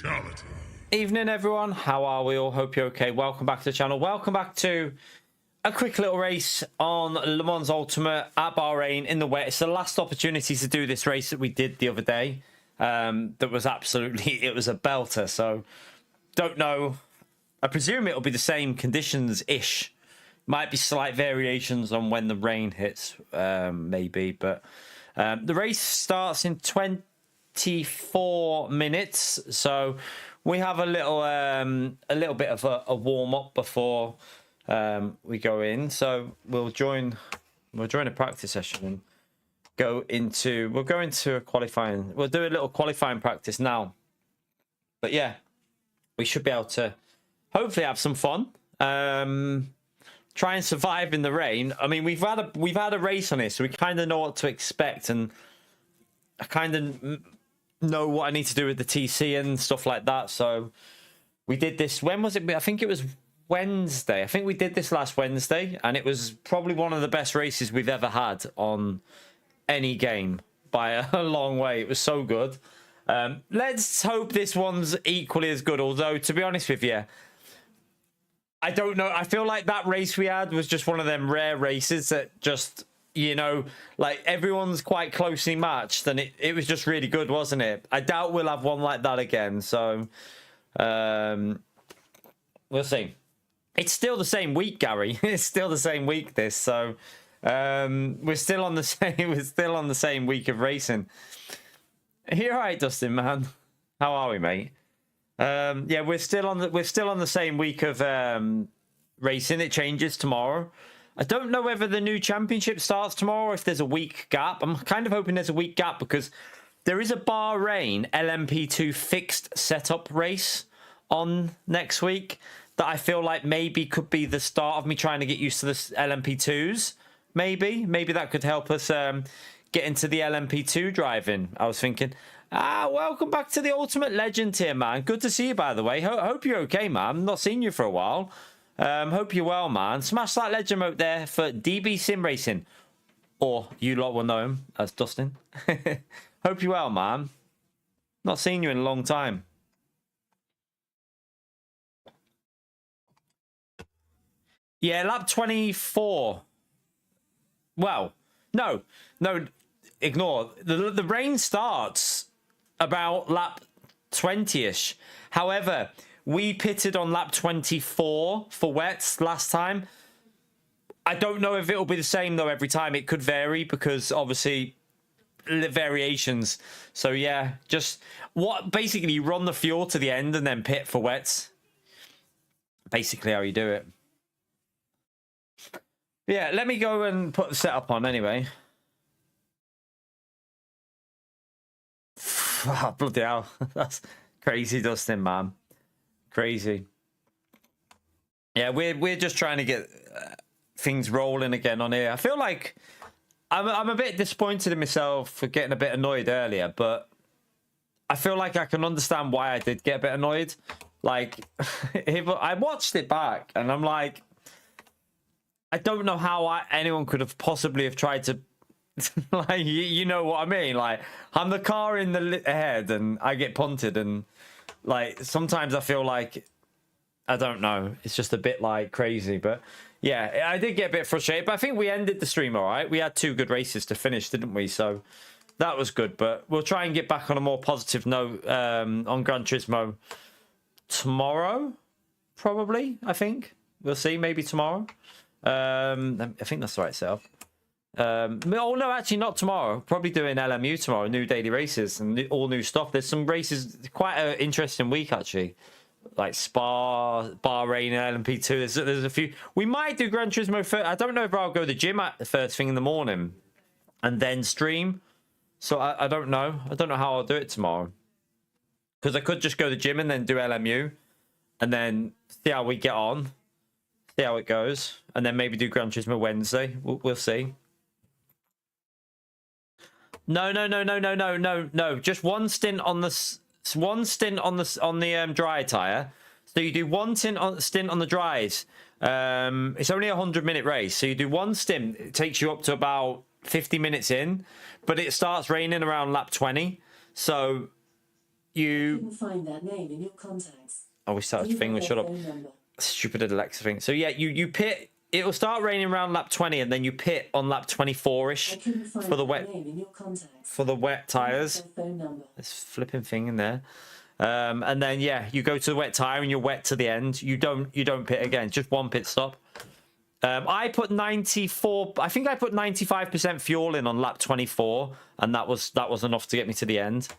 Fatality. Evening everyone, how are we all? Hope you're okay. Welcome back to the channel. Welcome back to a quick little race on Le Mans Ultimate at Bahrain in the wet. It's the last opportunity to do this race that we did the other day. That was absolutely, it was a belter. So don't know. I presume it'll be the same conditions-ish. Might be slight variations on when the rain hits, maybe. But the race starts in 24 minutes. So we have a little bit of a warm up before we go in. So we'll join a practice session and we'll go into a qualifying. We'll do a little qualifying practice now. But yeah, we should be able to hopefully have some fun. Try and survive in the rain. I mean, we've had a race on this, so we kind of know what to expect, and I kind of know what I need to do with the TC and stuff like that. So we did this. When was it? I think it was Wednesday. I think we did this last Wednesday, and it was probably one of the best races we've ever had on any game by a long way. It was so good. Let's hope this one's equally as good. Although, to be honest with you, I don't know. I feel like that race we had was just one of them rare races that just, you know, like everyone's quite closely matched, and it was just really good, wasn't it? I doubt we'll have one like that again. So we'll see. It's still the same week, Gary. It's still the same week. This, so we're still on the same week of racing. Are you all right, Dustin, man? How are we, mate? Yeah, we're still on the same week of racing. It changes tomorrow. I don't know whether the new championship starts tomorrow or if there's a week gap. I'm kind of hoping there's a week gap because there is a Bahrain LMP2 fixed setup race on next week that I feel like maybe could be the start of me trying to get used to the LMP2s. Maybe that could help us get into the LMP2 driving. I was thinking. Welcome back to the Ultimate Legend here, man. Good to see you, by the way. Hope you're okay, man. Not seen you for a while. Hope you're well, man. Smash that legend emote there for DB Sim Racing. Or you lot will know him as Dustin. Hope you're well, man. Not seen you in a long time. Yeah, lap 24. Well, no. Ignore. The rain starts about lap 20-ish. However, we pitted on lap 24 for wets last time. I don't know if it'll be the same, though, every time. It could vary because, obviously, variations. So, yeah, basically, you run the fuel to the end and then pit for wets. Basically how you do it. Yeah, let me go and put the setup on anyway. Oh, bloody hell. That's crazy, Dustin, man. Crazy. Yeah, we're just trying to get things rolling again on here. I feel like I'm a bit disappointed in myself for getting a bit annoyed earlier, but I feel like I can understand why I did get a bit annoyed. Like, I watched it back, and I'm like, I don't know how anyone could have possibly have tried to like, you know what I mean? Like, I'm the car in the ahead and I get punted, and like sometimes I feel like, I don't know, it's just a bit like crazy. But yeah, I did get a bit frustrated, but I think we ended the stream all right. We had 2 good races to finish, didn't we? So that was good, but we'll try and get back on a more positive note on Gran Turismo tomorrow, probably. I think we'll see, maybe tomorrow. I think that's the right setup. Oh no, actually not tomorrow. Probably doing LMU tomorrow, new daily races and all new stuff. There's some races, quite an interesting week actually, like Spa, Bahrain, LMP2. There's a few. We might do Gran Turismo first. I don't know if I'll go to the gym at the first thing in the morning and then stream. So I don't know. I don't know how I'll do it tomorrow, because I could just go to the gym and then do LMU and then see how we get on, see how it goes, and then maybe do Gran Turismo Wednesday. We'll see. No. Just one stint on the dry tire. So you do one stint on the dries. It's only a 100-minute race, so you do one stint. It takes you up to about 50 minutes in, but it starts raining around lap 20. So you couldn't find that name in your contacts. Oh, we started thing. Shut up. Stupid Alexa thing. So yeah, you pit. It will start raining around lap 20, and then you pit on lap 24ish for the wet tires. This flipping thing in there. And then yeah, you go to the wet tire and you're wet to the end. You don't pit again. Just one pit stop. I put 94. I think I put 95% fuel in on lap 24, and that was enough to get me to the end.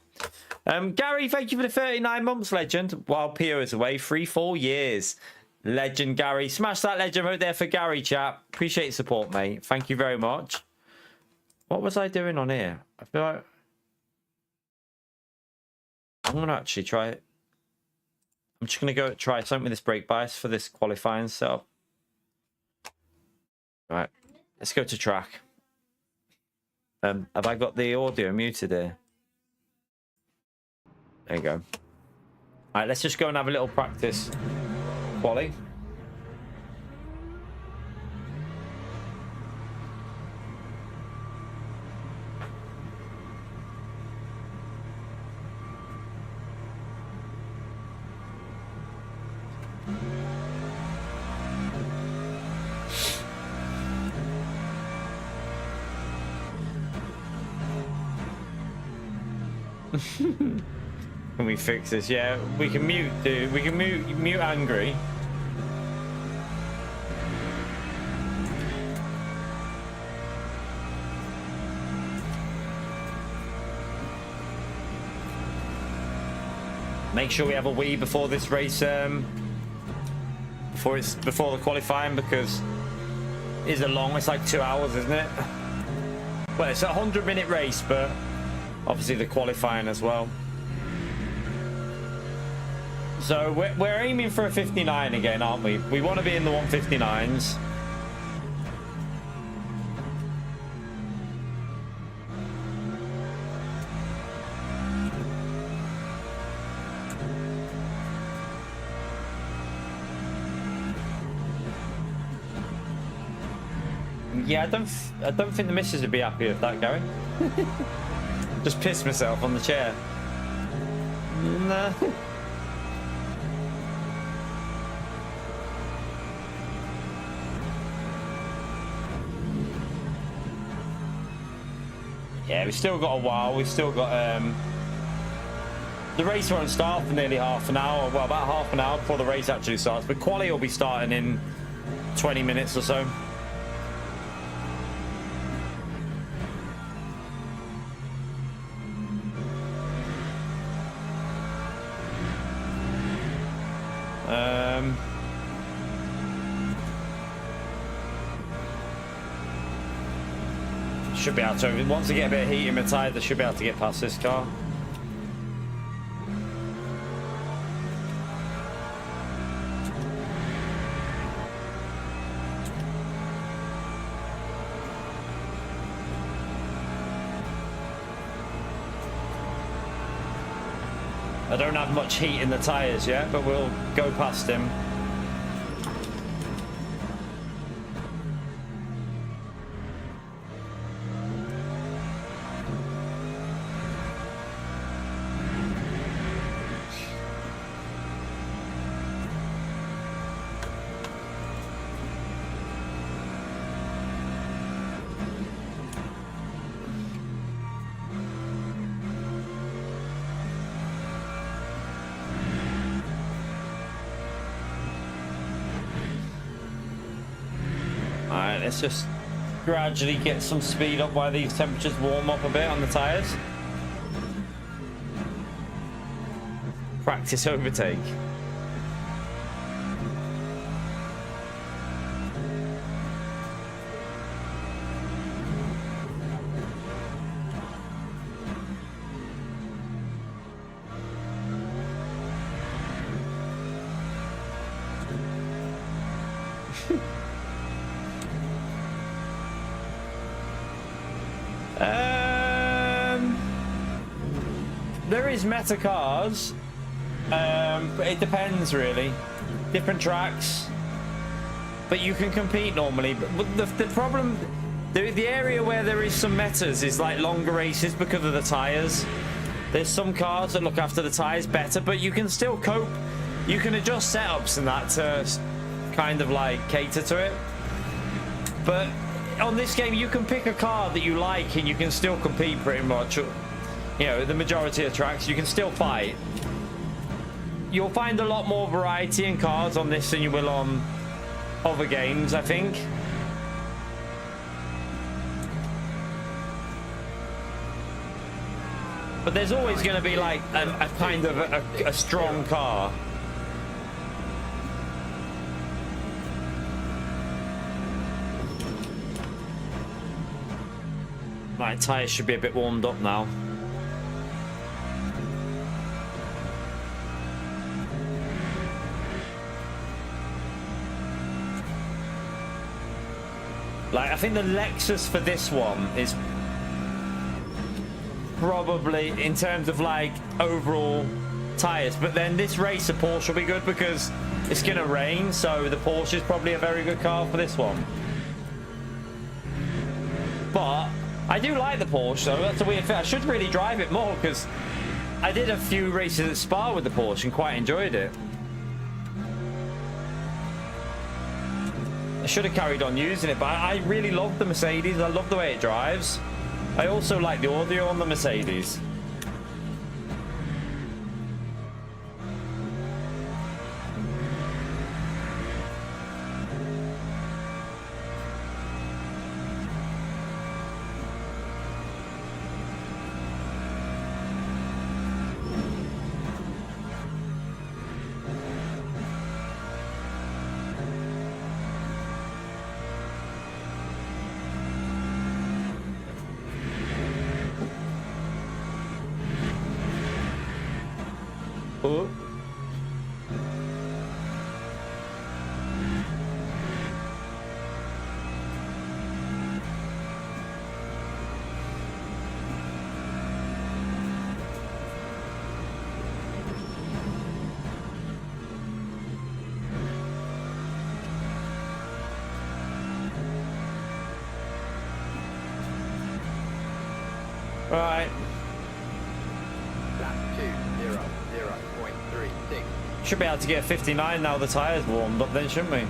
Gary, thank you for the 39 months, legend. While Pio is away, 3-4 years, legend. Gary, smash that legend right there for Gary, chat. Appreciate your support, mate. Thank you very much. What was I doing on here? I feel like I'm gonna actually try it. I'm just gonna go try something with this brake bias for this qualifying setup. Right, let's go to track. Have I got the audio muted here? There you go. All right, let's just go and have a little practice. Quali. Can we fix this? Yeah, we can mute, dude. We can mute angry. Make sure we have a wee before this race, before the qualifying, because it's it's like 2 hours, isn't it? Well, it's a 100-minute race, but obviously the qualifying as well. So we're aiming for a 59 again, aren't we? We want to be in the 159s. Yeah, I don't think the missus would be happy with that, Gary. Just pissed myself on the chair. Nah. Yeah, we've still got a while. We've still got the race won't start for nearly half an hour. Well, about half an hour before the race actually starts. But quali will be starting in 20 minutes or so. Should be able to. Once I get a bit of heat in my tyre, they should be able to get past this car. I don't have much heat in the tyres yet, but we'll go past him. Let's just gradually get some speed up while these temperatures warm up a bit on the tyres. Practice overtake. There is meta cars, but it depends really. Different tracks, but you can compete normally. But the problem, the area where there is some metas is like longer races because of the tires. There's some cars that look after the tires better, but you can still cope. You can adjust setups and that to kind of like cater to it. But on this game, you can pick a car that you like and you can still compete pretty much. You know, the majority of tracks, you can still fight. You'll find a lot more variety in cars on this than you will on other games, I think. But there's always going to be like a kind of a strong car. My tyres should be a bit warmed up now. Like, I think the Lexus for this one is probably, in terms of like overall tires, but then this race, the Porsche will be good because it's gonna rain, so the Porsche is probably a very good car for this one. But I do like the Porsche, though. That's a weird thing. I should really drive it more because I did a few races at Spa with the Porsche and quite enjoyed it. I should have carried on using it, but I really love the Mercedes. I love the way it drives. I also like the audio on the Mercedes. Oh. Right. Should be able to get 59 now the tyres warmed up then, shouldn't we?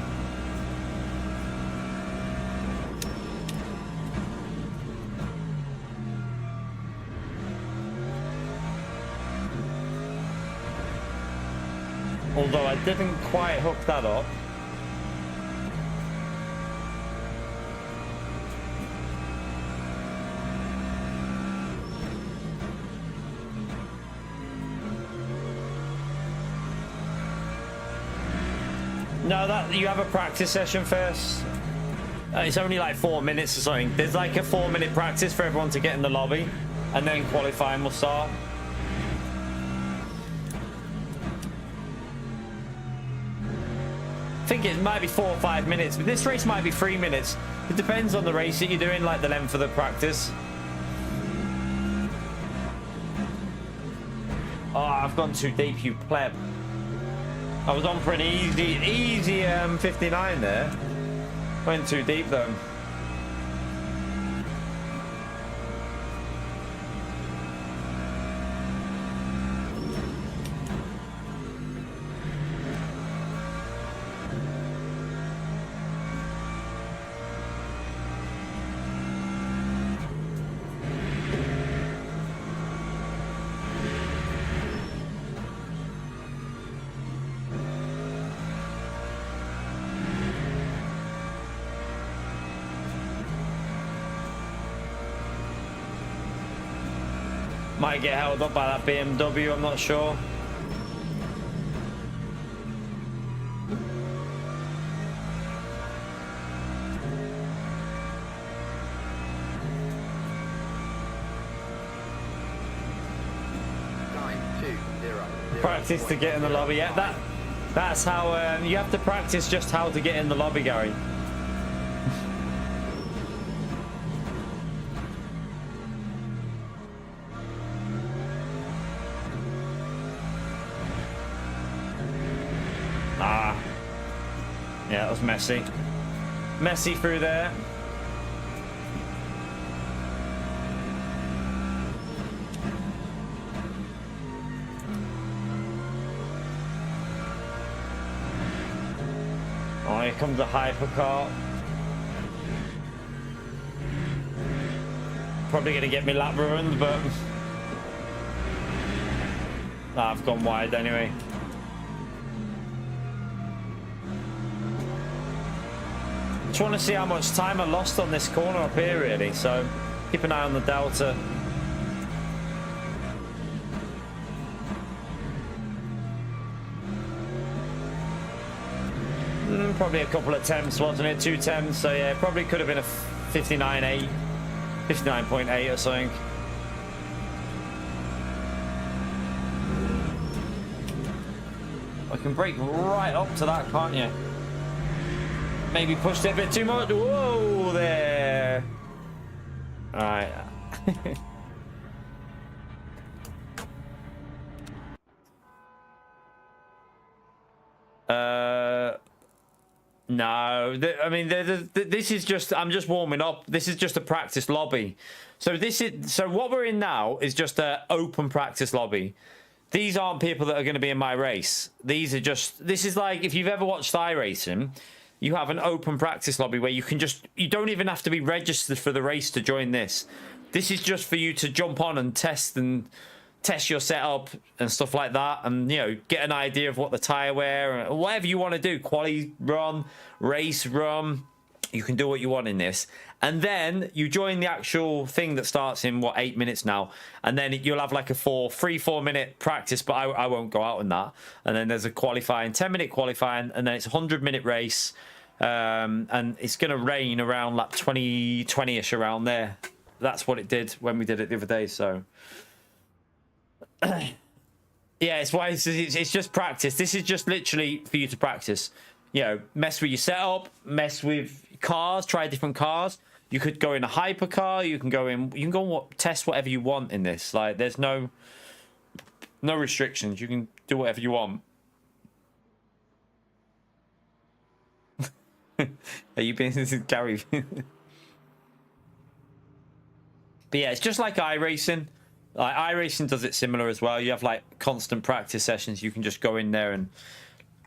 Although I didn't quite hook that up. No, that you have a practice session first. It's only like 4 minutes or something. There's like a 4-minute practice for everyone to get in the lobby, and then qualifying will start. I think it might be 4 or 5 minutes, but this race might be 3 minutes. It depends on the race that you're doing, like the length of the practice. Oh, I've gone too deep, you pleb. I was on for an easy 59 there. Went too deep though. Might get held up by that BMW, I'm not sure. Practice to get in the lobby. Yeah, that's how you have to practice just how to get in the lobby, Gary. Yeah, that was messy. Messy through there. comes a hypercar. Probably going to get me lap ruined, but nah, I've gone wide anyway. Just want to see how much time I lost on this corner up here, really. So keep an eye on the delta. Probably a couple of temps, wasn't it? 2 temps. So yeah, probably could have been a 59.8. 59.8 or something. I can brake right up to that, can't you? Maybe pushed it a bit too much. Whoa, there. All right. No, I mean, this is just, I'm just warming up. This is just a practice lobby. So what we're in now is just an open practice lobby. These aren't people that are going to be in my race. These are just, this is like, if you've ever watched iRacing, you have an open practice lobby where you can just, you don't even have to be registered for the race to join this. This is just for you to jump on and test your setup and stuff like that, and you know, get an idea of what the tire wear or whatever you want to do. Quali run, race run, you can do what you want in this, and then you join the actual thing that starts in what, 8 minutes now, and then you'll have like a 3-4 minute practice, but I won't go out on that. And then there's a qualifying, 10-minute qualifying, and then it's a 100-minute race, and it's going to rain around like 20-ish around there. That's what it did when we did it the other day. So yeah, it's why it's just practice. This is just literally for you to practice. You know, mess with your setup, mess with cars, try different cars. You could go in a hypercar. You can go test whatever you want in this. Like, there's no restrictions. You can do whatever you want. Are you being Gary? But yeah, it's just like iRacing. Like iRacing does it similar as well. You have like constant practice sessions. You can just go in there and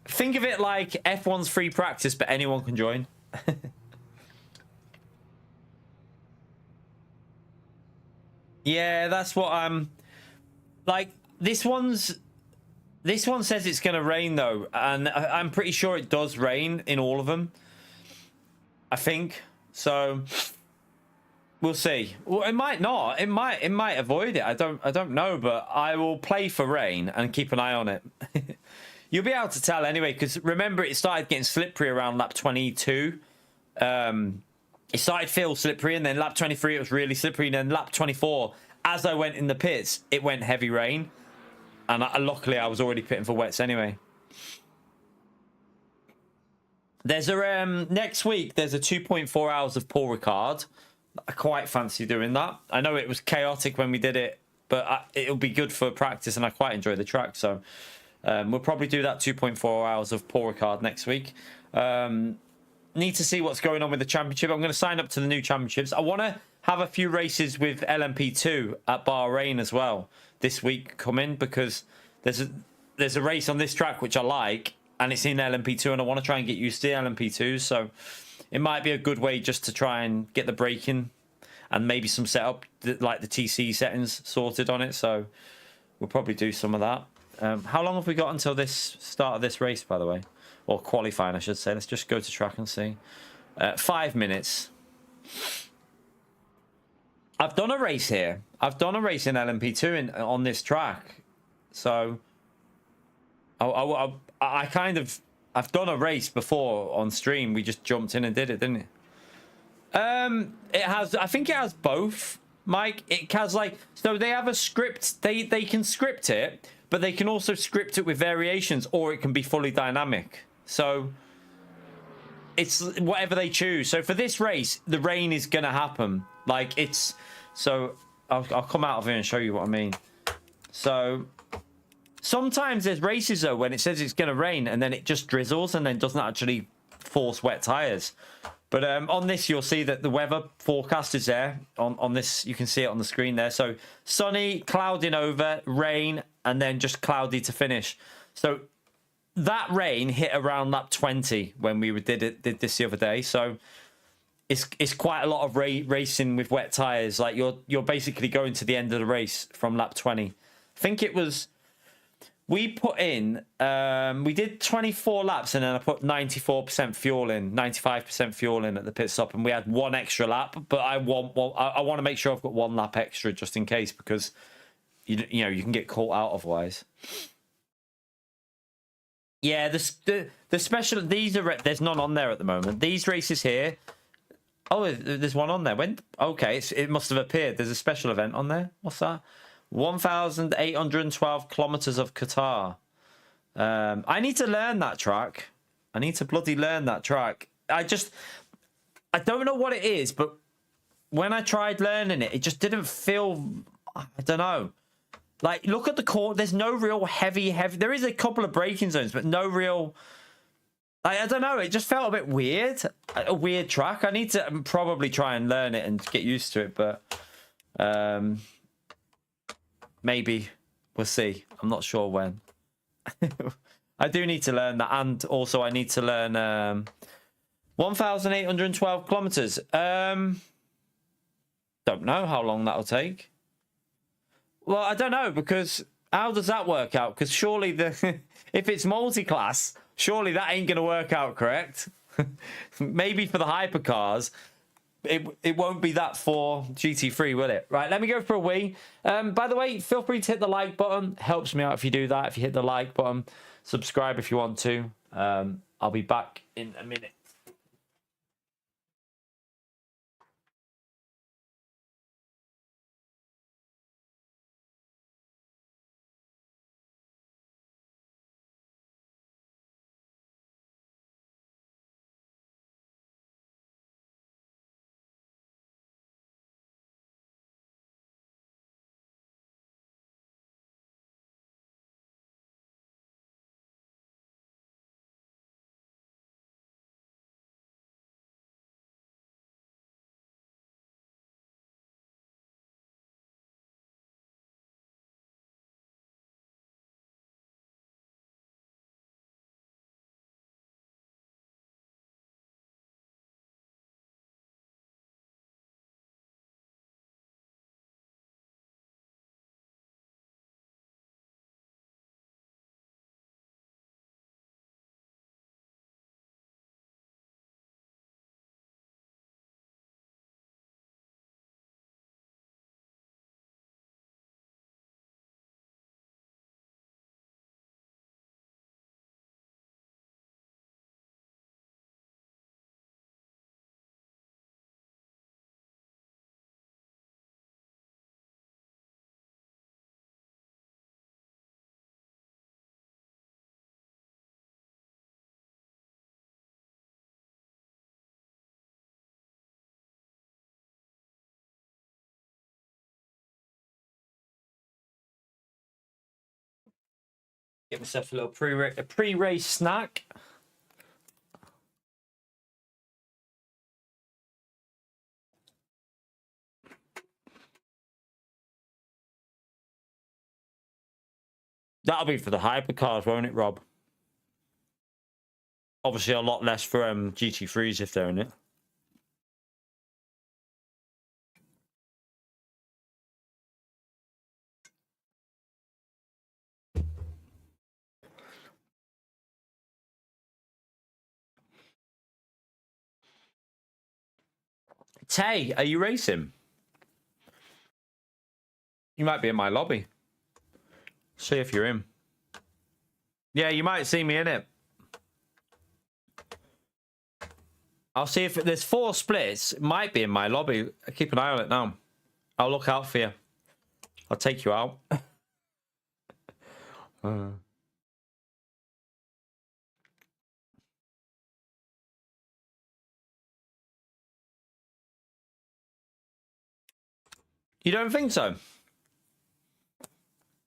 think of it like F1's free practice, but anyone can join. Yeah, that's what I'm like. This one says it's going to rain though, and I'm pretty sure it does rain in all of them. I think so. We'll see. Well, it might not. It might avoid it. I don't know, but I will play for rain and keep an eye on it. You'll be able to tell anyway, because remember, it started getting slippery around lap 22. It started feel slippery, and then lap 23 it was really slippery, and then lap 24, as I went in the pits, it went heavy rain, and luckily I was already pitting for wets anyway. There's a next week. There's a 2.4 hours of Paul Ricard. I quite fancy doing that. I know it was chaotic when we did it, but it'll be good for practice, and I quite enjoy the track. So we'll probably do that 2.4 hours of Paul Ricard next week. Need to see what's going on with the championship. I'm going to sign up to the new championships. I want to have a few races with LMP2 at Bahrain as well this week coming, because there's a race on this track which I like, and it's in LMP2, and I want to try and get used to the LMP2. So it might be a good way just to try and get the braking and maybe some setup, like the TC settings sorted on it. So we'll probably do some of that. How long have we got until this start of this race, by the way? Or qualifying, I should say. Let's just go to track and see. 5 minutes. I've done a race here. I've done a race in LMP2 on this track. So I kind of... I've done a race before on stream. We just jumped in and did it, didn't it? It has... I think it has both, Mike. It has like... So they have a script. They can script it, but they can also script it with variations, or it can be fully dynamic. So it's whatever they choose. So for this race, the rain is going to happen. Like, it's... So I'll come out of here and show you what I mean. So sometimes there's races, though, when it says it's going to rain and then it just drizzles and then doesn't actually force wet tyres. But on this, you'll see that the weather forecast is there. On this, you can see it on the screen there. So sunny, clouding over, rain, and then just cloudy to finish. So that rain hit around lap 20 when we did this the other day. So it's quite a lot of racing with wet tires. Like you're basically going to the end of the race from lap 20. I think it was. We put in, we did 24 laps and then I put 94% fuel in, 95% fuel in at the pit stop, and we had one extra lap. But I want to make sure I've got one lap extra just in case, because you know you can get caught out otherwise. Yeah, the special, these are, there's none on there at the moment. These races here. Oh, there's one on there. When? Okay, it must have appeared. There's a special event on there. What's that? 1,812 kilometers of Qatar. I need to learn that track. I need to bloody learn that track. I don't know what it is, but when I tried learning it, it just didn't feel, I don't know. Like, look at the court. There's no real heavy. There is a couple of braking zones, but no real. I don't know. It just felt a bit weird. A weird track. I need to probably try and learn it and get used to it, but maybe we'll see. I'm not sure when. I do need to learn that, and also I need to learn 1,812 kilometers. Don't know how long that'll take. Well, I don't know, because how does that work out? Because surely if it's multi-class, surely that ain't going to work out, correct? Maybe for the hypercars. It won't be that for GT3, will it? Right, let me go for a wee. By the way, feel free to hit the like button. Helps me out if you do that. If you hit the like button, subscribe if you want to. I'll be back in a minute. Get myself a little pre-race snack. That'll be for the hypercars, won't it, Rob? Obviously, a lot less for GT3s if they're in it. Tay, are you racing? You might be in my lobby. See if you're in. Yeah, you might see me in it. I'll see if there's 4 splits. It might be in my lobby. Keep an eye on it now. I'll look out for you. I'll take you out. You don't think so?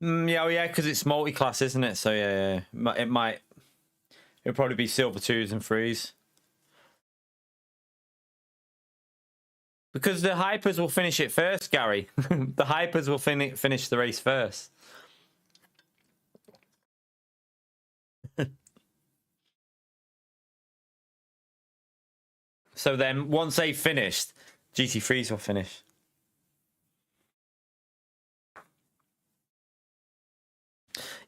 Yeah, well, yeah, because it's multi-class, isn't it? So yeah, it'll probably be silver 2s and 3s. Because the hypers will finish it first, Gary. The hypers will finish the race first. So then once they've finished, GT3s will finish.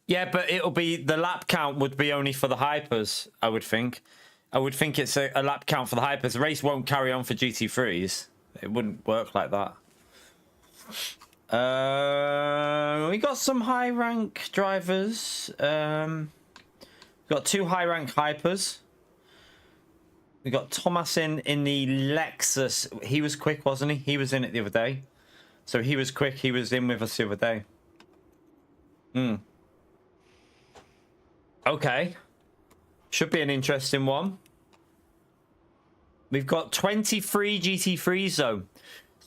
Yeah, but it'll be, the lap count would be only for the hypers, I would think. I would think it's a lap count for the hypers. The race won't carry on for GT3s. It wouldn't work like that. We got some high rank drivers. Got 2 high rank hypers. We got Thomas in the Lexus. He was quick, wasn't he? He was in it the other day. So he was quick. He was in with us the other day. Okay. Should be an interesting one. We've got 23 GT3s though.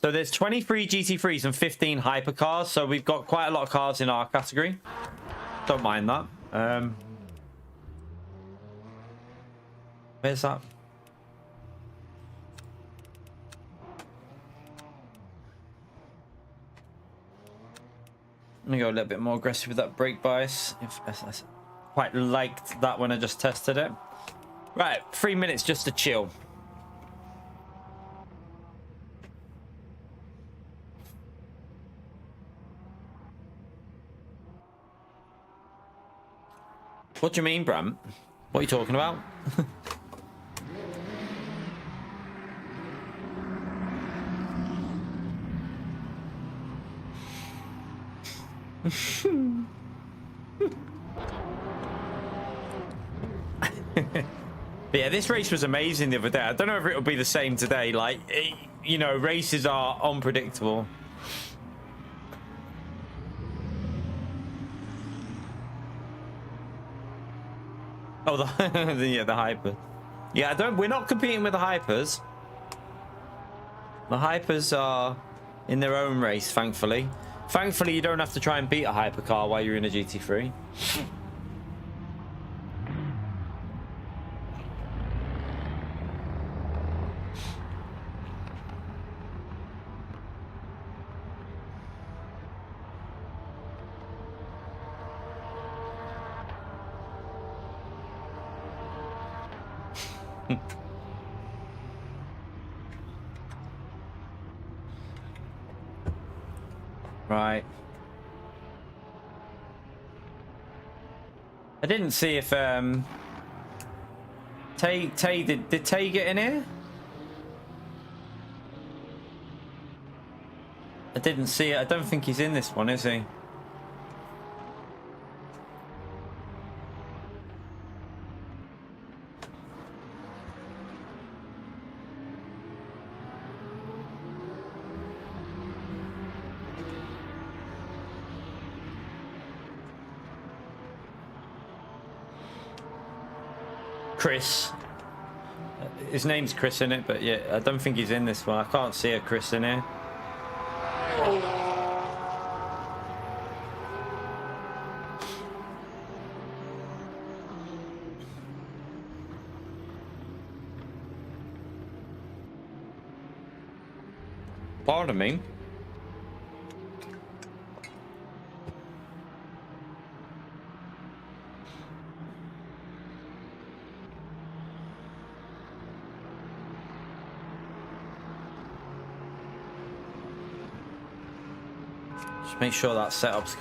So there's 23 GT3s and 15 hypercars. So we've got quite a lot of cars in our category. Don't mind that. Where's that? Let me go a little bit more aggressive with that brake bias. I quite liked that when I just tested it. Right, 3 minutes just to chill. What do you mean, Bram? What are you talking about? But yeah, this race was amazing the other day. I don't know if it'll be the same today. Like, you know, races are unpredictable. Oh, the hyper. Yeah, we're not competing with the hypers. The hypers are in their own race, thankfully. Thankfully, you don't have to try and beat a hypercar while you're in a GT3. Right. I didn't see if Tay did Tay get in here? I didn't see it. I don't think he's in this one, is he? Chris. His name's Chris in it, but yeah, I don't think he's in this one. I can't see a Chris in here. Pardon me. Just make sure that setup's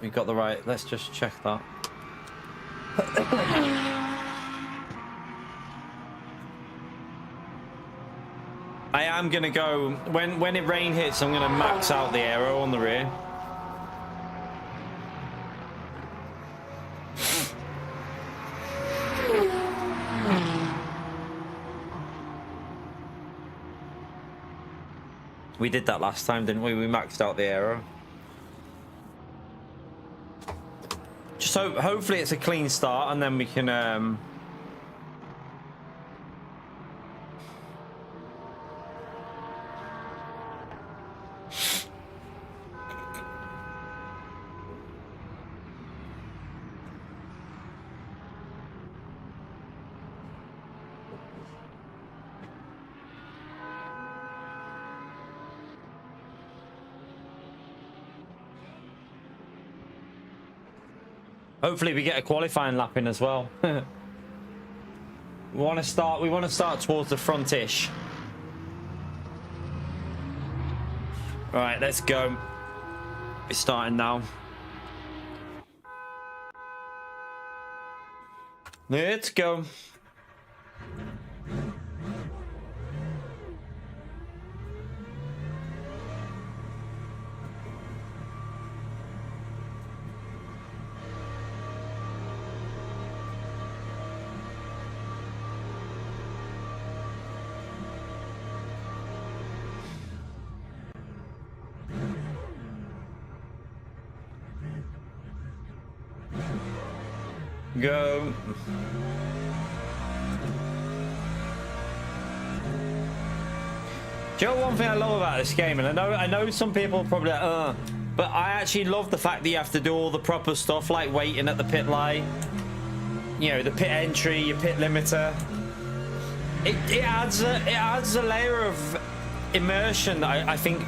we've got the right. Let's just check that. I am gonna go when it rain hits. I'm gonna max out the aero on the rear. We did that last time, didn't we? We maxed out the aero. Just hopefully it's a clean start, and then we can. Hopefully we get a qualifying lap in as well. We want to start towards the front-ish. Alright, let's go. It's starting now. Let's go. Go. Do you know one thing I love about this game, and I know some people probably like, but I actually love the fact that you have to do all the proper stuff like waiting at the pit light, you know, the pit entry, your pit limiter. It adds a layer of immersion that I think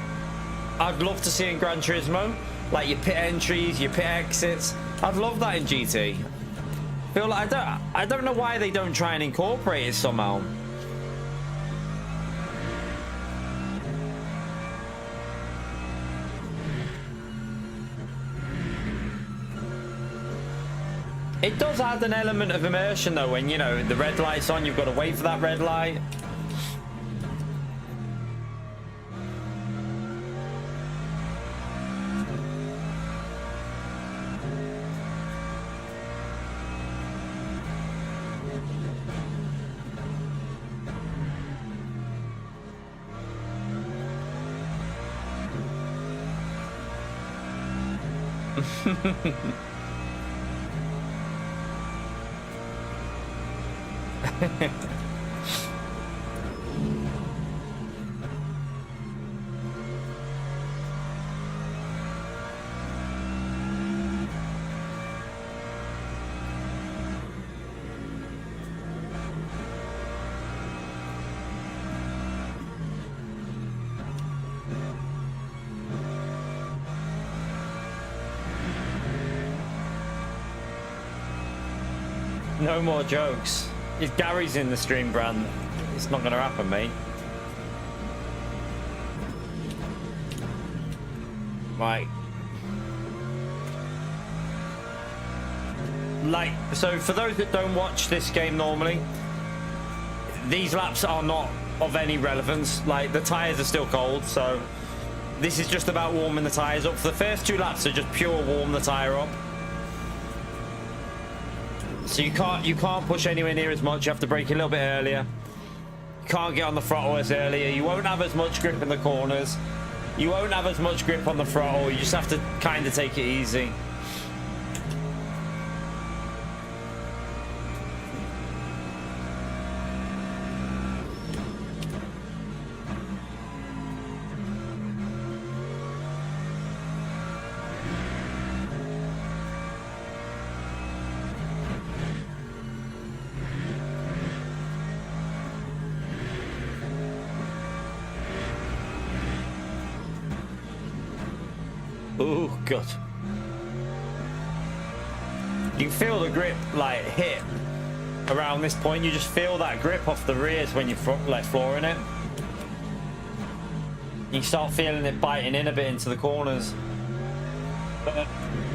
I'd love to see in Gran Turismo, like your pit entries, your pit exits. I'd love that in GT. Feel like I don't know why they don't try and incorporate it somehow. It does add an element of immersion though, when you know the red light's on, you've got to wait for that red light. No more jokes. If Gary's in the stream, Brand, it's not going to happen, mate. Right. Like, so for those that don't watch this game normally, these laps are not of any relevance. Like, the tyres are still cold, so this is just about warming the tyres up. For the first 2 laps are just pure warm the tyre up. So you can't push anywhere near as much. You have to brake a little bit earlier. You can't get on the throttle as earlier. You won't have as much grip in the corners. You won't have as much grip on the throttle. You just have to kind of take it easy. Oh god. You can feel the grip like hit around this point. You just feel that grip off the rears when you're like flooring it. You start feeling it biting in a bit into the corners. But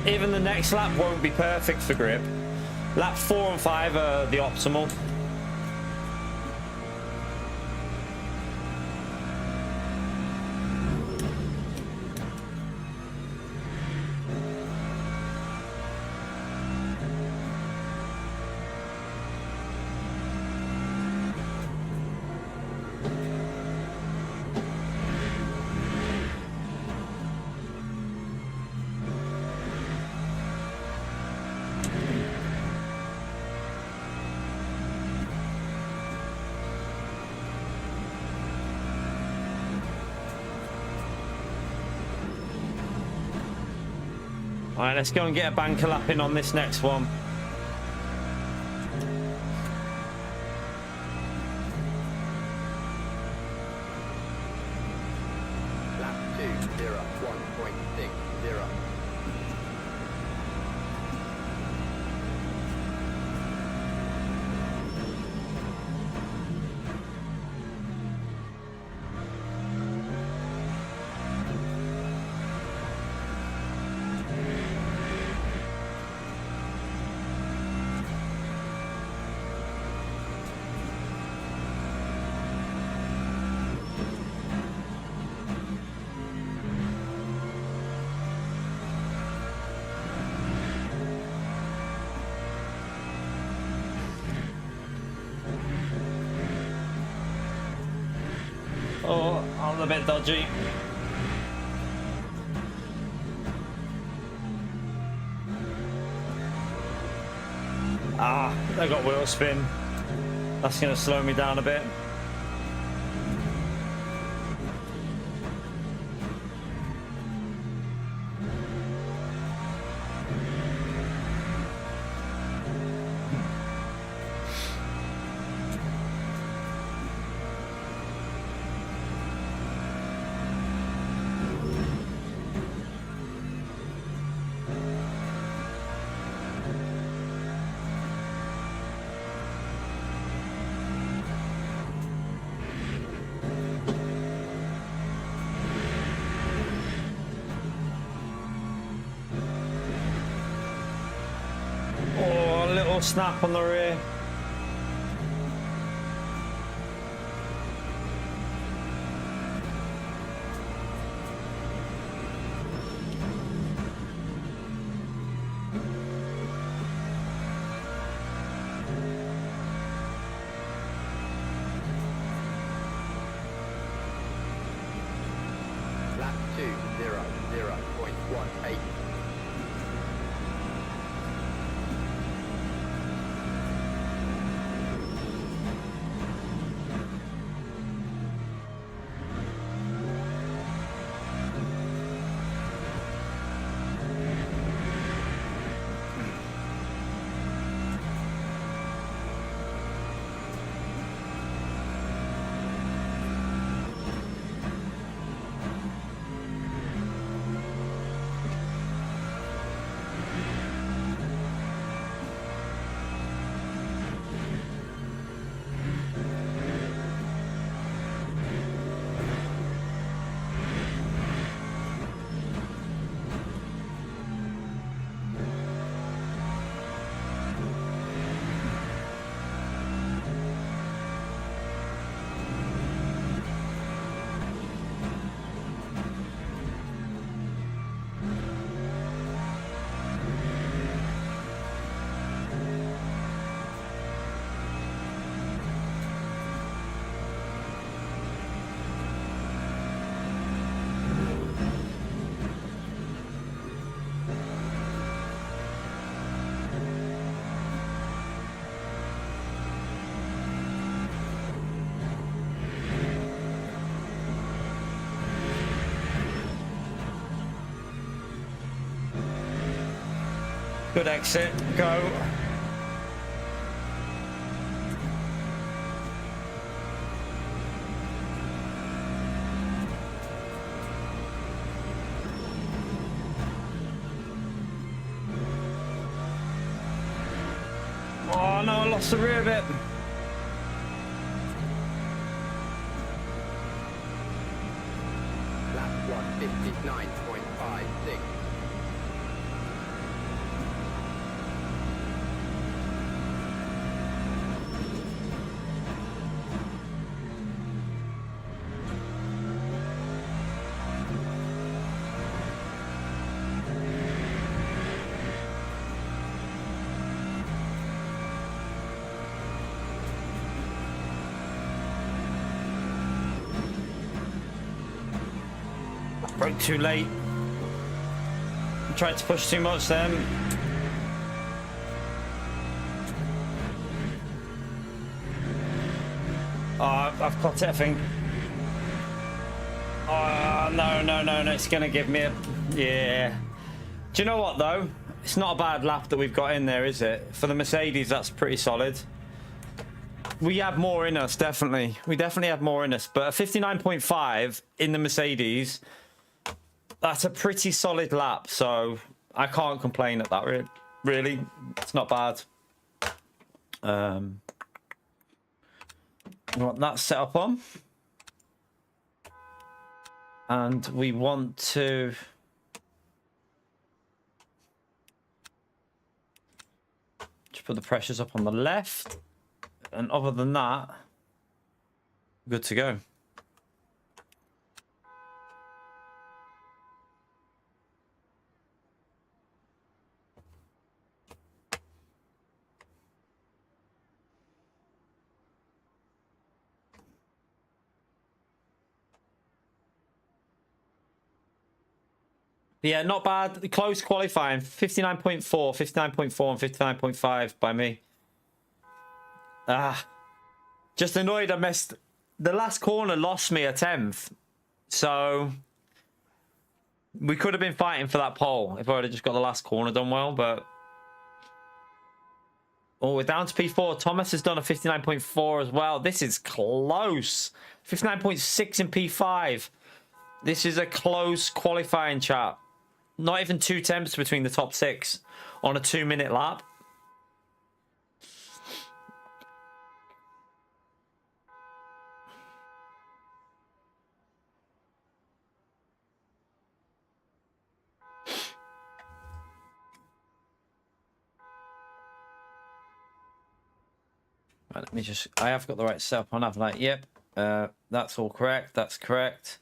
even the next lap won't be perfect for grip. Lap 4 and 5 are the optimal. All right, let's go and get a banker lap in on this next one. Lap 2, 0, 1.60. was a bit dodgy. Ah, they got wheel spin. That's going to slow me down a bit. Oh, a little snap on the rear. Lap 2:00.18. Good exit, go. Oh no, I lost the rear bit. Lap 1:59.56. Broke too late. Tried to push too much then. Oh, I've caught it, I think. Oh, no. It's going to give me a... Yeah. Do you know what, though? It's not a bad lap that we've got in there, is it? For the Mercedes, that's pretty solid. We have more in us, definitely. We definitely have more in us. But a 59.5 in the Mercedes... That's a pretty solid lap, so I can't complain at that. Really, it's not bad. We want that set up on, and we want to just put the pressures up on the left, and other than that, good to go. Yeah, not bad. Close qualifying. 59.4, 59.4, and 59.5 by me. Just annoyed I missed. The last corner lost me a 10th. So we could have been fighting for that pole if I would have just got the last corner done well, but... Oh, we're down to P4. Thomas has done a 59.4 as well. This is close. 59.6 in P5. This is a close qualifying, chat. Not even 2 temps between the top 6 on a 2-minute lap. Right, let me just... I have got the right setup on, haven't I? Yep. That's all correct. That's correct.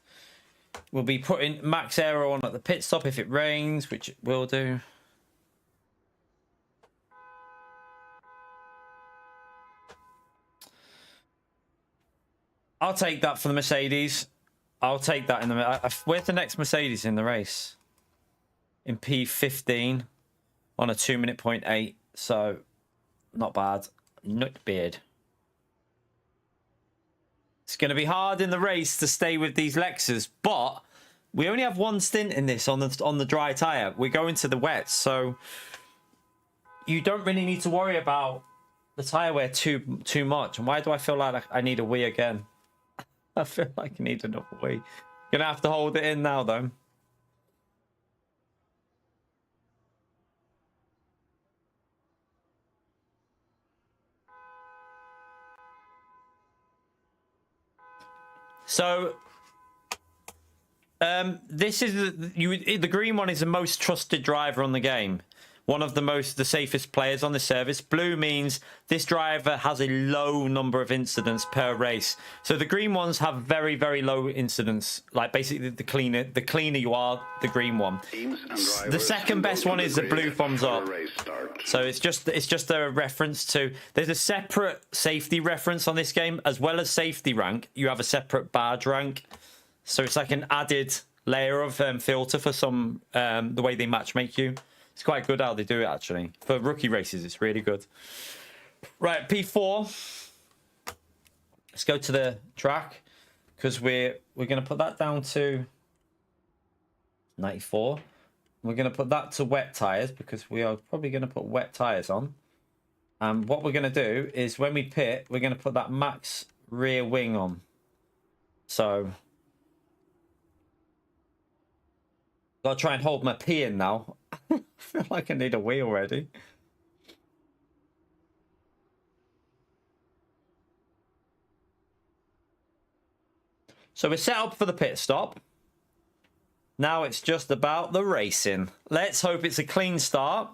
We'll be putting max aero on at the pit stop if it rains, which it will do. I'll take that for the Mercedes. I'll take that in the... Where's the next Mercedes in the race? In P15 on a 2-minute 0.8. So, not bad. Not bad. It's going to be hard in the race to stay with these Lexus, but we only have one stint in this on the dry tyre. We're going to the wet, so you don't really need to worry about the tyre wear too much. And why do I feel like I need a wee again? I feel like I need another wee. Gonna have to hold it in now, though. So, this is the green one is the most trusted driver on the game. One of the safest players on the service. Blue means this driver has a low number of incidents per race. So the green ones have very, very low incidents. Like basically the cleaner you are, the green one. The second best one is the blue thumbs up. So it's just a reference to... There's a separate safety reference on this game. As well as safety rank, you have a separate badge rank. So it's like an added layer of filter for some... the way they matchmake you. It's quite good how they do it, actually. For rookie races, it's really good. Right, P4. Let's go to the track. Because we're going to put that down to 94. We're going to put that to wet tyres. Because we are probably going to put wet tyres on. And what we're going to do is when we pit, we're going to put that max rear wing on. So... Got to try and hold my P in now. I feel like I need a wee already. So we're set up for the pit stop. Now it's just about the racing. Let's hope it's a clean start.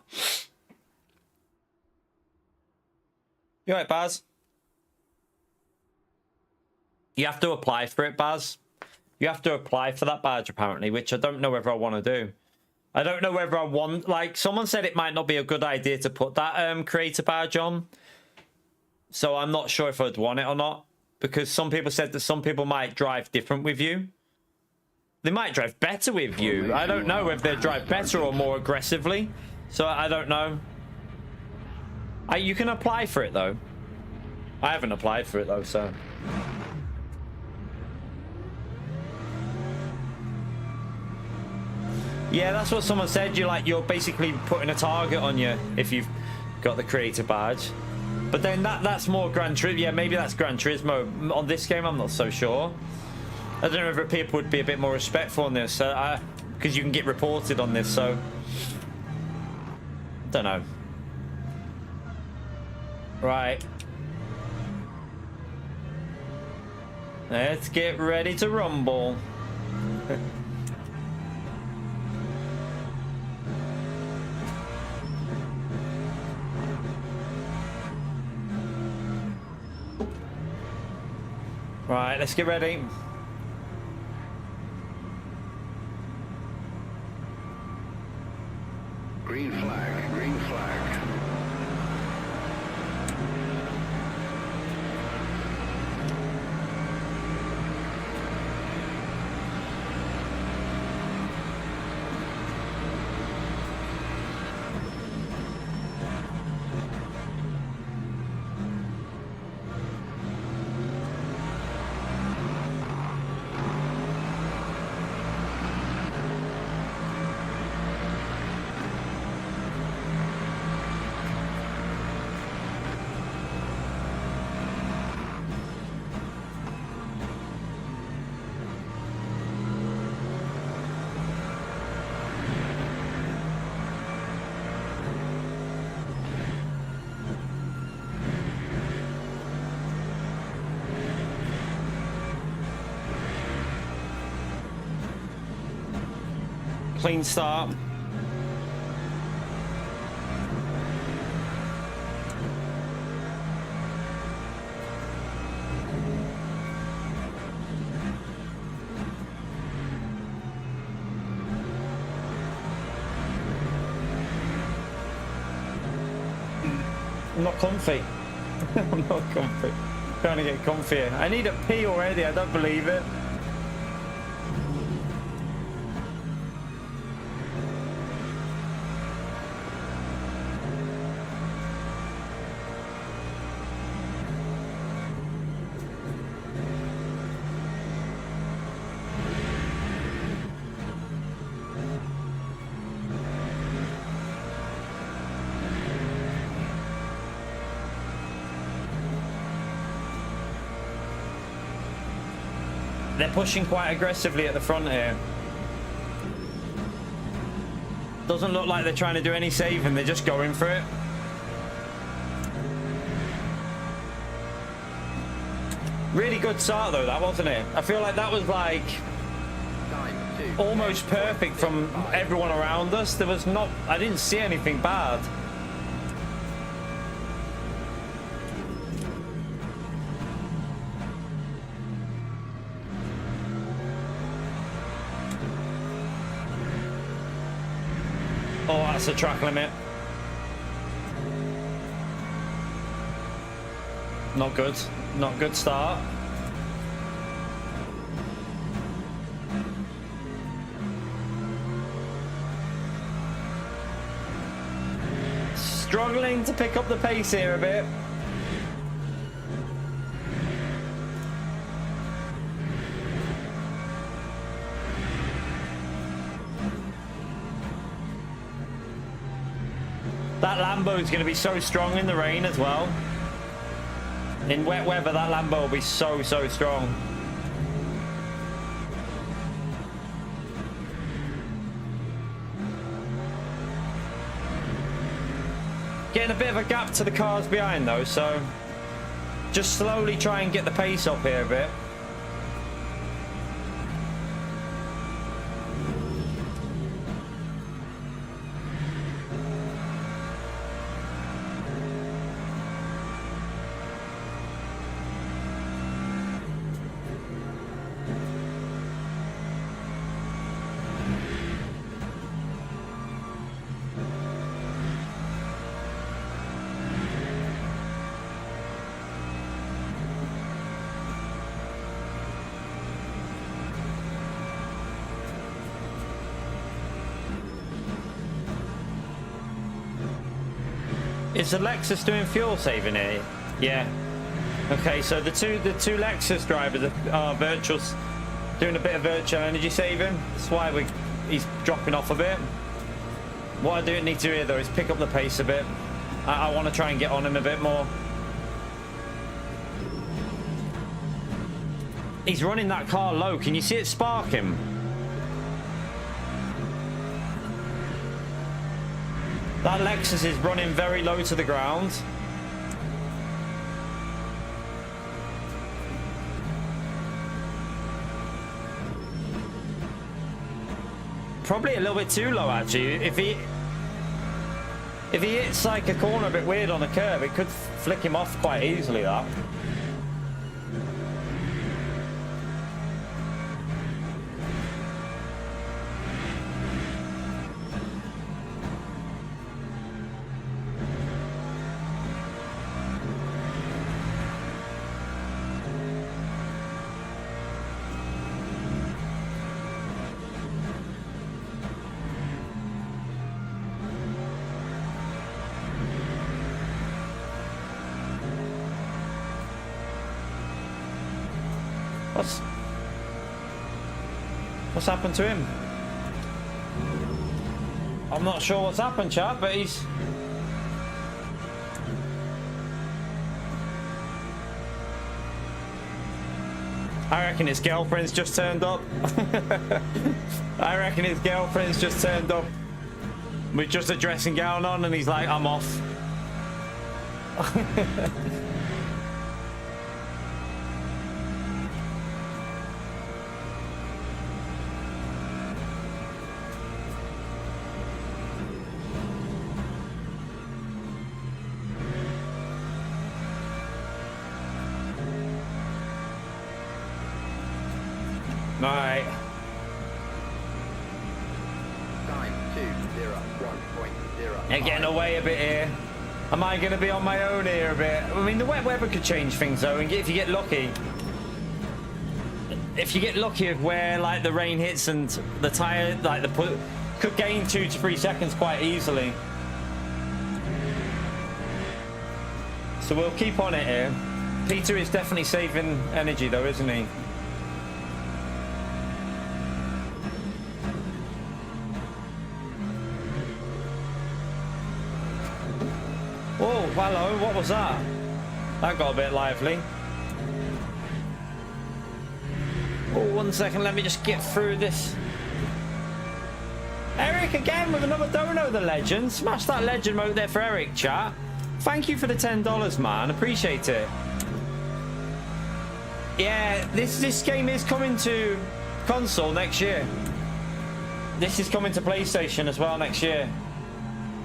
You all right, Baz? You have to apply for it, Baz. You have to apply for that badge, apparently, which I don't know whether I want to do. I don't know whether I want... Like, someone said it might not be a good idea to put that creator badge on. So I'm not sure if I'd want it or not. Because some people said that some people might drive different with you. They might drive better with you. I don't know if they drive better or more aggressively. So I don't know. You can apply for it, though. I haven't applied for it, though, so... Yeah, that's what someone said. You're basically putting a target on you if you've got the creator badge. But then that's more Gran Turismo. Yeah, maybe that's Gran Turismo. On this game, I'm not so sure. I don't know if people would be a bit more respectful on this. Because you can get reported on this, so... Don't know. Right. Let's get ready to rumble. Right, let's get ready. Green flag, green flag. clean start. I'm not comfy. I'm not comfy. Trying to get comfier. I need a pee already. I don't believe it. They're pushing quite aggressively at the front here. Doesn't look like they're trying to do any saving, they're just going for it. Really good start though, that, wasn't it? I feel like that was like almost perfect from everyone around us. There was not, I didn't see anything bad. Oh, that's a track limit. Not good. Not good start. Struggling to pick up the pace here a bit. That Lambo is going to be so strong in the rain as well. In wet weather, that Lambo will be so strong. Getting a bit of a gap to the cars behind though, so just slowly try and get the pace up here a bit. Is the Lexus doing fuel saving here? Yeah. Okay, so the two Lexus drivers are doing a bit of virtual energy saving. That's why he's dropping off a bit. What I do need to do here though is pick up the pace a bit. I want to try and get on him a bit more. He's running that car low. Can you see it sparking? That Lexus is running very low to the ground. Probably a little bit too low actually. If he hits like a corner a bit weird on the curve, it could flick him off quite easily, that. What's happened to him? I'm not sure what's happened, chap, but he's... I reckon his girlfriend's just turned up. I reckon his girlfriend's just turned up with just a dressing gown on and he's like, I'm off. All right. Time 201.0. Yeah, getting away a bit here. Am I going to be on my own here a bit? I mean, the wet weather could change things though, and if you get lucky. If you get lucky of where like the rain hits and the tire, like could gain 2 to 3 seconds quite easily. So we'll keep on it here. Peter is definitely saving energy though, isn't he? Oh, hello, what was that? That got a bit lively. Oh, 1 second, let me just get through this. Eric again with another dono, the legend. Smash that legend mode there for Eric, chat. Thank you for the $10, man. Appreciate it. Yeah, this game is coming to console next year. This is coming to PlayStation as well next year.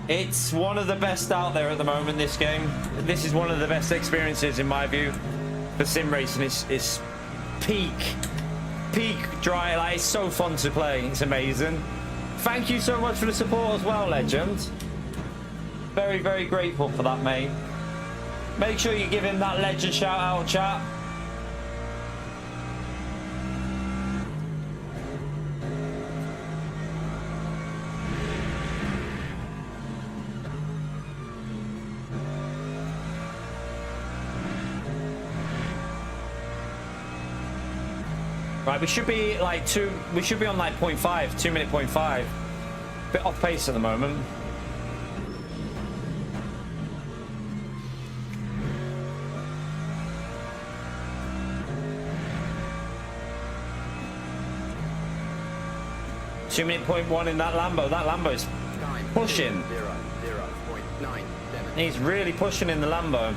It's one of the best out there at the moment, this game. This is one of the best experiences, in my view, for sim racing. It's peak dry. Like, it's so fun to play. It's amazing. Thank you so much for the support as well, legend. Very, very grateful for that, mate. Make sure you give him that legend shout out, chat. Right, we should be like we should be on like 0.5, 2 minute 0.5. Bit off pace at the moment. Two minute 0.1 in that Lambo. That Lambo's pushing. 0.97. He's really pushing in the Lambo.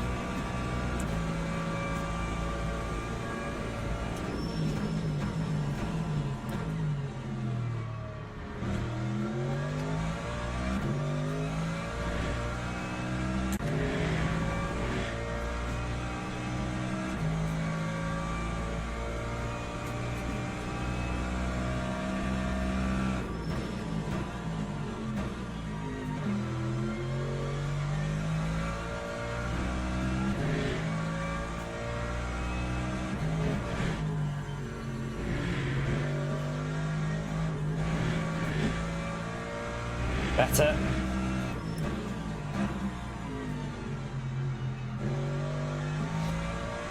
Better.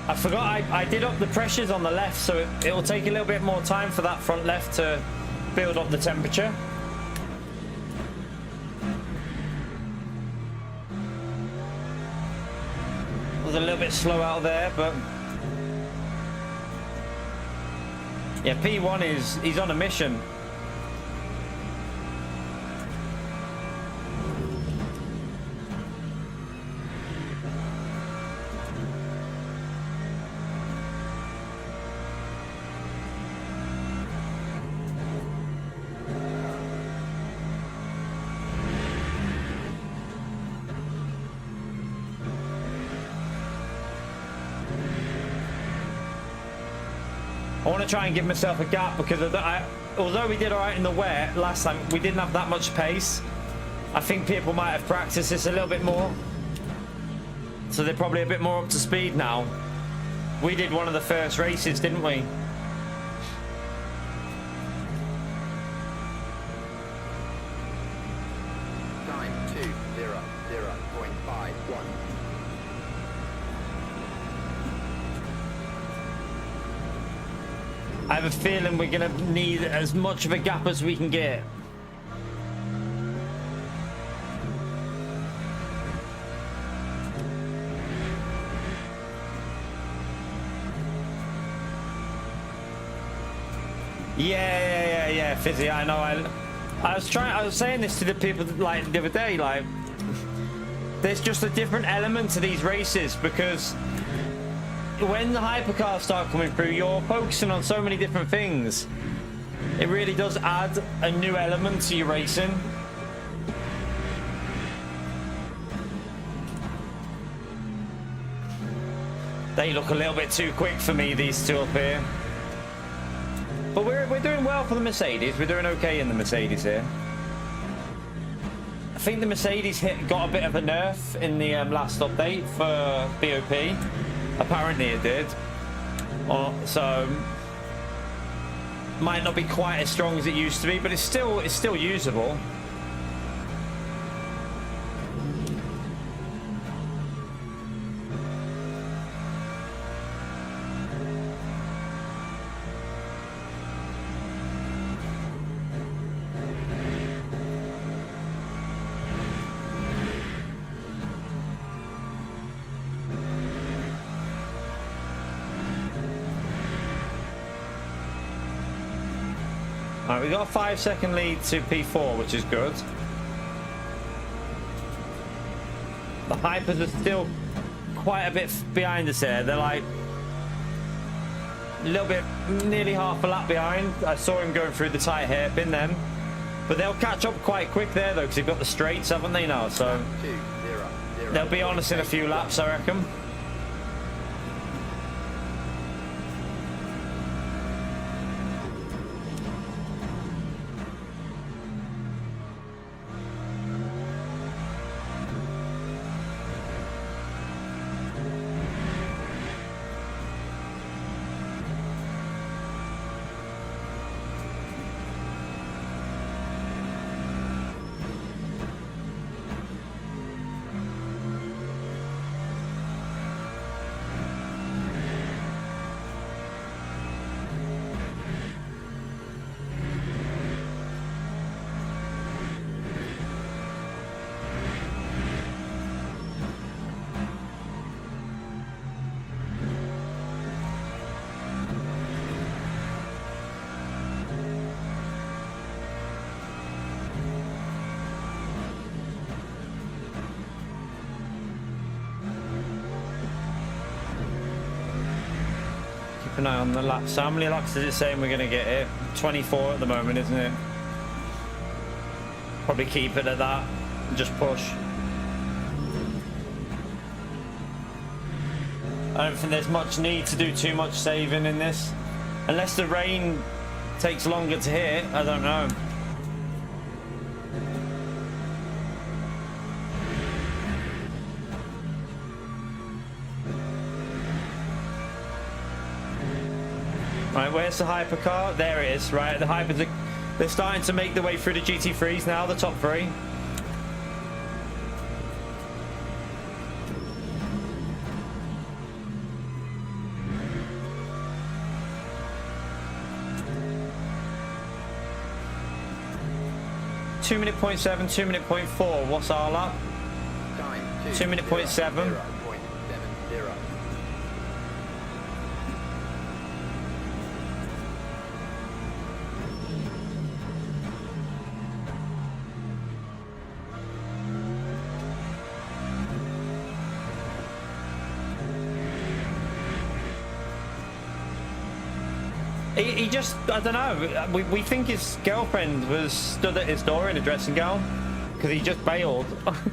I forgot I did up the pressures on the left, so it will take a little bit more time for that front left to build up the temperature. Was a little bit slow out there, but yeah, P1 he's on a mission. I want to try and give myself a gap because although we did all right in the wet last time, we didn't have that much pace. I think people might have practiced this a little bit more, so they're probably a bit more up to speed now. We did one of the first races, didn't we? Time 2:00.51. I have a feeling we're going to need as much of a gap as we can get. Yeah, Fizzy, I know. I was saying this to the people like the other day, like there's just a different element to these races because when the hypercars start coming through, you're focusing on so many different things. It really does add a new element to your racing. They look a little bit too quick for me, these two up here. But we're doing well for the Mercedes. We're doing okay in the Mercedes here. I think the Mercedes got a bit of a nerf in the last update for BOP. Apparently it did. So might not be quite as strong as it used to be, but it's still usable. Alright, we got a 5-second lead to P4, which is good. The Hypers are still quite a bit behind us here. They're like a little bit, nearly half a lap behind. I saw him going through the tight hairpin then. But they'll catch up quite quick there though, because they've got the straights, haven't they now? So 2-0. they'll be on us in a few laps, I reckon. An eye on the laps. So how many laps is it saying we're going to get it? 24 at the moment, isn't it? Probably keep it at that and just push. I don't think there's much need to do too much saving in this. Unless the rain takes longer to hit, I don't know. Right, where's the hypercar? There it is. Right, the hypers they're starting to make their way through the GT3s now, the top three. Two-minute point 7, 2-minute point 4. What's our lap? Time 2-minute point 7. 0.70. He just, I don't know, we think his girlfriend was stood at his door in a dressing gown because he just bailed.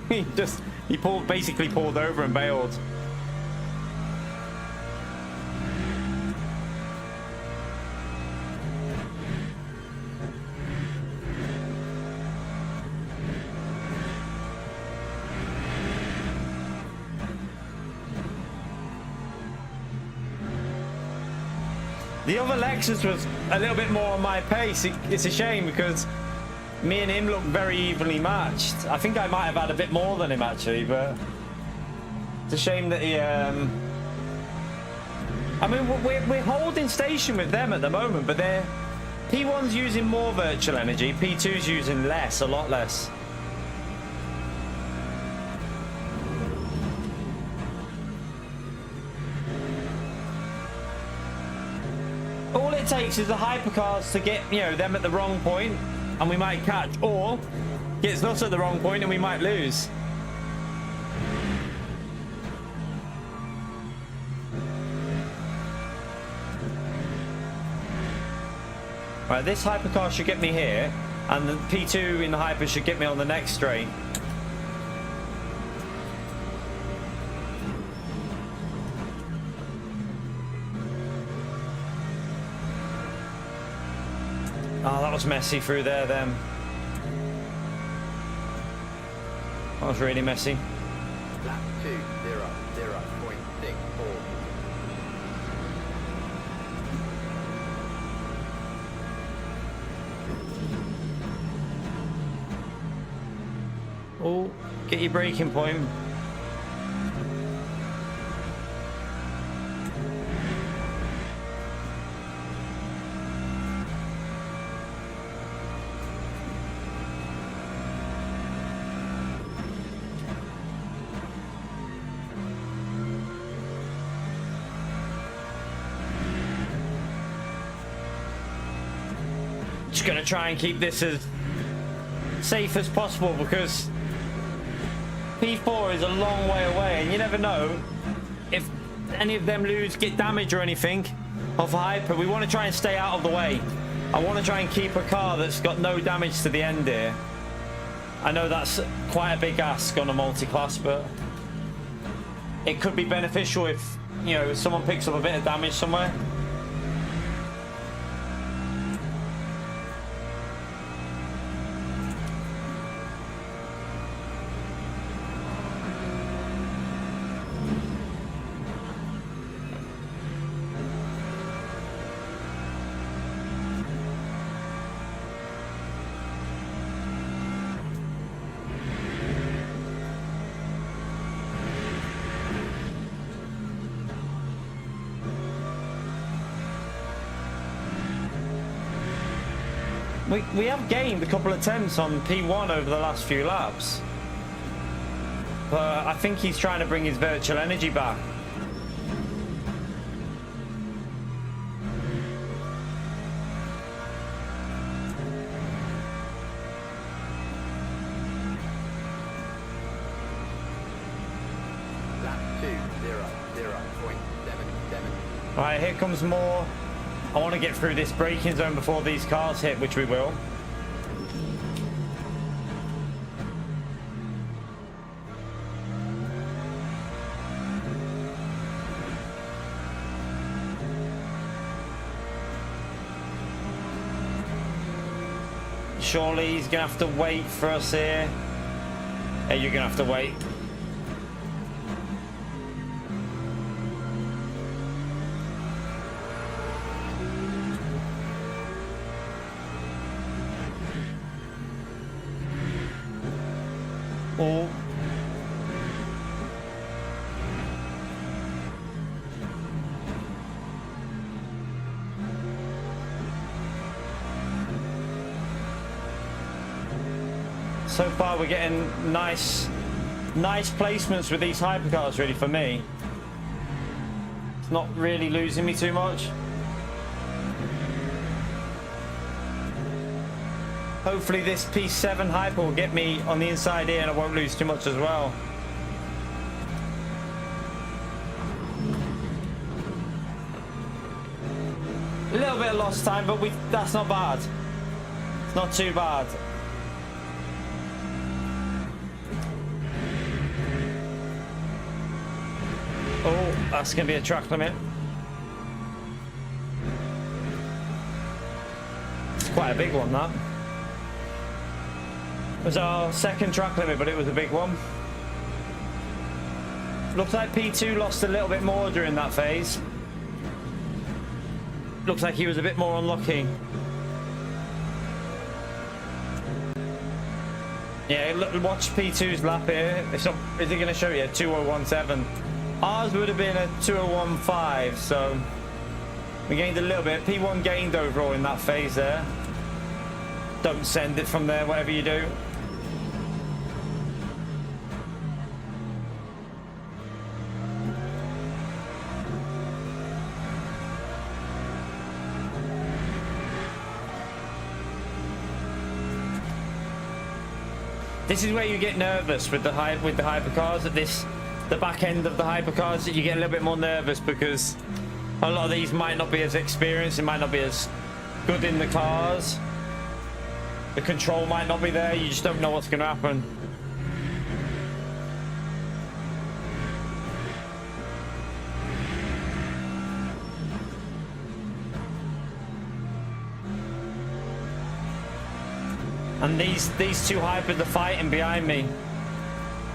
he basically pulled over and bailed. The other Lexus was a little bit more on my pace. It's a shame because me and him look very evenly matched. I think I might have had a bit more than him actually, but it's a shame that he. I mean, we're holding station with them at the moment, but they're P1's using more virtual energy, P2's using less, a lot less. All it takes is the hypercars to get, you know, them at the wrong point and we might catch, or gets us at the wrong point and we might lose. Right, this hypercar should get me here and the P2 in the hyper should get me on the next straight. was messy through there then. That was really messy. Lap 2:00.64. Oh, get your braking point. Just gonna try and keep this as safe as possible because P4 is a long way away and you never know if any of them get damage or anything off hyper. We want to try and stay out of the way. I want to try and keep a car that's got no damage to the end here. I know that's quite a big ask on a multi-class, but it could be beneficial if, you know, someone picks up a bit of damage somewhere. We have gained a couple of attempts on P1 over the last few laps. But I think he's trying to bring his virtual energy back. Lap 2:00.77. Right, here comes more. I want to get through this braking zone before these cars hit, which we will. Surely he's gonna have to wait for us here. Hey, you're gonna have to wait. Oh. So far we're getting nice placements with these hypercars, really, for me. It's not really losing me too much. Hopefully this P7 hyper will get me on the inside here and I won't lose too much as well. A little bit of lost time, but that's not bad. It's not too bad. Oh, that's going to be a track limit. It's quite a big one, that. It was our second track limit, but it was a big one. Looks like P2 lost a little bit more during that phase. Looks like he was a bit more unlucky. Yeah, look, watch P2's lap here. Is it going to show you? 2017. Ours would have been a 2015, so we gained a little bit. P1 gained overall in that phase there. Don't send it from there, whatever you do. This is where you get nervous with the hypercars at the back end of the hypercars, that you get a little bit more nervous because a lot of these might not be as experienced, it might not be as good in the cars. The control might not be there, you just don't know what's going to happen. And these two hybrids are fighting behind me.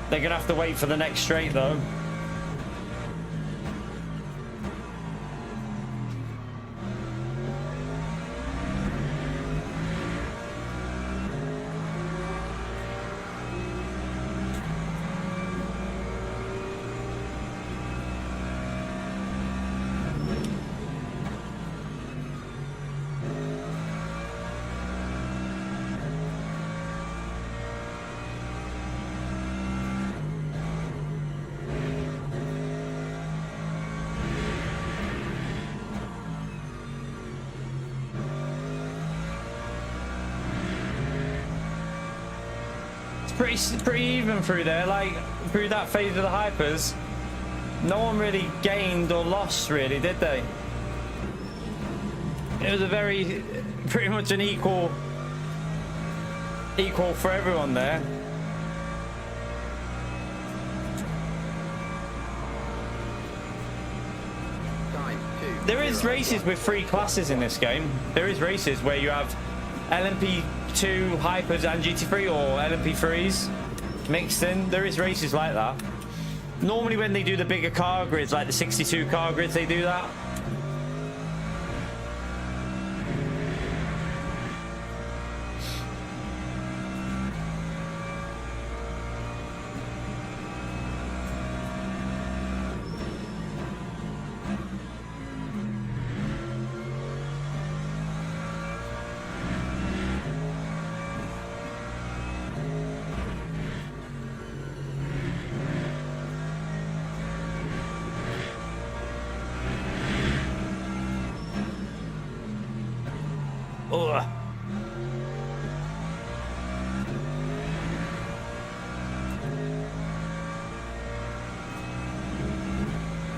They're gonna have to wait for the next straight though. Pretty even through there, like through that phase of the hypers. No one really gained or lost, really, did they? It was a pretty much an equal for everyone there. There is races with 3 classes in this game. There is races where you have LMP2 hypers and GT3 or LMP3s mixed in. There is races like that. Normally when they do the bigger car grids, like the 62 car grids, they do that. Ugh.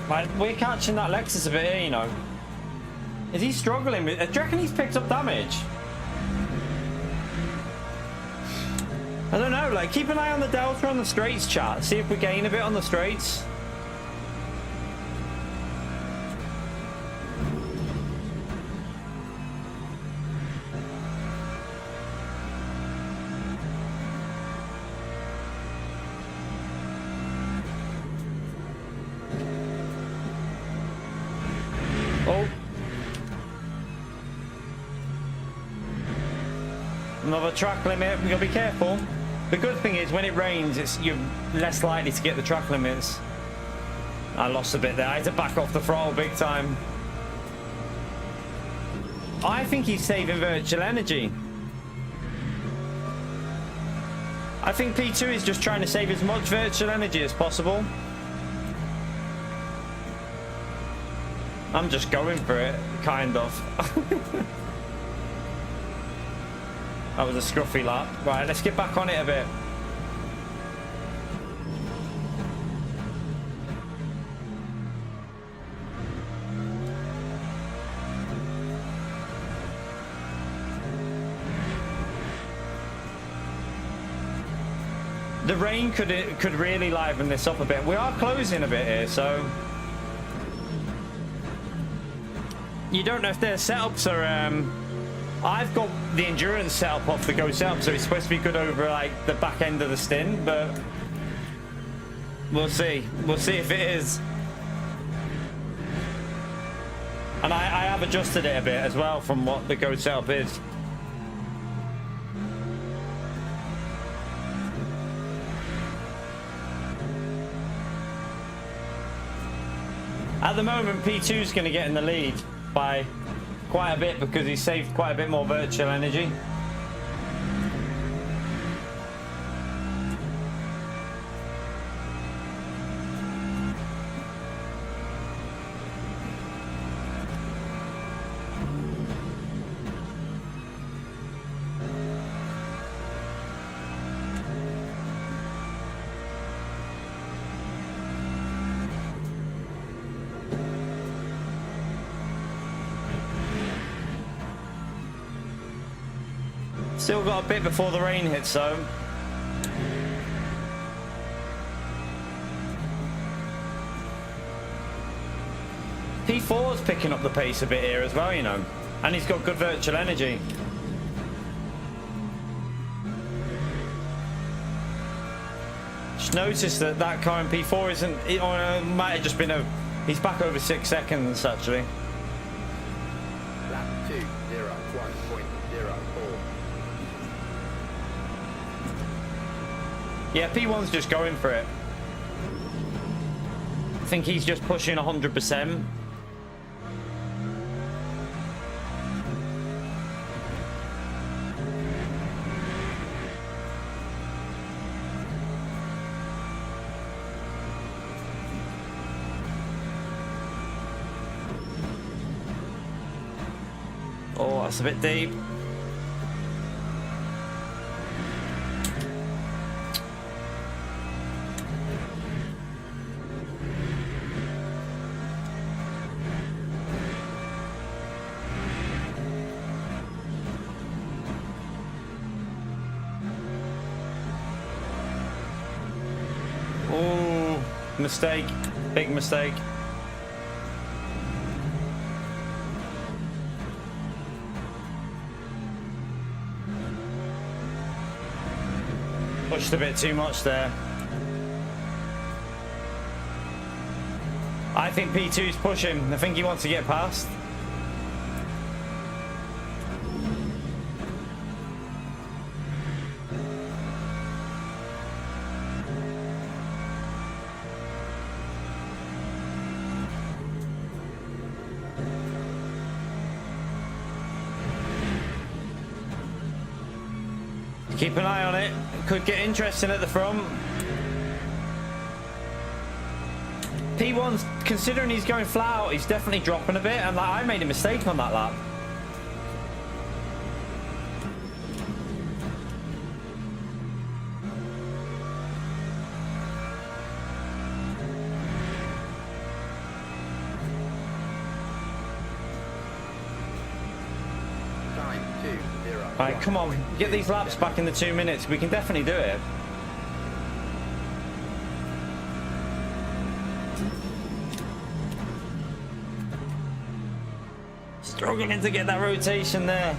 Right, we're catching that Lexus a bit here, you know. Is he struggling with... Do you reckon he's picked up damage? I don't know, like, keep an eye on the delta on the straights, chat. See if we gain a bit on the straights. Oh. Another track limit. We gotta be careful. The good thing is when it rains, you're less likely to get the track limits. I lost a bit there. I had to back off the throttle big time. I think he's saving virtual energy. I think P2 is just trying to save as much virtual energy as possible. I'm just going for it, kind of. That was a scruffy lap. Right, let's get back on it a bit. The rain could really liven this up a bit. We are closing a bit here, so you don't know if their setups are. I've got the endurance setup off the Go setup, so it's supposed to be good over like the back end of the stint, but we'll see. We'll see if it is. And I have adjusted it a bit as well from what the Go setup is. At the moment, P2 is going to get in the lead by quite a bit because he saved quite a bit more virtual energy. Still got a bit before the rain hits, though. P4's picking up the pace a bit here as well, you know. And he's got good virtual energy. Just noticed that that car in P4 isn't, or it might have just been a, he's back over 6 seconds actually. Lap 2, 0, 1.04. Yeah, P1's just going for it. I think he's just pushing 100%. Oh, that's a bit deep. Oh, mistake. Big mistake. Pushed a bit too much there. I think P2's pushing. I think he wants to get past. Keep an eye on it. Could get interesting at the front. P1's, considering he's going flat out, he's definitely dropping a bit, and like, I made a mistake on that lap. Time 2, 0. Alright, come on, get these laps back in the 2 minutes. We can definitely do it. Struggling to get that rotation there.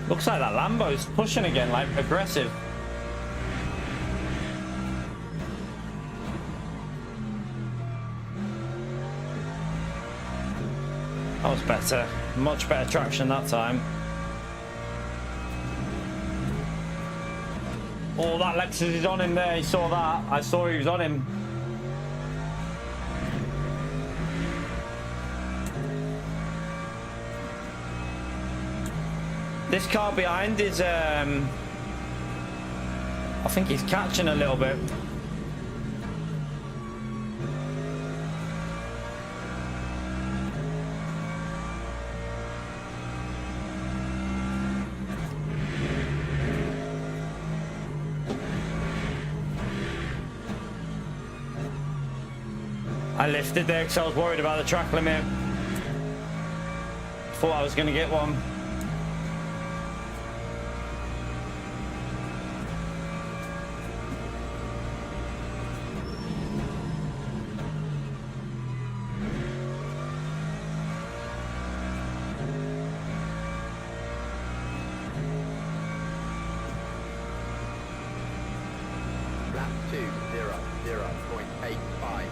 Looks like that Lambo's pushing again, like aggressive. That was better. Much better traction that time. Oh, that Lexus is on him there. He saw that. I saw he was on him. This car behind is, I think he's catching a little bit. I lifted there because I was worried about the track limit. Thought I was going to get one. Lap 2, 0, 0.85.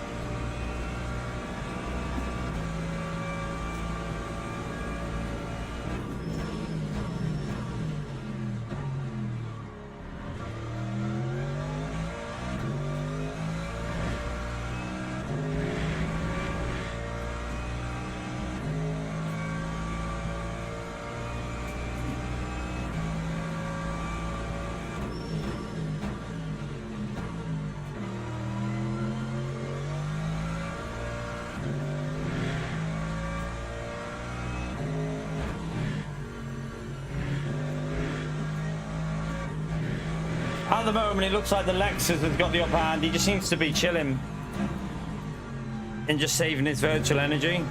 At the moment, it looks like the Lexus has got the upper hand. He just seems to be chilling. and just saving his virtual energy.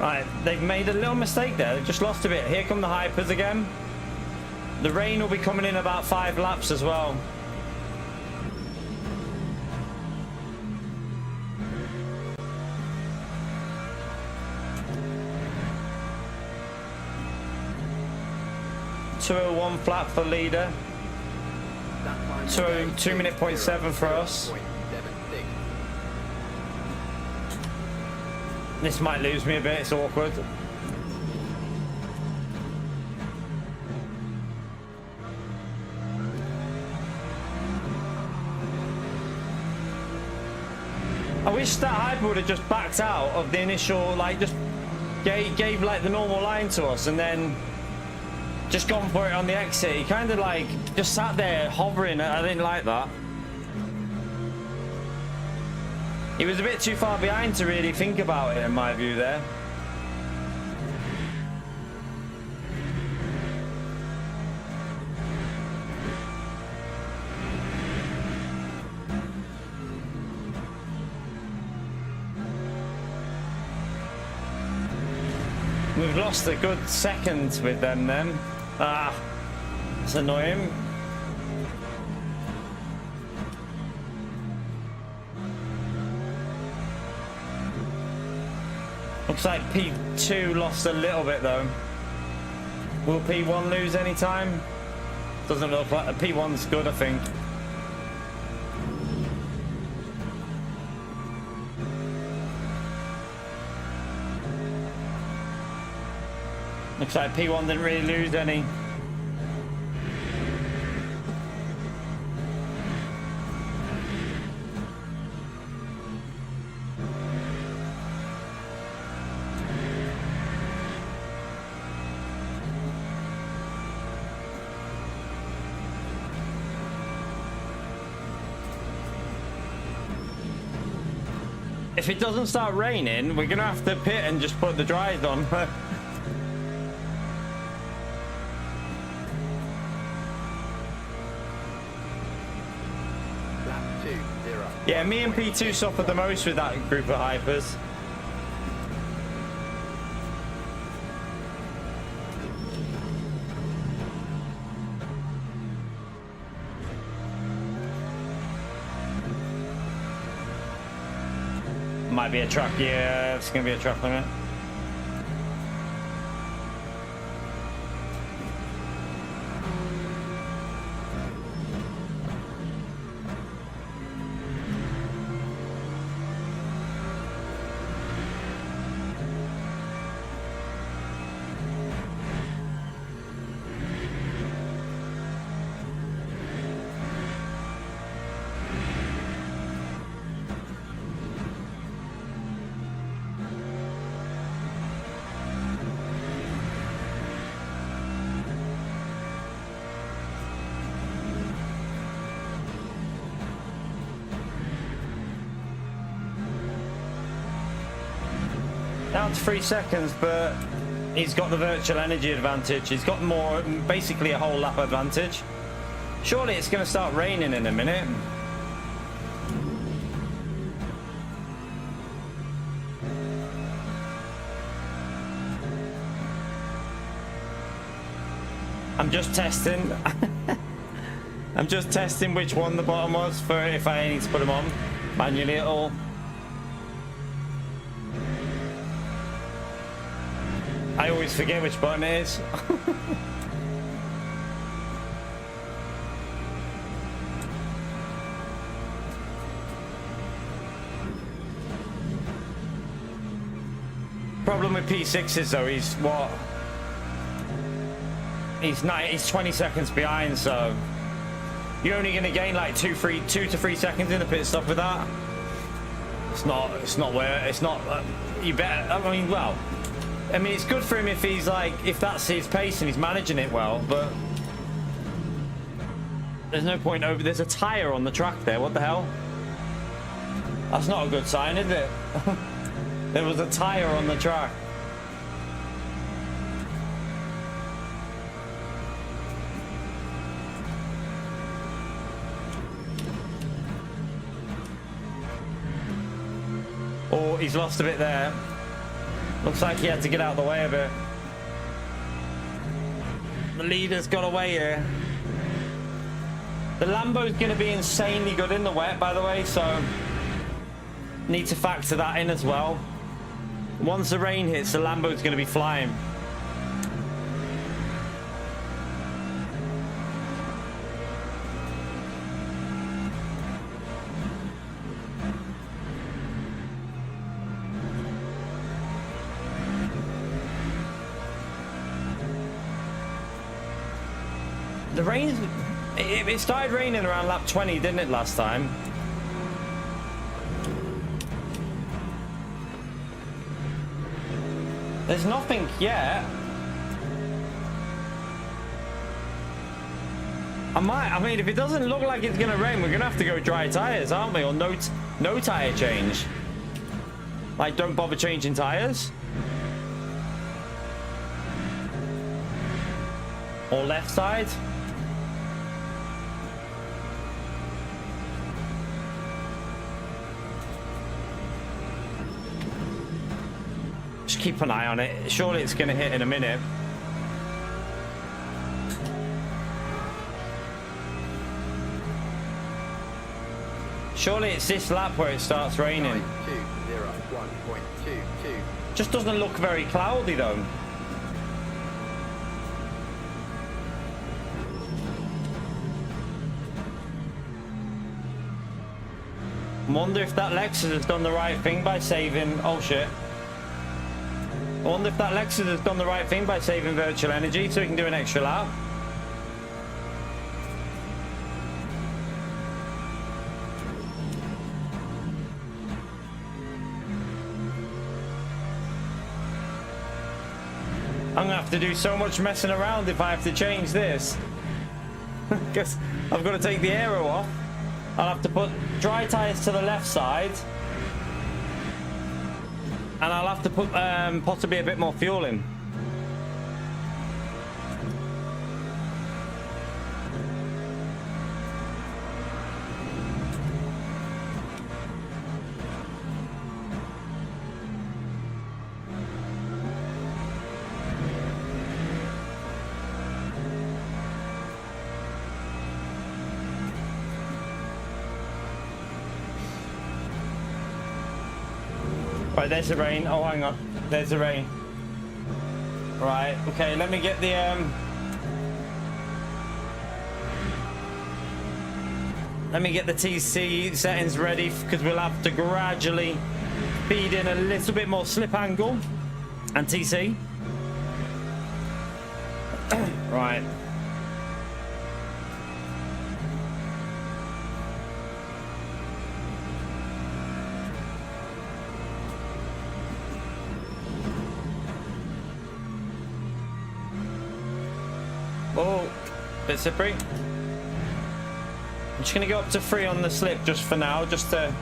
Right, they've made a little mistake there. They've just lost a bit. Here come the hypers again. The rain will be coming in about 5 laps as well. .201 flat for leader. 2 minute point 7 for us. This might lose me a bit, it's awkward. I wish that hyper would have just backed out of the initial, like just gave like the normal line to us and then just gone for it on the exit. He kind of like just sat there hovering. I didn't like that. He was a bit too far behind to really think about it, in my view there. We've lost a good second with them then. Ah, it's annoying. Looks like P2 lost a little bit though. Will P1 lose any time? Doesn't look like P1's good, I think. Looks like P1 didn't really lose any. If it doesn't start raining, we're gonna have to pit and just put the dries on. Yeah, me and P2 suffered the most with that group of hypers. Might be a truck, yeah, it's gonna be a truck limit. Down to 3 seconds, but he's got the virtual energy advantage. He's got more, basically a whole lap advantage. Surely it's going to start raining in a minute. I'm just testing. I'm just testing which one the bottom was for if I need to put them on manually at all. I always forget which button it is. problem with P6s though, he's what? He's 20 seconds behind, so you're only going to gain like 2 to 3 seconds in the pit stop with that. It's not where it's not. You better. I mean, well, I mean, it's good for him if he's like, if that's his pace and he's managing it well, but there's no point over. There's a tire on the track there. What the hell? That's not a good sign, is it? There was a tire on the track. Oh, he's lost a bit there. Looks like he had to get out of the way a bit. The leader's got away here. The Lambo's going to be insanely good in the wet, by the way, so need to factor that in as well. Once the rain hits, the Lambo's going to be flying. The rain, it started raining around lap 20, didn't it, last time? There's nothing yet. I mean, if it doesn't look like it's gonna rain, we're gonna have to go dry tires, aren't we? Or no tire change. Like, don't bother changing tires. Or left side. Just keep an eye on it. Surely it's going to hit in a minute. Surely it's this lap where it starts raining. 920.22. Just doesn't look very cloudy though. I wonder if that Lexus has done the right thing by saving... Oh shit. I wonder if that Lexus has done the right thing by saving virtual energy so we can do an extra lap. I'm gonna have to do so much messing around if I have to change this. Because I've got to take the aero off. I'll have to put dry tires to the left side. And I'll have to put possibly a bit more fuel in. Right, there's the rain. Oh, hang on. There's the rain. Right, okay, let me get the TC settings ready, because we'll have to gradually feed in a little bit more slip angle and TC. Right. Oh, bit slippery. I'm just gonna go up to 3 on the slip just for now, just so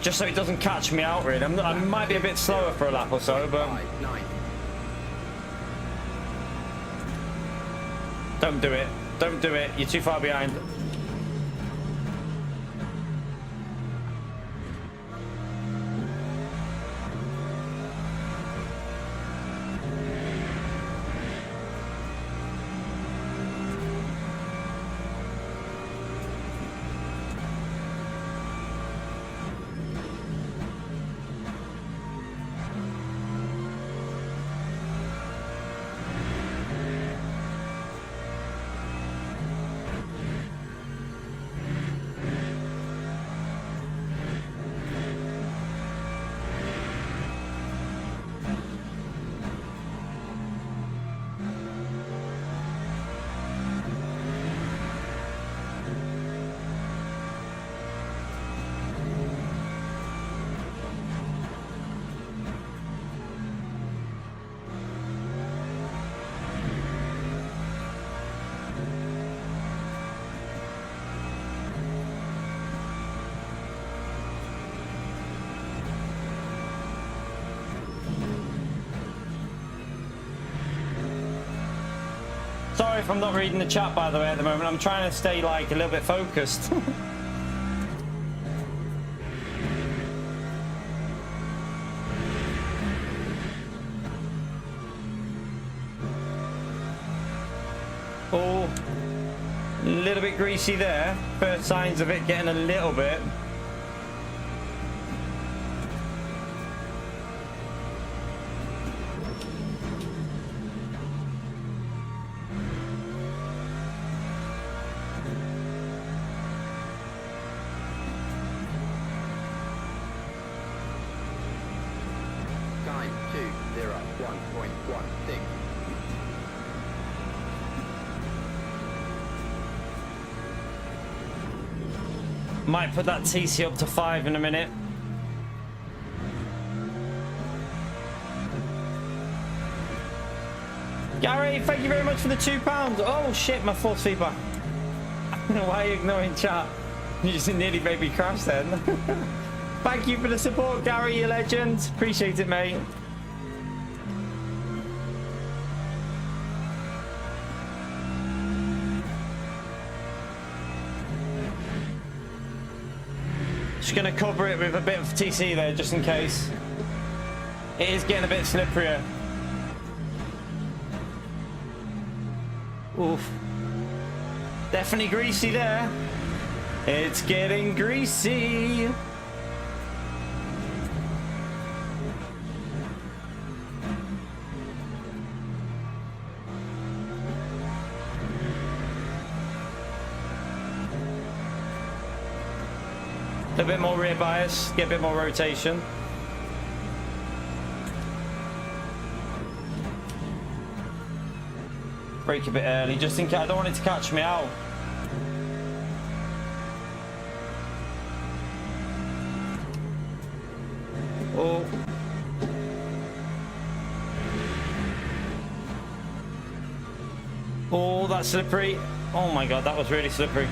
it doesn't catch me out. Really, I might be a bit slower for a lap or so, but don't do it. Don't do it. You're too far behind. sorry if I'm not reading the chat, by the way, at the moment. I'm trying to stay, like, a little bit focused. Oh, a little bit greasy there. First signs of it getting a little bit. Time 201.16. Might put that TC up to 5 in a minute. Gary, thank you very much for the £2. Oh shit, my force feedback. Why are you ignoring chat? You just nearly made me crash then. Thank you for the support, Gary, you legend. Appreciate it, mate. Just gonna cover it with a bit of TC there, just in case. It is getting a bit slipperier. Oof. Definitely greasy there. It's getting greasy. A bit more rear bias, get a bit more rotation. Brake a bit early, just in case. I don't want it to catch me out. Oh. Oh, that's slippery. Oh my god, that was really slippery.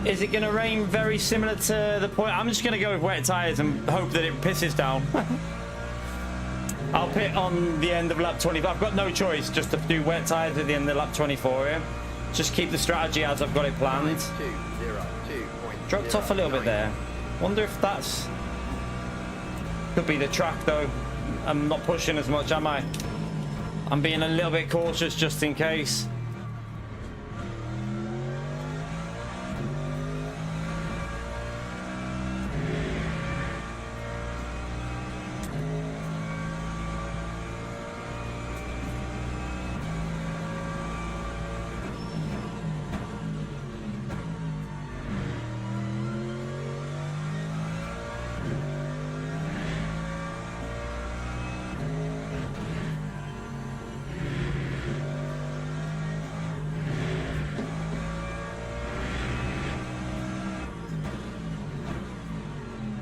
Is it going to rain very similar to the point? I'm just going to go with wet tyres and hope that it pisses down. I'll pit on the end of lap 20. I've got no choice just to do wet tyres at the end of lap 24 here. Just keep the strategy as I've got it planned. Dropped off a little bit there. Wonder if that's... Could be the track though. I'm not pushing as much, am I? I'm being a little bit cautious just in case.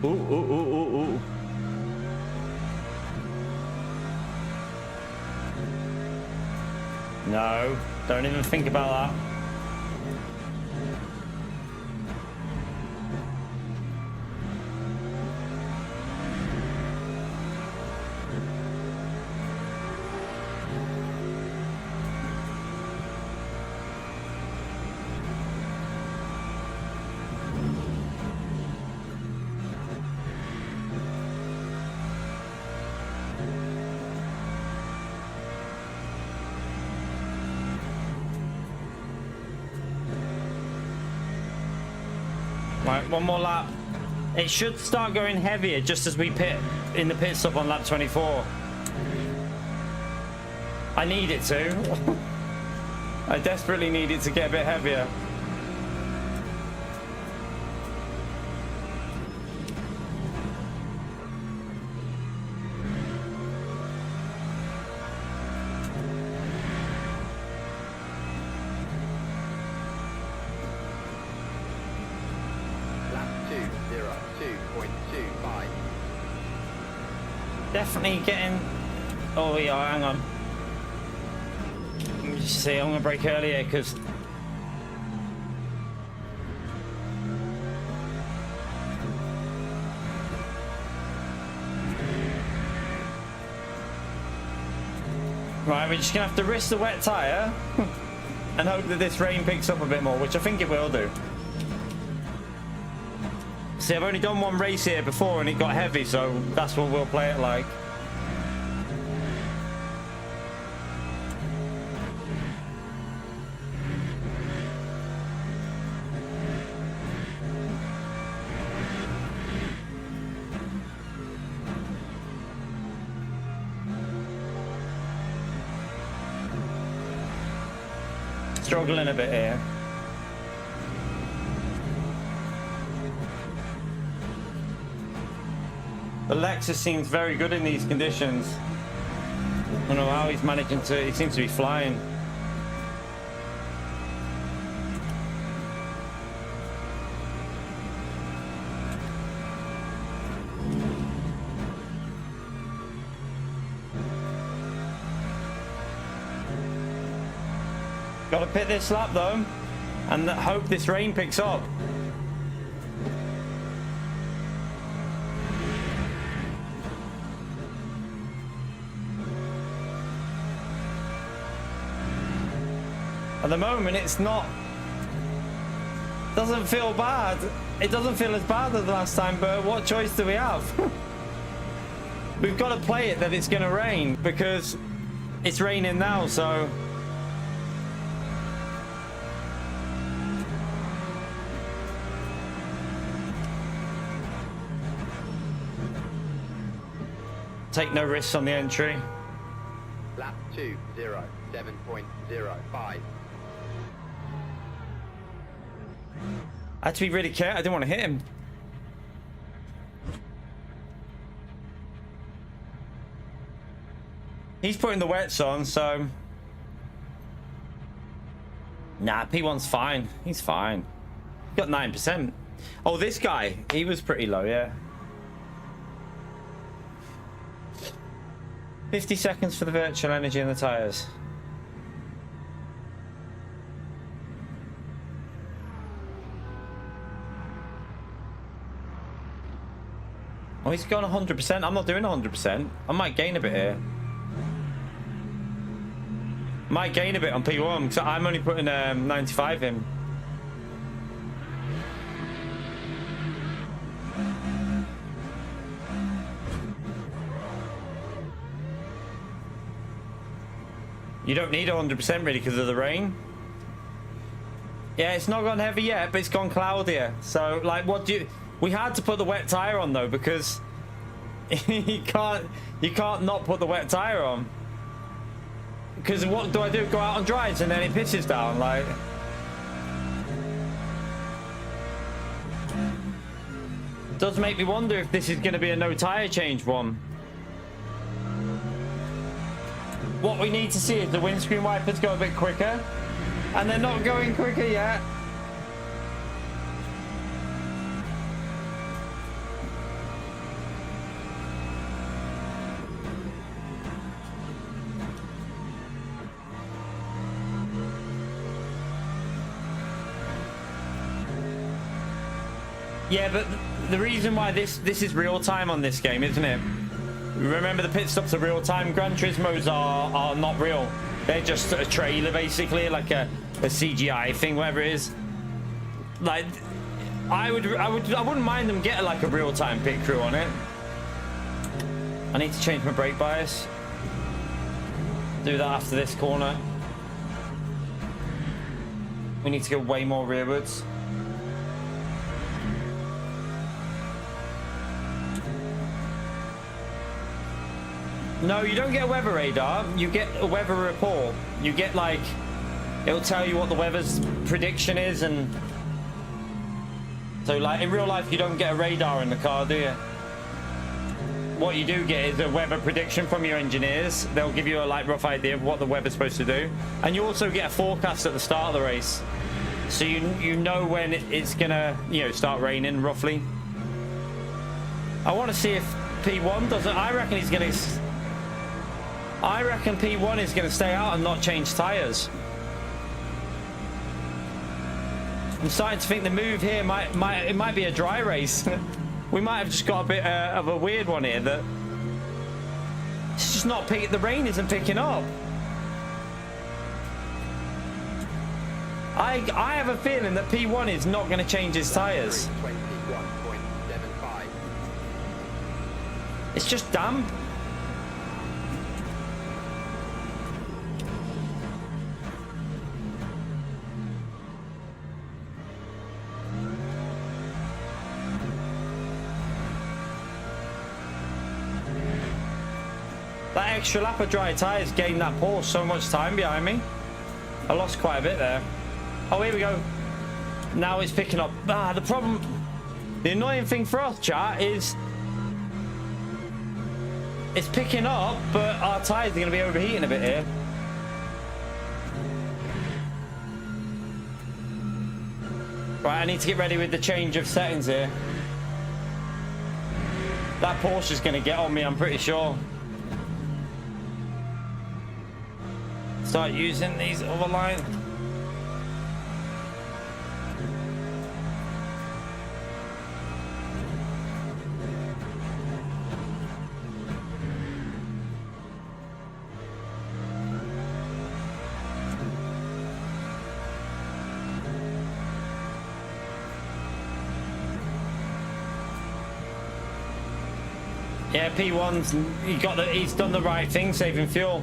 Ooh, ooh, ooh, ooh, ooh. No, don't even think about that. Right, one more lap. It should start going heavier just as we pit in the pit stop on lap 24. I need it to. I desperately need it to get a bit heavier. Definitely getting... Oh yeah, hang on. Let me just see, I'm gonna brake earlier because Right, we're just gonna have to risk the wet tire and hope that this rain picks up a bit more, which I think it will do. See, I've only done one race here before and it got heavy, so that's what we'll play it like. Struggling a bit here. The Lexus seems very good in these conditions. I don't know how he's managing to, he seems to be flying. Got to pit this lap though, and hope this rain picks up. At the moment, it's not. Doesn't feel bad. It doesn't feel as bad as the last time, but what choice do we have? We've got to play it that it's going to rain because it's raining now, so. Take no risks on the entry. Lap 2:07.05. I had to be really careful. I didn't want to hit him. He's putting the wets on, so. Nah, P1's fine. He's fine. Got 9%. Oh, this guy, he was pretty low, yeah. 50 seconds for the virtual energy in the tires. Oh, he's gone 100%. I'm not doing 100%. I might gain a bit here. Might gain a bit on P1 because I'm only putting 95 in. You don't need 100% really because of the rain. Yeah, it's not gone heavy yet, but it's gone cloudier. So, like, what do you... We had to put the wet tire on though because you can't not put the wet tire on. Because what do I do? Go out on drives and then it pisses down, like. It does make me wonder if this is going to be a no tire change one. What we need to see is the windscreen wipers go a bit quicker, and they're not going quicker yet. Yeah, but the reason why this is real time on this game, isn't it? Remember, the pit stops are real time. Gran Turismos are not real. They're just a trailer, basically, like a CGI thing, whatever it is. Like, I wouldn't mind them getting like a real time pit crew on it. I need to change my brake bias. Do that after this corner. We need to go way more rearwards. No, you don't get a weather radar. You get a weather report. You get like, it'll tell you what the weather's prediction is, and so like in real life you don't get a radar in the car, do you? What you do get is a weather prediction from your engineers. They'll give you a like rough idea of what the weather's supposed to do, and you also get a forecast at the start of the race, so you know when it's gonna start raining roughly. I want to see if P1 doesn't. I reckon P1 is going to stay out and not change tyres. I'm starting to think the move here might be a dry race. We might have just got a bit of a weird one here that it's just not picking. The rain isn't picking up. I have a feeling that P1 is not going to change his tires. 21.75. It's just damp. That extra lap of dry tyres gained that Porsche so much time behind me. I lost quite a bit there. Oh, here we go. Now it's picking up. The problem, the annoying thing for us, chat, is it's picking up, but our tyres are going to be overheating a bit here. Right, I need to get ready with the change of settings here. That Porsche is going to get on me, I'm pretty sure. Start using these other lines. Yeah, P1's he's done the right thing, saving fuel.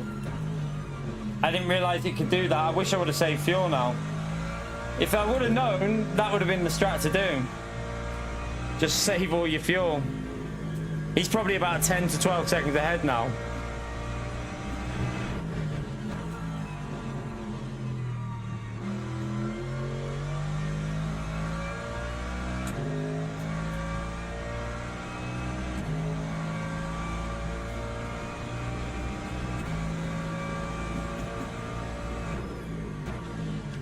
I didn't realize it could do that. I wish I would have saved fuel now. If I would have known, that would have been the strat to do. Just save all your fuel. He's probably about 10 to 12 seconds ahead now.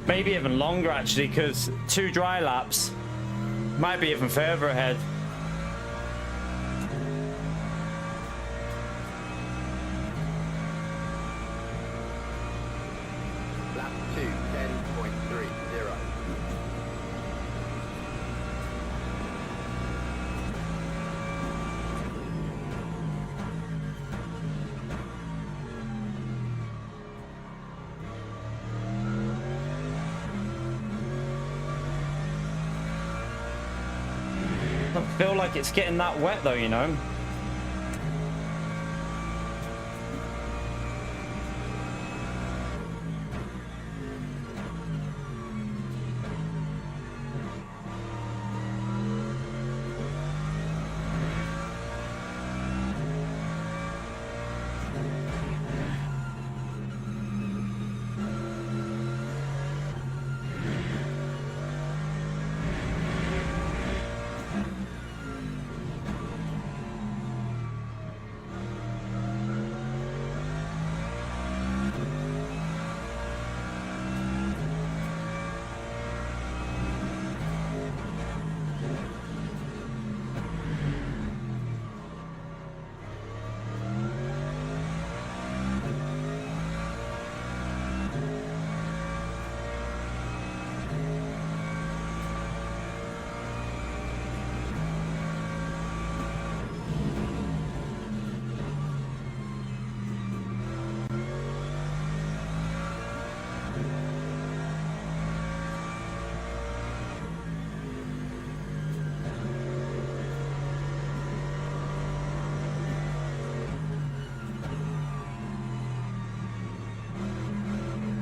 Maybe even longer actually, because 2 dry laps might be even further ahead. Lap 2, 10.30. I don't feel like it's getting that wet though, you know.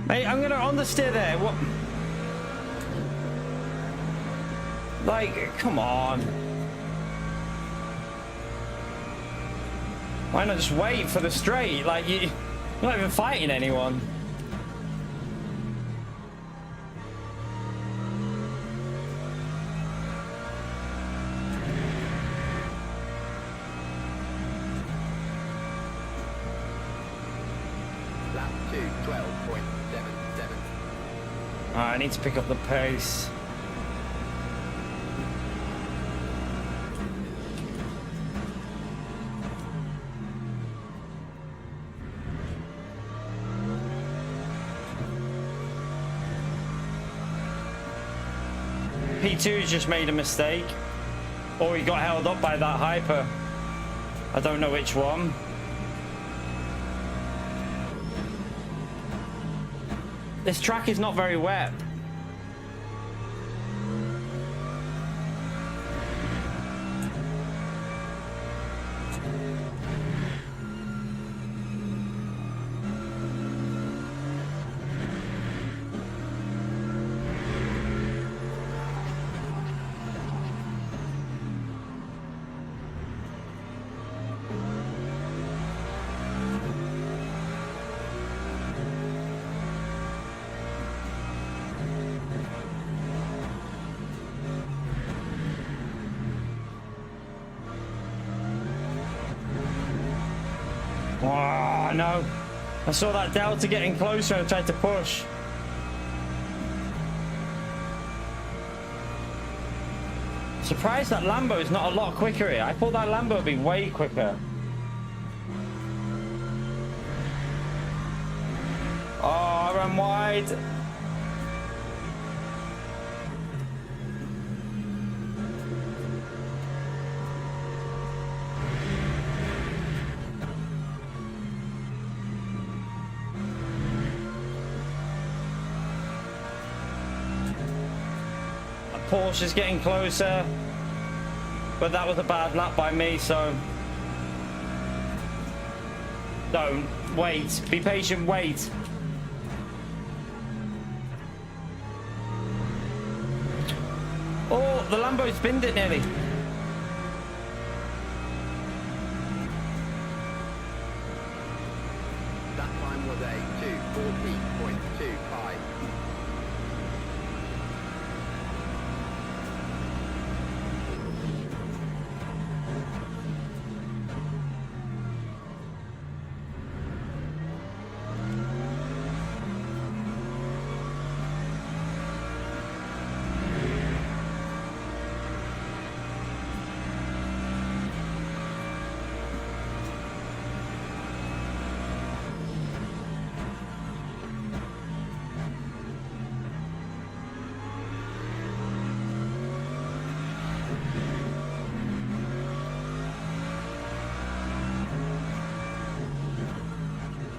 Hey, I'm gonna understeer there. What? Like, come on. Why not just wait for the straight? Like, you're not even fighting anyone. Lap 2, 12.77. Alright, I need to pick up the pace. P2's just made a mistake, or he got held up by that hyper. I don't know which one. This track is not very wet. Oh, no. I saw that Delta getting closer and I tried to push. Surprised that Lambo is not a lot quicker here. I thought that Lambo would be way quicker. Oh, I ran wide. Porsche is getting closer, but that was a bad lap by me, so don't wait, be patient, wait. Oh, the Lambo spinned it nearly. That time was a 2:40.25.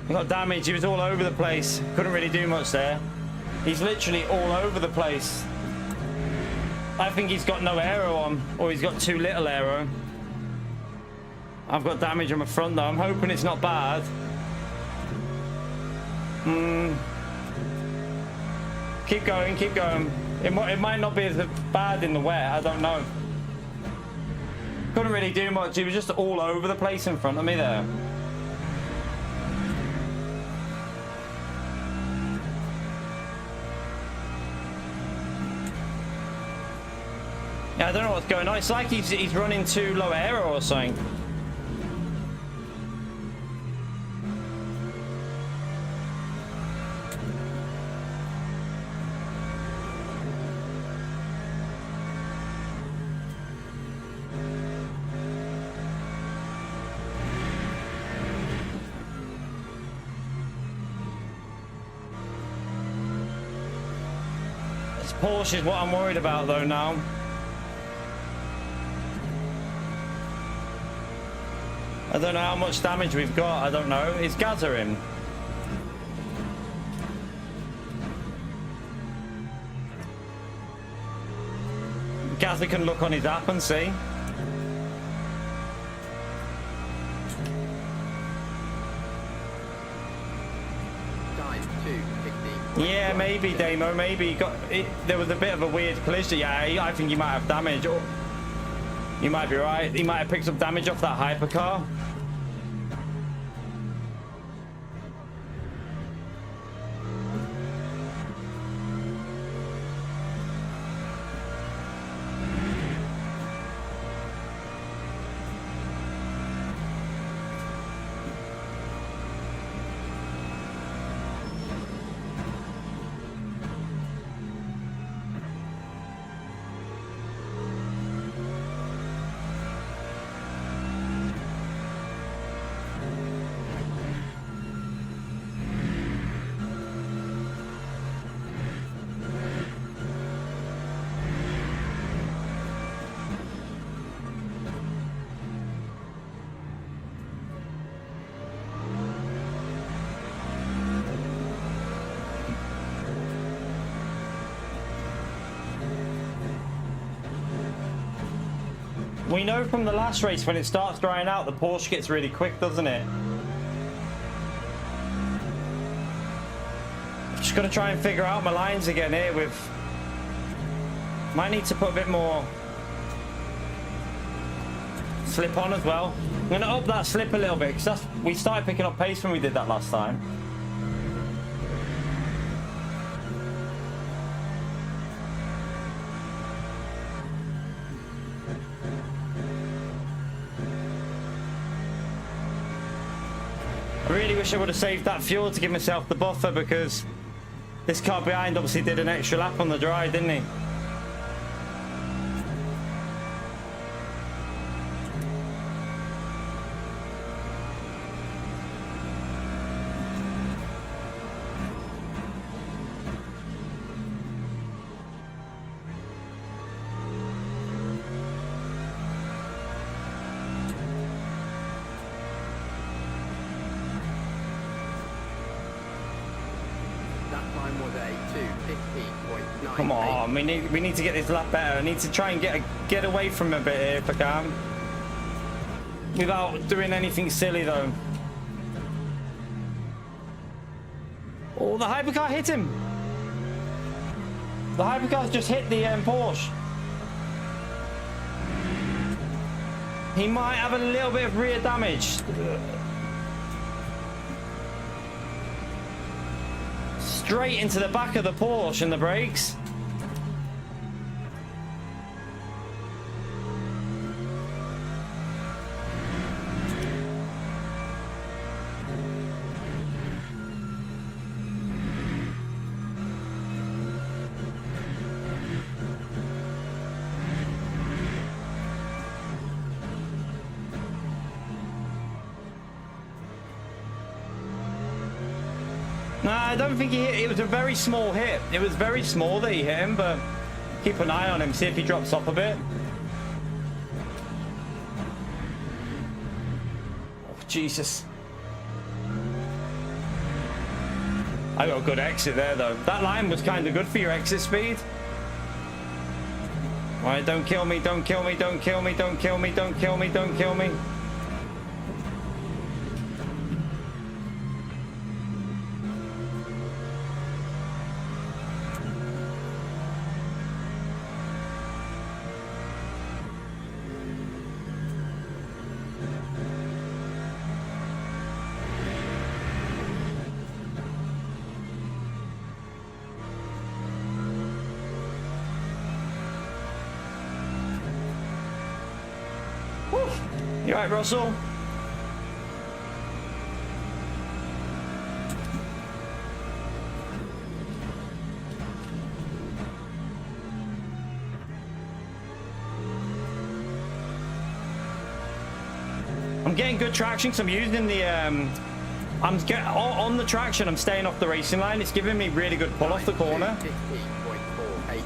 He got damaged. He was all over the place. Couldn't really do much there. He's literally all over the place. I think he's got no aero on, or he's got too little aero. I've got damage on my front though. I'm hoping it's not bad. Keep going, keep going. It might not be as bad in the wet. I don't know. Couldn't really do much. He was just all over the place in front of me there. Yeah, I don't know what's going on. It's like he's running too low aero or something. This Porsche is what I'm worried about though now. I don't know how much damage we've got. I don't know. Is Gazza in? Gazza can look on his app and see. Time 2:50. Yeah, maybe Damo. Maybe he got it. There was a bit of a weird collision. Yeah, I think he might have damage. Or you might be right. He might have picked up damage off that hypercar. We know from the last race when it starts drying out, the Porsche gets really quick, doesn't it? Just got to try and figure out my lines again here with... Might need to put a bit more slip on as well. I'm going to up that slip a little bit because we started picking up pace when we did that last time. I really wish I would have saved that fuel to give myself the buffer, because this car behind obviously did an extra lap on the dry, didn't he? That time was a 2:15.9. Come on, we need to get this lap better. I need to try and get away from him a bit here if I can, without doing anything silly though. Oh, the hypercar hit him. The hypercar's just hit the Porsche. He might have a little bit of rear damage. Straight into the back of the Porsche and the brakes. Nah, I don't think he hit. It was a very small hit. It was very small that he hit him, but keep an eye on him, see if he drops off a bit. Oh, Jesus. I got a good exit there, though. That line was kind of good for your exit speed. All right, don't kill me, don't kill me, don't kill me, don't kill me, don't kill me, don't kill me. You alright, Russell? I'm getting good traction because I'm using the on the traction. I'm staying off the racing line. It's giving me really good pull off the corner. 15.48.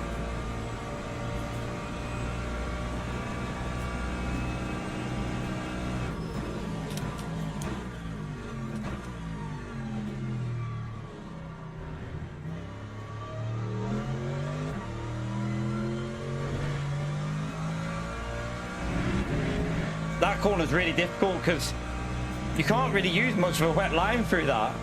That corner's really difficult because you can't really use much of a wet line through that.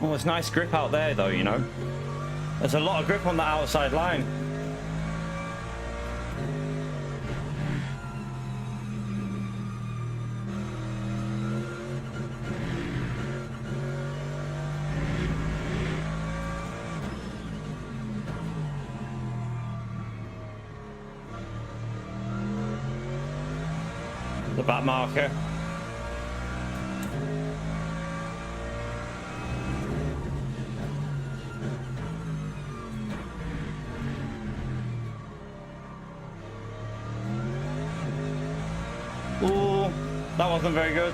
Oh, it's nice grip out there though, you know. There's a lot of grip on that outside line. The back marker. Ooh, that wasn't very good.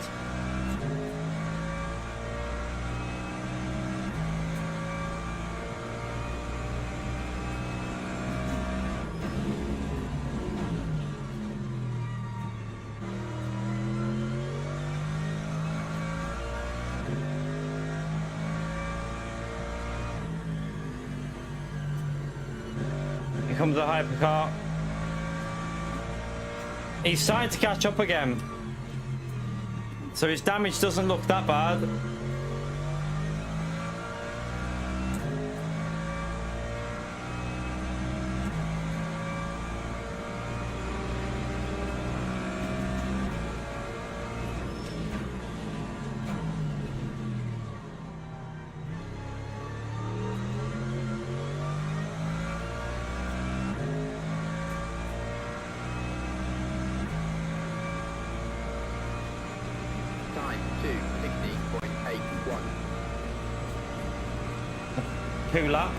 Here comes the hypercar. He's starting to catch up again. So his damage doesn't look that bad. Cooler.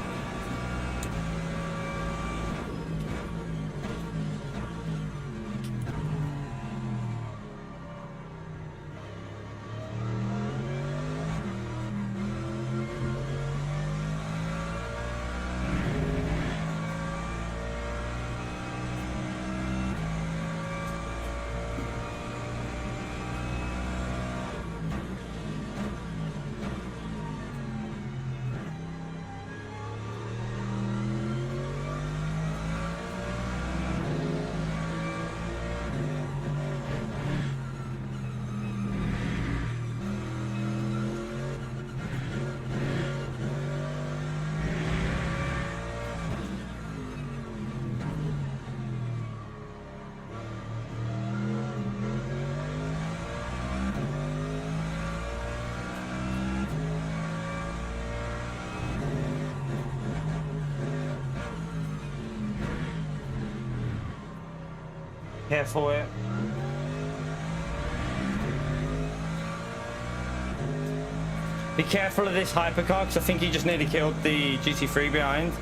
Careful it. Be careful of this hypercar because I think he just nearly killed the GT3 behind.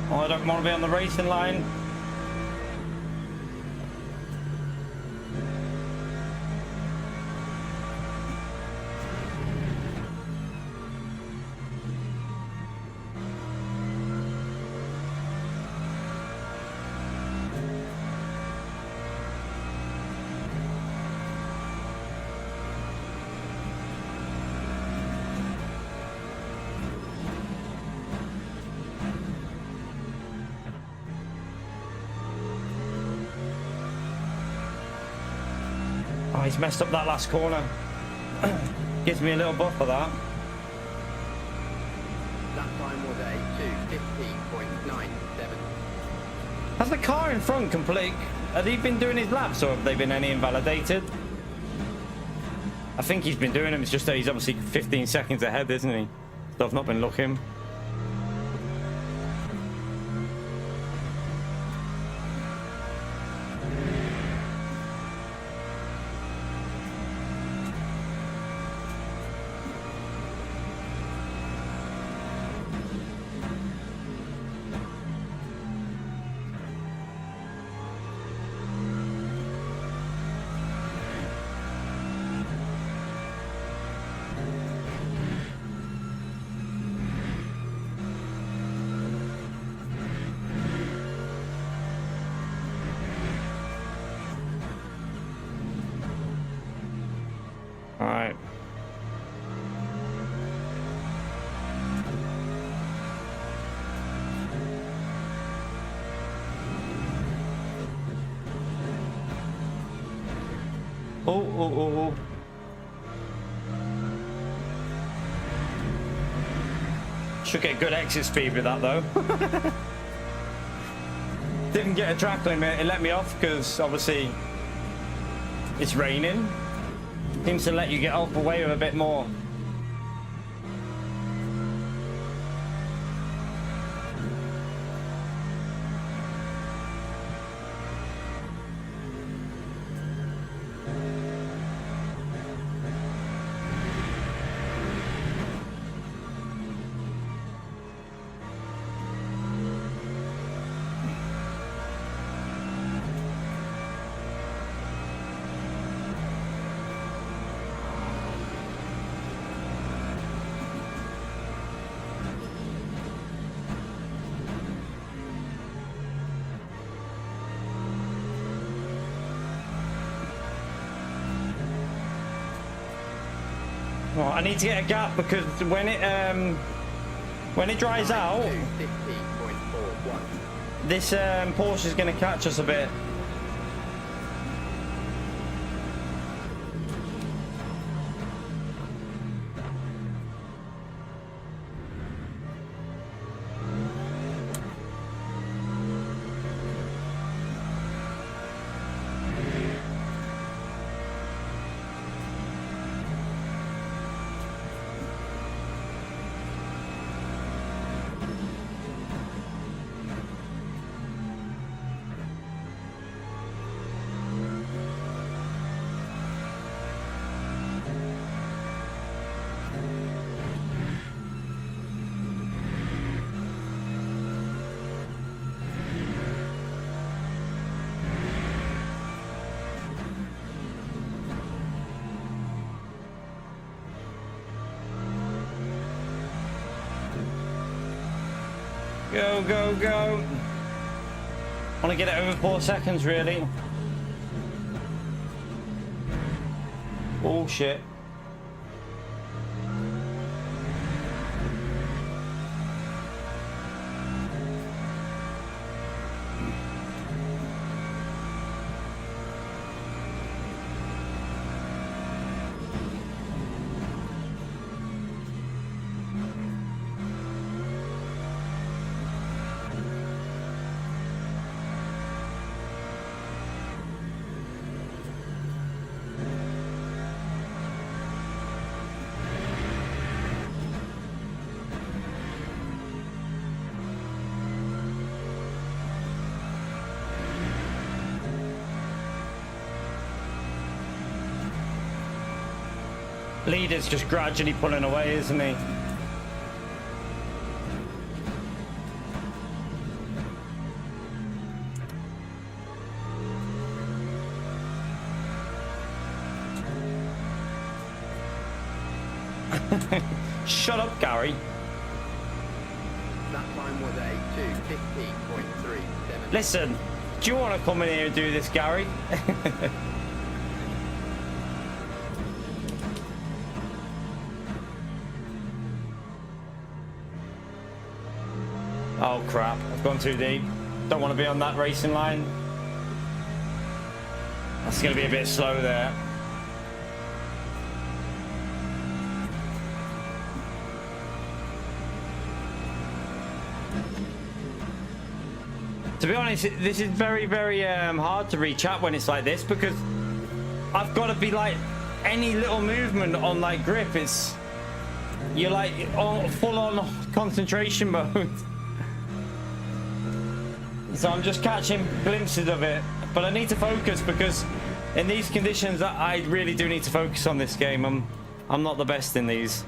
Oh, I don't want to be on the racing line. Oh, he's messed up that last corner. Gives me a little buff for that. That time was a 2:50.97. Has the car in front complete? Have he been doing his laps or have they been any invalidated? I think he's been doing them. It's just that he's obviously 15 seconds ahead, isn't he? So I've not been looking. All right. Oh. Should get good exit speed with that though. Didn't get a track limit. It let me off because obviously it's raining. Seems to let you get off away with a bit more. Well, I need to get a gap because when it dries out, 2:50.41. this Porsche is going to catch us a bit. Go, go, go. Want to get it over 4 seconds, really. Oh, shit. Leader's just gradually pulling away, isn't he? Shut up, Gary. That time was a 2:15.37. Listen, do you want to come in here and do this, Gary? Oh crap, I've gone too deep. Don't want to be on that racing line. That's going to be a bit slow there. To be honest, this is very, very hard to reach out when it's like this, because I've got to be like, any little movement on like grip, you're like on full on concentration mode. So I'm just catching glimpses of it, but I need to focus, because in these conditions I really do need to focus on this game. I'm not the best in these.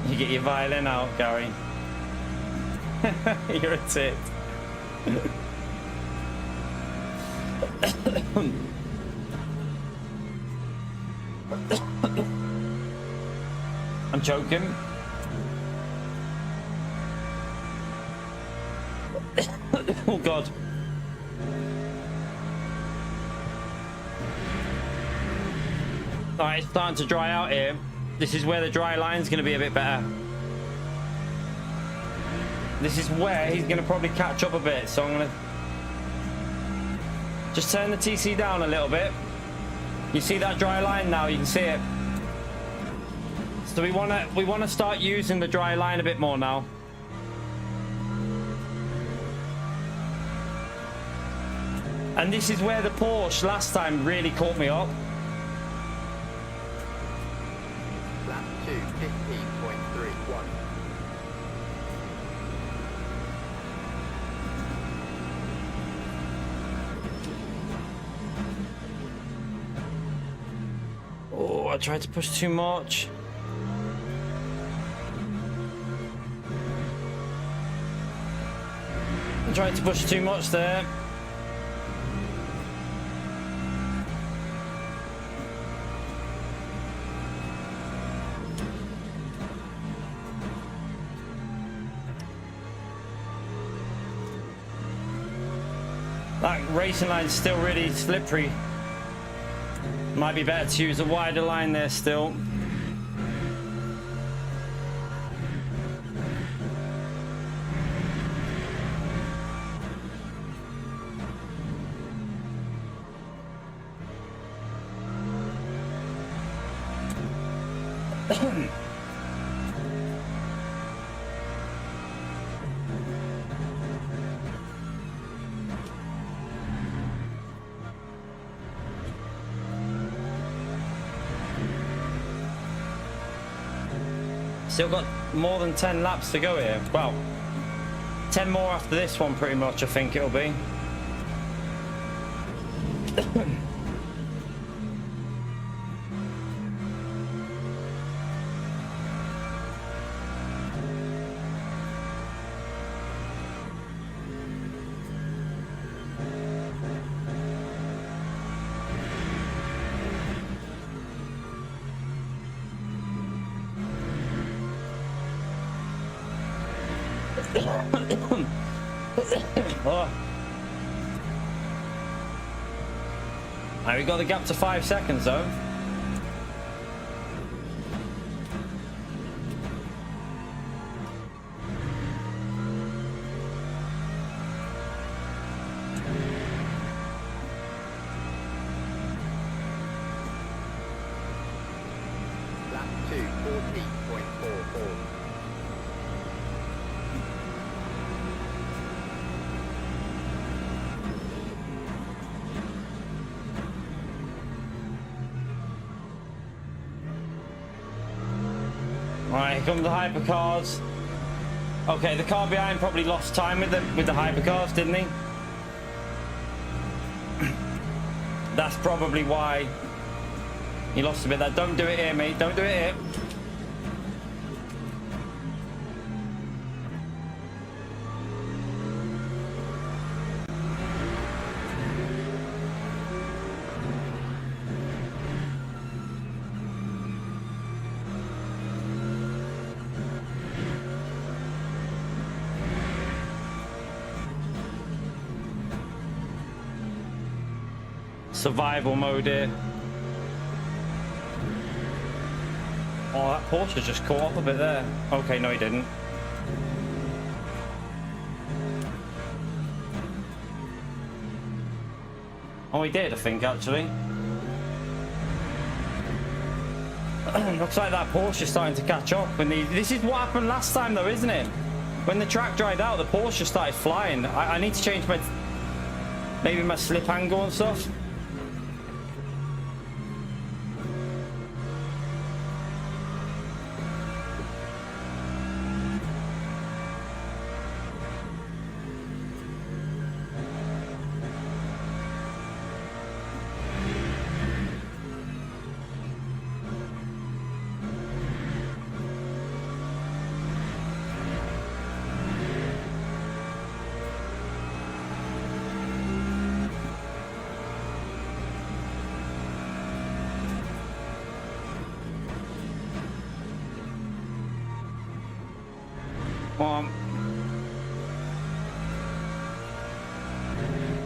You get your violin out, Gary. You're a tit. I'm choking. Oh God. Alright, it's starting to dry out here. This is where the dry line's going to be a bit better. This is where he's going to probably catch up a bit, so I'm going to just turn the TC down a little bit. You see that dry line now? You can see it. So we want to start using the dry line a bit more now. And this is where the Porsche last time really caught me up. Lap 2:15.31. Oh, I tried to push too much. I tried to push too much there. That racing line's still really slippery. Might be better to use a wider line there still. Still got more than 10 laps to go here. Well, 10 more after this one pretty much, I think it'll be. Oh. Now we got the gap to 5 seconds though. Lap 2, 40.44. Right, here come the hypercars. Okay, the car behind probably lost time with the hypercars, didn't he? That's probably why he lost a bit there. Don't do it here, mate. Don't do it here. Survival mode here. Oh, that Porsche just caught up a bit there. Okay, no, he didn't. Oh, he did, I think, actually. Looks like that Porsche is starting to catch up. This is what happened last time, though, isn't it? When the track dried out, the Porsche started flying. I need to change maybe my slip angle and stuff.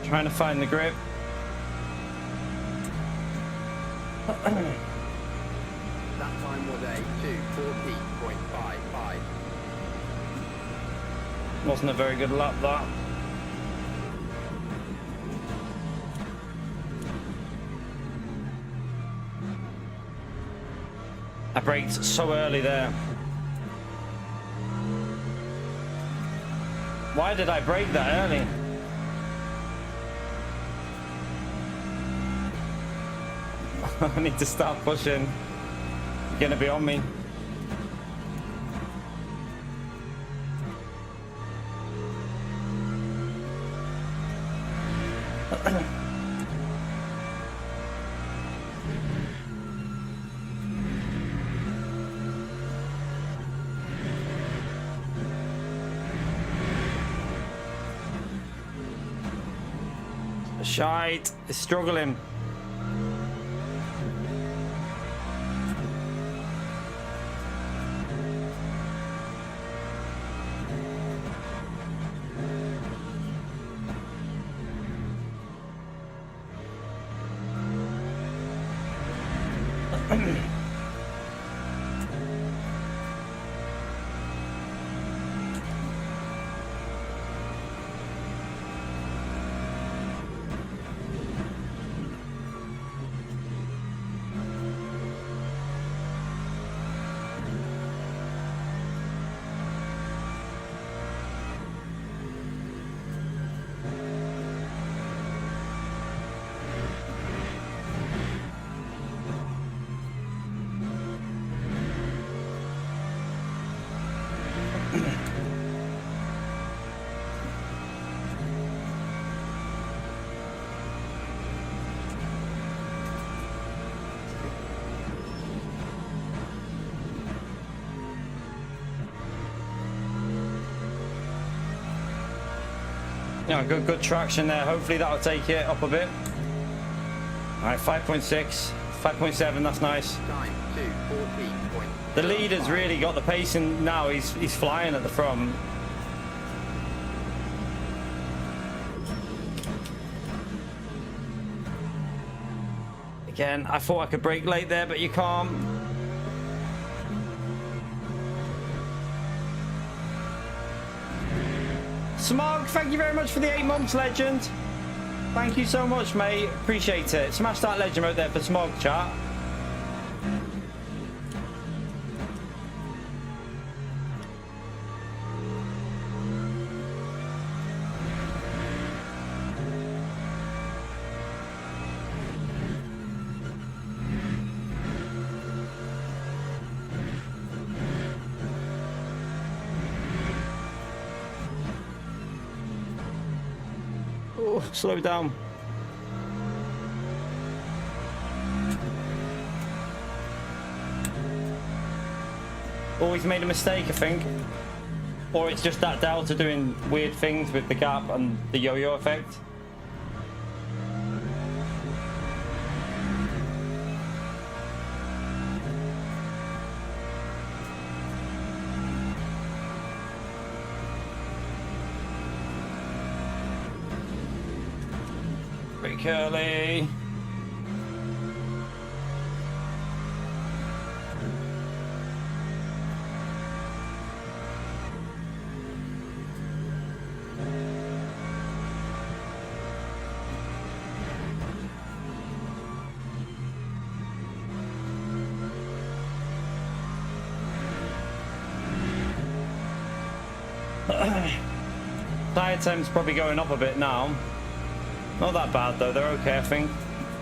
Trying to find the grip. That time was a 2:40.55. Wasn't a very good lap, that. I braked so early there. Why did I brake that early? I need to start pushing. You're gonna be on me. Shite, it's struggling. Yeah, good traction there. Hopefully that'll take it up a bit. All right, 5.6, 5.7. That's nice. Time 2:40.05. The leader's really got the pace, and now he's flying at the front. Again, I thought I could brake late there, but you can't. Smog, thank you very much for the 8 months, legend. Thank you so much, mate. Appreciate it. Smash that legend right there for Smog, chat. Oh, slow down. Always made a mistake, I think. Or it's just that Delta doing weird things with the gap and the yo-yo effect. Pretty curly. Tire time's probably going up a bit now. Not that bad though, they're okay I think.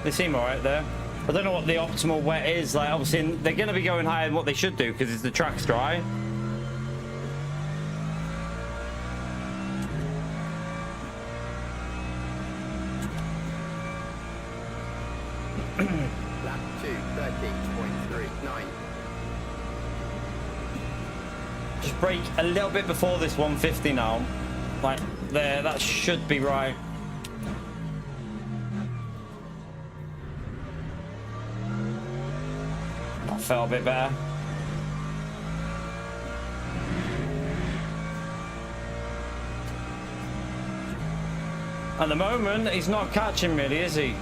They seem alright there. I don't know what the optimal wet is, like obviously they're going to be going higher than what they should do because the track's dry. Lap 2, 13.39. Just brake a little bit before this 150 now. Like there, that should be right. That felt a bit better. At the moment, he's not catching really, is he?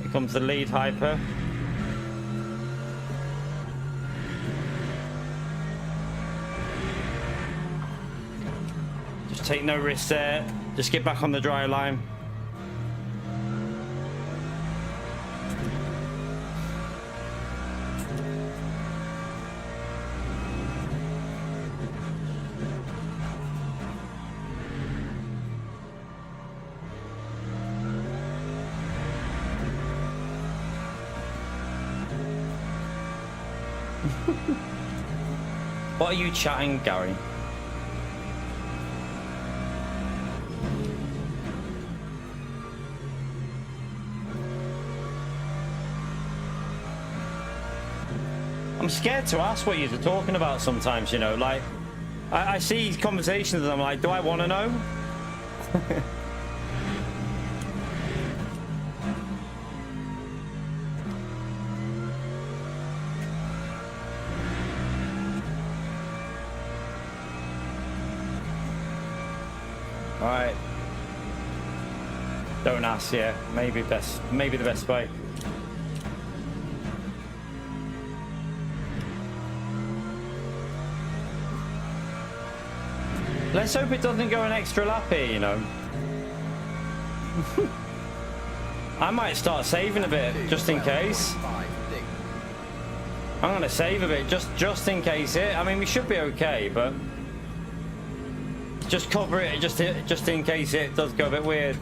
Here comes the lead hyper. Just take no risks there. Just get back on the dry line. What are you chatting, Gary? I'm scared to ask what you're talking about sometimes, you know, like I see conversations and I'm like, do I want to know? Alright. Don't ask, yeah. Maybe the best way. Let's hope it doesn't go an extra lap here, you know. I might start saving a bit just in case. I'm gonna save a bit just in case it. I mean, we should be okay, but just cover it just in case it does go a bit weird.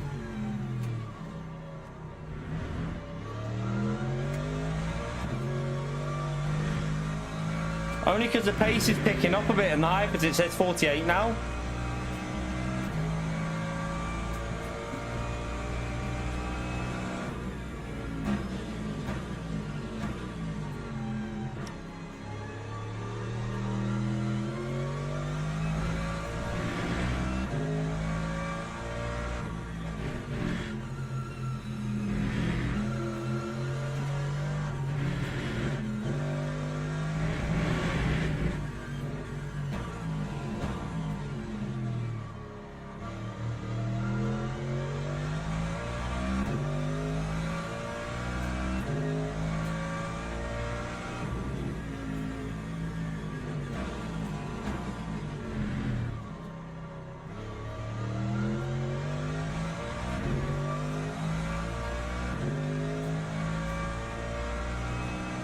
Only because the pace is picking up a bit and the hype, as it says 48 now.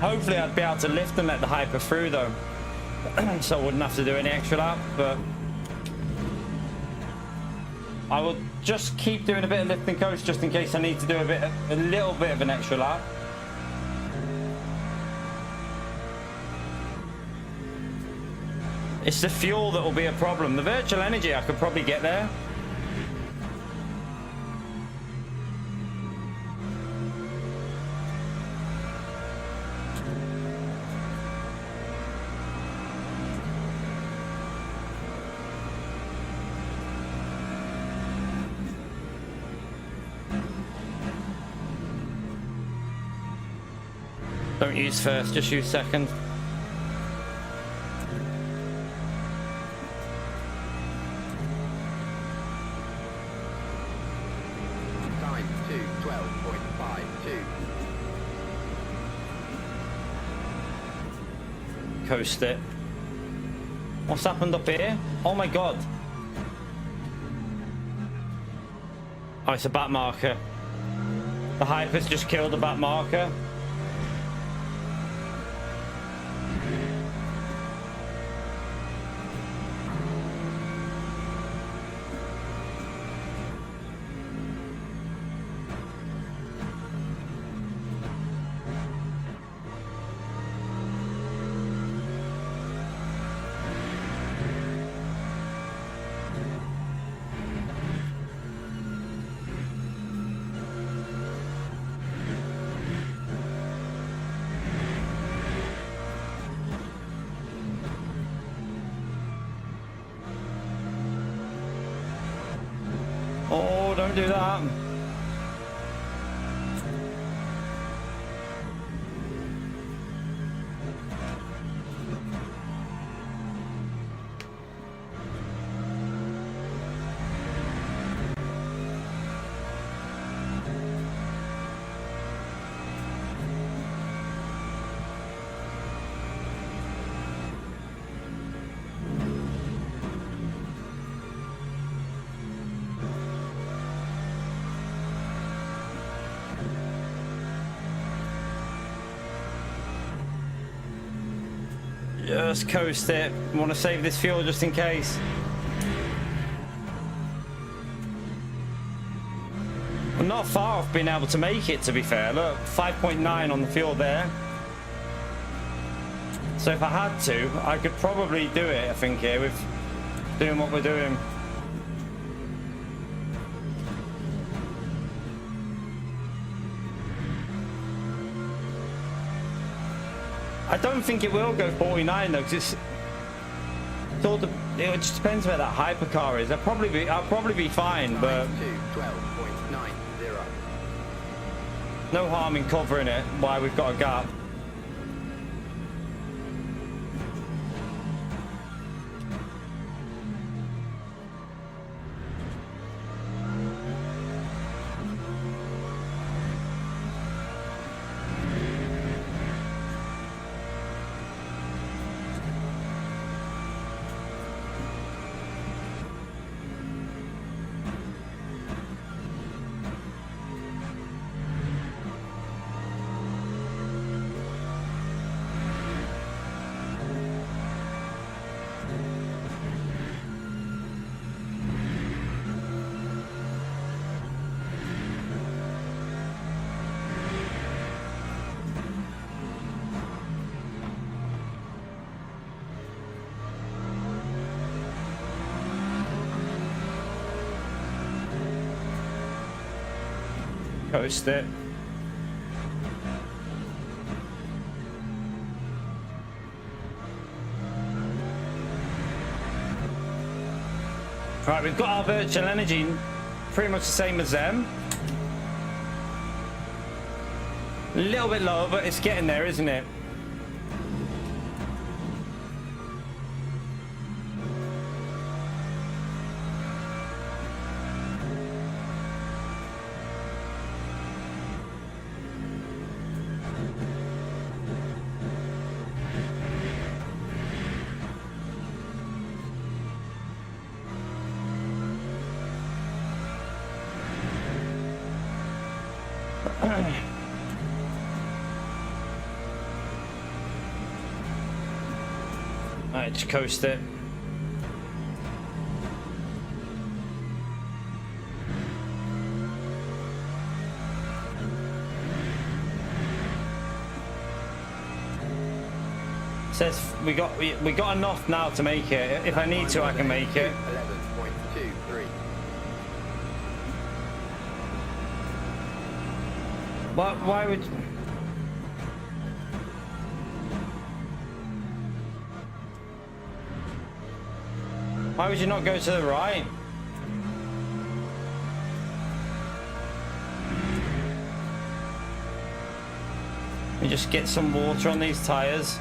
Hopefully I'd be able to lift and let the hyper through though. So I wouldn't have to do any extra lap, but I will just keep doing a bit of lift and coast just in case I need to do a little bit of an extra lap. It's the fuel that will be a problem. The virtual energy, I could probably get there. Don't use first, just use second. Time 2:12.52. Coast it. What's happened up here? Oh my god. Oh, it's a back marker. The hyper's just killed the back marker. Oh, don't do that. Just coast it. Want to save this fuel just in case. I'm not far off being able to make it, to be fair. Look, 5.9 on the fuel there. So if I had to, I could probably do it, I think, here with doing what we're doing. I don't think it will go 49 though, because it just depends where that hypercar is. I'll probably be fine, but 12.90. no harm in covering it while we've got a gap. Coast it. Right, we've got our virtual energy pretty much the same as them. A little bit lower, but it's getting there, isn't it? Alright, just coast it. Says we got enough now to make it. If I need to, I can make it. 11.23. Why would? Why would you not go to the right? And just get some water on these tires.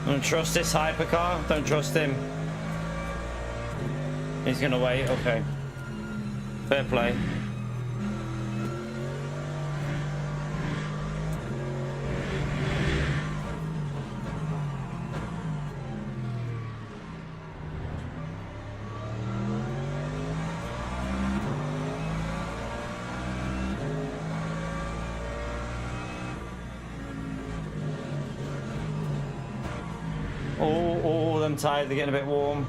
Don't trust this hypercar. Don't trust him. He's gonna wait. Okay. Fair play. Oh, them tires, they're getting a bit warm.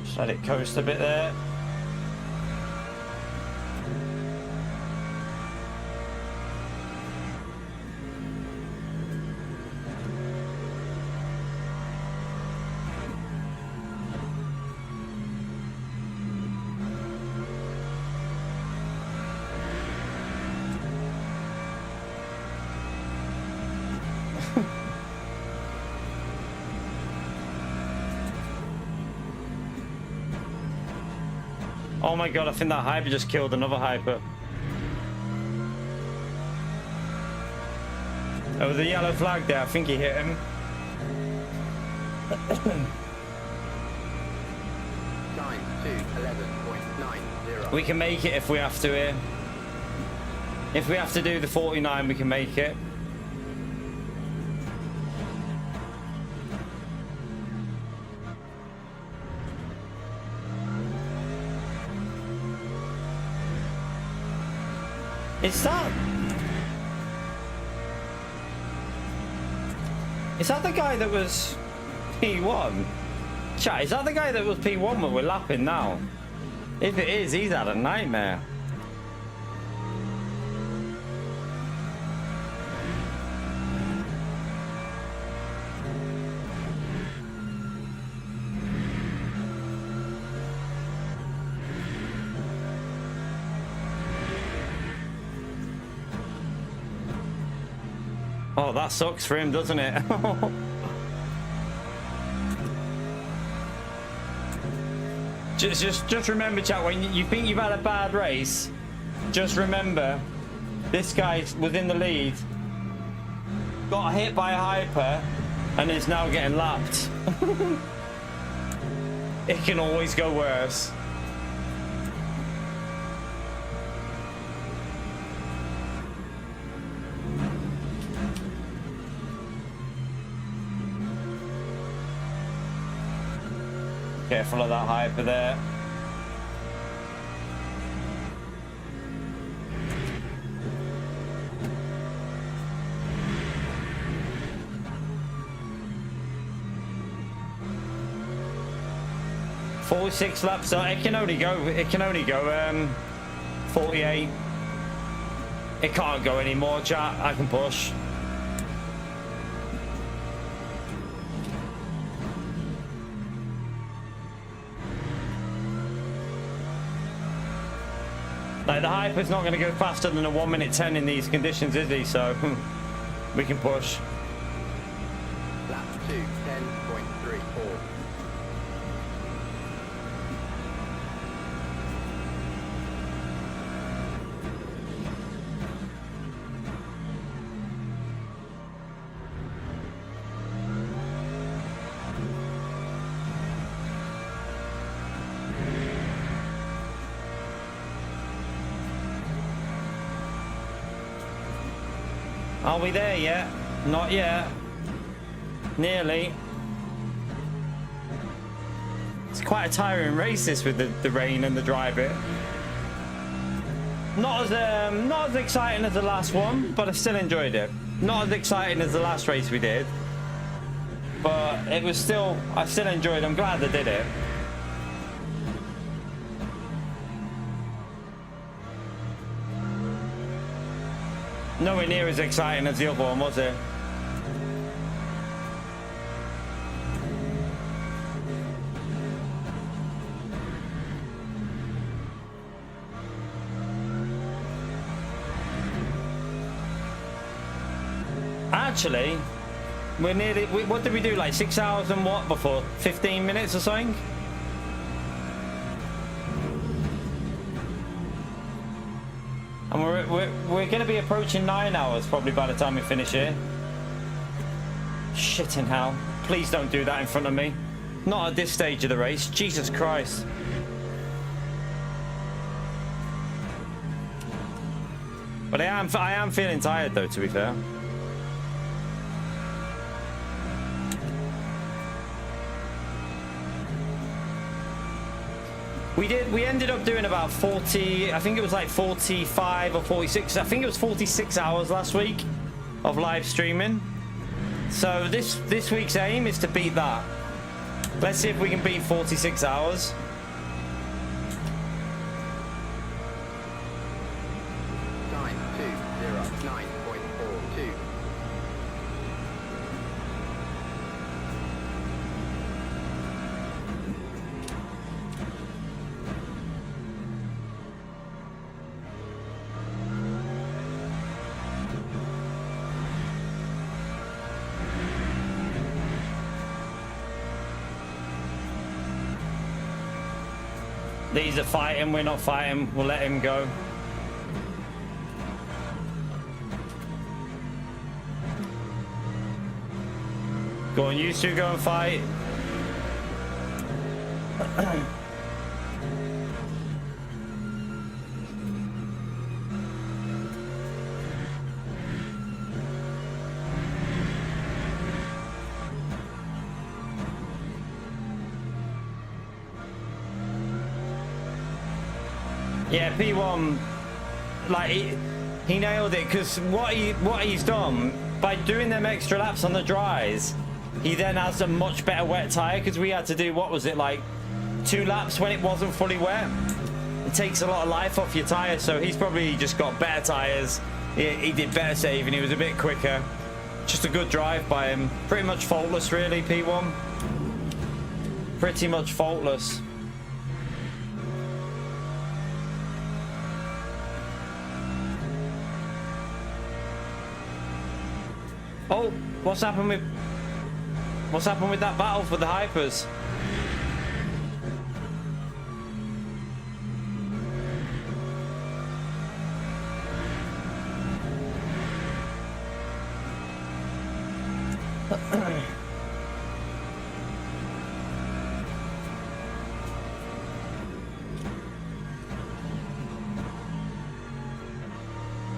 Just let it coast a bit there. Oh my god, I think that hyper just killed another hyper. Oh, the yellow flag there, I think he hit him. Time to 11.90. We can make it if we have to here. If we have to do the 49, we can make it. Is that the guy that was P1? Chat, is that the guy that was P1 that we're lapping now? If it is, he's had a nightmare. Oh, that sucks for him, doesn't it? just remember, chat, when you think you've had a bad race, just remember this guy was in the lead, got hit by a hyper, and is now getting lapped. It can always go worse. Careful of that hyper there. "46 laps, so it can only go 48. It can't go anymore, chat. I can push. Like, the hyper's not going to go faster than a 1:10 in these conditions, is he? So we can push. Lap 2, 10.34. Are we there yet? Not yet. Nearly. It's quite a tiring race this with the rain and the dry bit. Not as exciting as the last one, but I still enjoyed it. Not as exciting as the last race we did, but it was still, I still enjoyed it. I'm glad I did it. Nowhere near as exciting as the other one, was it? Actually, we're nearly, what did we do, like 6 hours and what before? 15 minutes or something? And we're going to be approaching 9 hours probably by the time we finish here. Shit in hell. Please don't do that in front of me. Not at this stage of the race. Jesus Christ. But I am feeling tired though, to be fair. We ended up doing about 40, I think it was like 45 or 46, I think it was 46 hours last week of live streaming. So this week's aim is to beat that. Let's see if we can beat 46 hours. Time 209.42. These are fighting, we're not fighting, we'll let him go. Go on, you two go and fight. Yeah, P1, like he nailed it, because what he's done by doing them extra laps on the dries, he then has a much better wet tire, because we had to do, what was it, like 2 laps when it wasn't fully wet. It takes a lot of life off your tire, so he's probably just got better tires. He did better saving, he was a bit quicker. Just a good drive by him. Pretty much faultless really, P1. Pretty much faultless. Oh, what's happened with that battle for the hypers?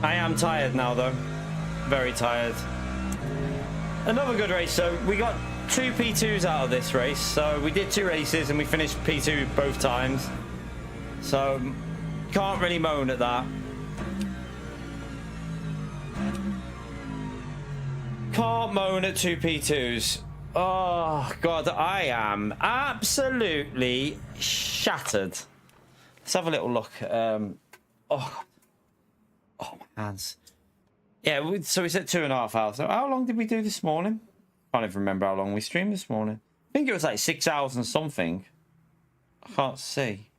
I am tired now though. Very tired. Another good race. So we got 2 P2s out of this race. So we did 2 races and we finished P2 both times. So can't really moan at that. Can't moan at 2 P2s. Oh God, I am absolutely shattered. Let's have a little look. Oh, my hands. Yeah, so we said 2.5 hours. So how long did we do this morning? I can't even remember how long we streamed this morning. I think it was like 6 hours and something. I can't see.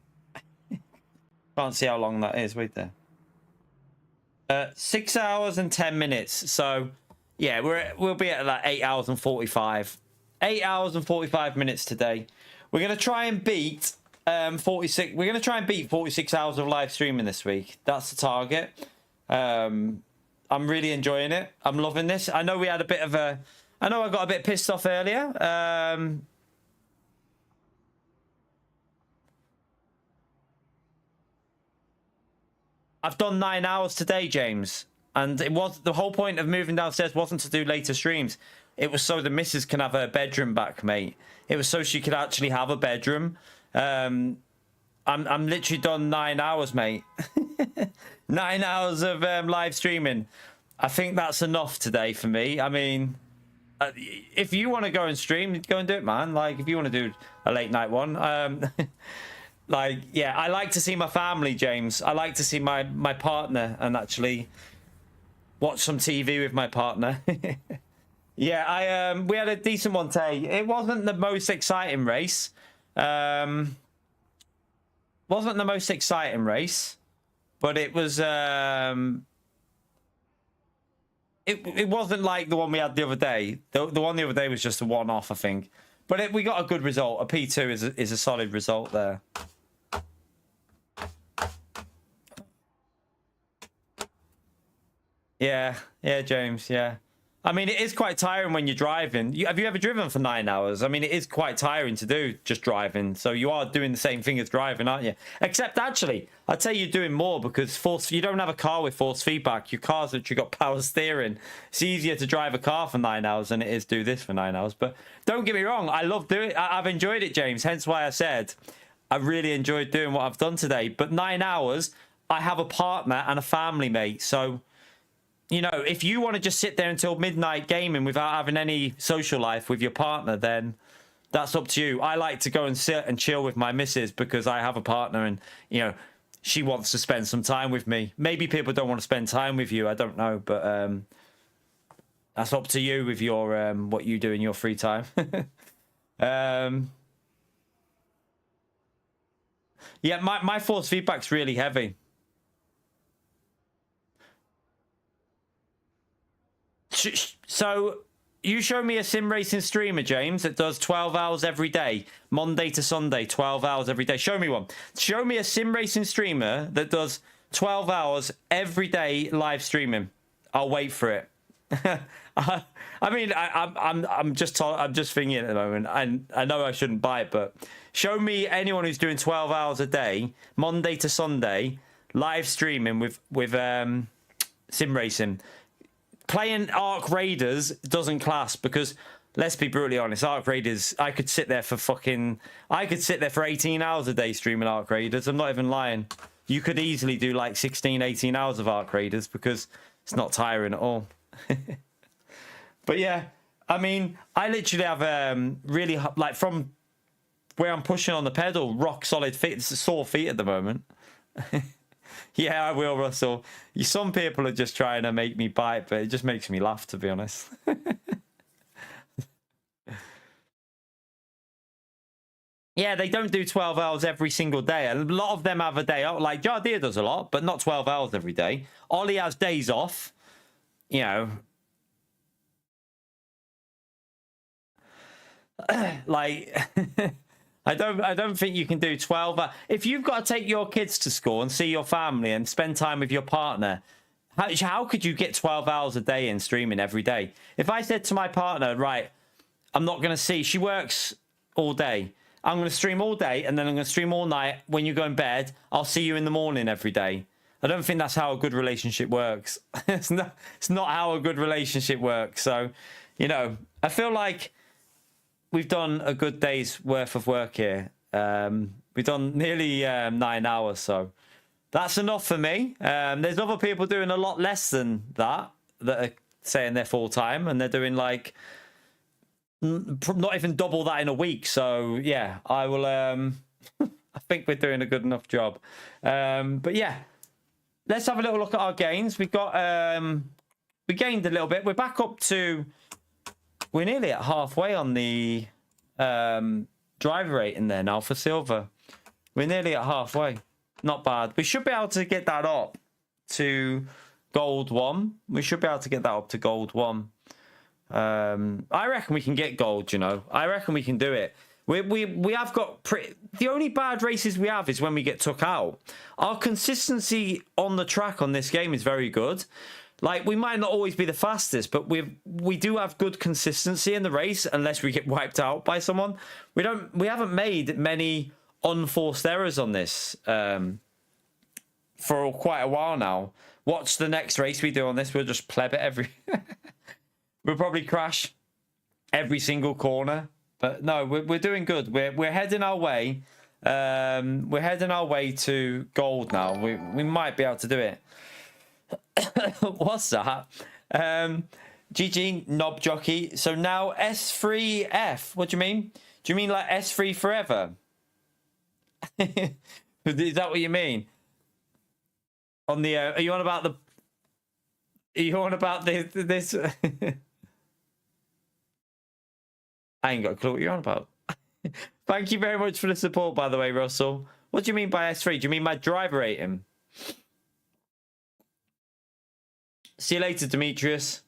Can't see how long that is. Wait there. 6 hours and 10 minutes. So yeah, we'll be at like 8 hours and 45. 8 hours and 45 minutes today. We're gonna try and beat 46. We're gonna try and beat 46 hours of live streaming this week. That's the target. I'm really enjoying it. I'm loving this. I know we had a bit of a... I know I got a bit pissed off earlier. I've done 9 hours today, James. And it was the whole point of moving downstairs wasn't to do later streams. It was so the missus can have her bedroom back, mate. It was so she could actually have a bedroom. I'm literally done 9 hours, mate. 9 hours of live streaming. I think that's enough today for me. I mean, if you want to go and stream, go and do it, man. Like, if you want to do a late night one, like, yeah, I like to see my family, James. I like to see my partner and actually watch some TV with my partner. Yeah, we had a decent one today. It wasn't the most exciting race. Wasn't the most exciting race, but it was it wasn't like the one we had the other day. The one the other day was just a one-off, I think. But we got a good result. A P2 is a solid result there. Yeah, James, yeah. I mean, it is quite tiring when you're driving. Have you ever driven for 9 hours? I mean, it is quite tiring to do just driving. So you are doing the same thing as driving, aren't you? Except, actually, I'd say you're doing more because you don't have a car with force feedback. Your car's literally got power steering. It's easier to drive a car for 9 hours than it is do this for 9 hours. But don't get me wrong. I love doing it. I've enjoyed it, James. Hence why I said I really enjoyed doing what I've done today. But 9 hours, I have a partner and a family, mate. So, you know, if you want to just sit there until midnight gaming without having any social life with your partner, then that's up to you. I like to go and sit and chill with my missus because I have a partner and, you know, she wants to spend some time with me. Maybe people don't want to spend time with you. I don't know. But that's up to you with your what you do in your free time. Yeah, my force feedback's really heavy. So you show me a sim racing streamer, James, that does 12 hours every day, Monday to Sunday, 12 hours every day. Show me one. Show me a sim racing streamer that does 12 hours every day live streaming. I'll wait for it. I mean, I'm just thinking at the moment. I know I shouldn't buy it, but show me anyone who's doing 12 hours a day, Monday to Sunday, live streaming with sim racing. Playing Arc Raiders doesn't class because, let's be brutally honest, Arc Raiders, I could sit there for 18 hours a day streaming Arc Raiders. I'm not even lying. You could easily do like 16, 18 hours of Arc Raiders because it's not tiring at all. But yeah, I mean, I literally have really, like, from where I'm pushing on the pedal, rock solid feet. It's sore feet at the moment. Yeah, I will, Russell. Some people are just trying to make me bite, but it just makes me laugh, to be honest. Yeah, they don't do 12 hours every single day. A lot of them have a day off. Like, Jardir does a lot, but not 12 hours every day. Ollie has days off. You know. Like... I don't think you can do 12. If you've got to take your kids to school and see your family and spend time with your partner, how could you get 12 hours a day in streaming every day? If I said to my partner, right, I'm not going to see, she works all day. I'm going to stream all day and then I'm going to stream all night. When you go in bed, I'll see you in the morning every day. I don't think that's how a good relationship works. It's not how a good relationship works. So, you know, I feel like we've done a good day's worth of work here. We've done nearly 9 hours, so that's enough for me. There's other people doing a lot less than that are saying they're full-time, and they're doing, like, not even double that in a week. So, yeah, I will... I think we're doing a good enough job. But, yeah, let's have a little look at our gains. We gained a little bit. We're back up to... We're nearly at halfway on the driver rating there now for silver. We're nearly at halfway. Not bad. We should be able to get that up to gold 1. We should be able to get that up to gold 1. I reckon we can get gold, you know. I reckon we can do it. We have got... The only bad races we have is when we get took out. Our consistency on the track on this game is very good. Like, we might not always be the fastest, but we do have good consistency in the race unless we get wiped out by someone. We haven't made many unforced errors on this for quite a while now. Watch the next race we do on this. We'll just pleb it every. We'll probably crash every single corner, but no, we're doing good. We're heading our way. We're heading our way to gold now. We might be able to do it. What's that? GG Knob Jockey. So now S3F. What do you mean? Do you mean like S3 forever? Is that what you mean? On the are you on about the? Are you on about this? I ain't got a clue what you're on about. Thank you very much for the support, by the way, Russell. What do you mean by S3? Do you mean my driver rating? See you later, Demetrius.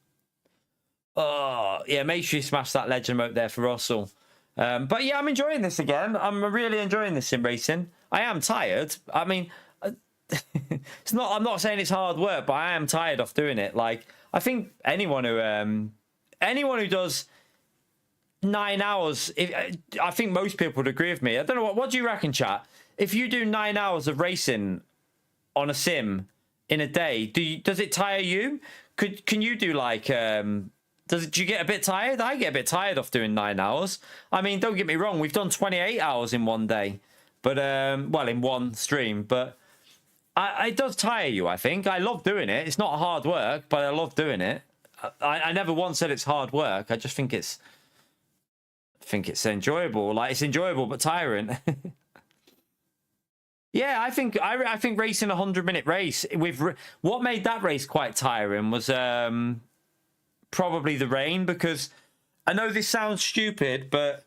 Oh, yeah, make sure you smash that legend emote there for Russell. But yeah, I'm enjoying this again. I'm really enjoying this sim racing. I am tired. I mean, it's not. I'm not saying it's hard work, but I am tired of doing it. Like, I think anyone who does 9 hours, I think most people would agree with me. I don't know what do you reckon, chat? If you do 9 hours of racing on a sim in a day, does it tire you? Can you do like do you get a bit tired? I get a bit tired of doing 9 hours. I mean, don't get me wrong, we've done 28 hours in one day, but well, in one stream, but it does tire you. I think I love doing it. It's not hard work, but I love doing it. I never once said it's hard work. I just think it's enjoyable. Like, it's enjoyable but tiring. Yeah, I think racing a 100-minute race with what made that race quite tiring was probably the rain, because I know this sounds stupid, but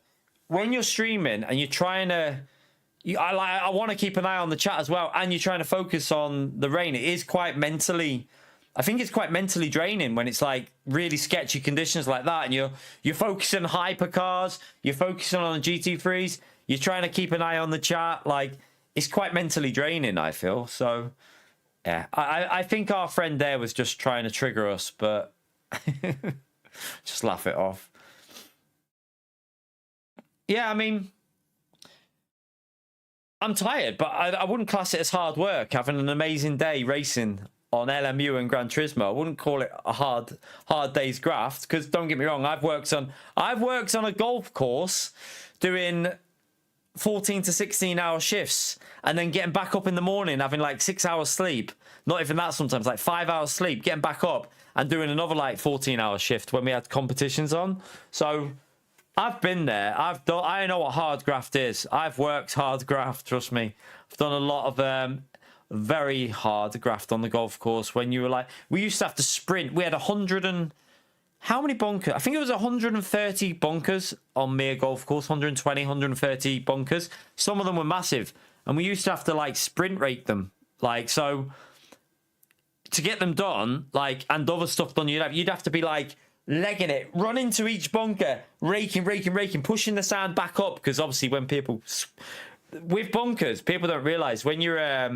when you're streaming and you're trying to, I want to keep an eye on the chat as well, and you're trying to focus on the rain. It is quite mentally. I think it's quite mentally draining when it's like really sketchy conditions like that, and you're focusing on hypercars, you're focusing on GT3s, you're trying to keep an eye on the chat. Like, it's quite mentally draining, I feel. So, yeah, I think our friend there was just trying to trigger us, but just laugh it off. Yeah, I mean, I'm tired, but I wouldn't class it as hard work. Having an amazing day racing on LMU and Gran Turismo, I wouldn't call it a hard day's graft, because don't get me wrong, I've worked on a golf course doing 14 to 16 hour shifts and then getting back up in the morning, having like 6 hours sleep, not even that, sometimes like 5 hours sleep, getting back up and doing another like 14-hour shift when we had competitions on. So I've been there. I know what hard graft is. I've worked hard graft, trust me. I've done a lot of very hard graft on the golf course. When you were like, we used to have to sprint. We had 100 and how many bunkers? I think it was 130 bunkers on Mere Golf Course, 120, 130 bunkers. Some of them were massive, and we used to have to like sprint rate them. Like, so to get them done, like, and other stuff done, you'd have to be like legging it, run into each bunker, raking, pushing the sand back up, because obviously when people with bunkers, people don't realize when you're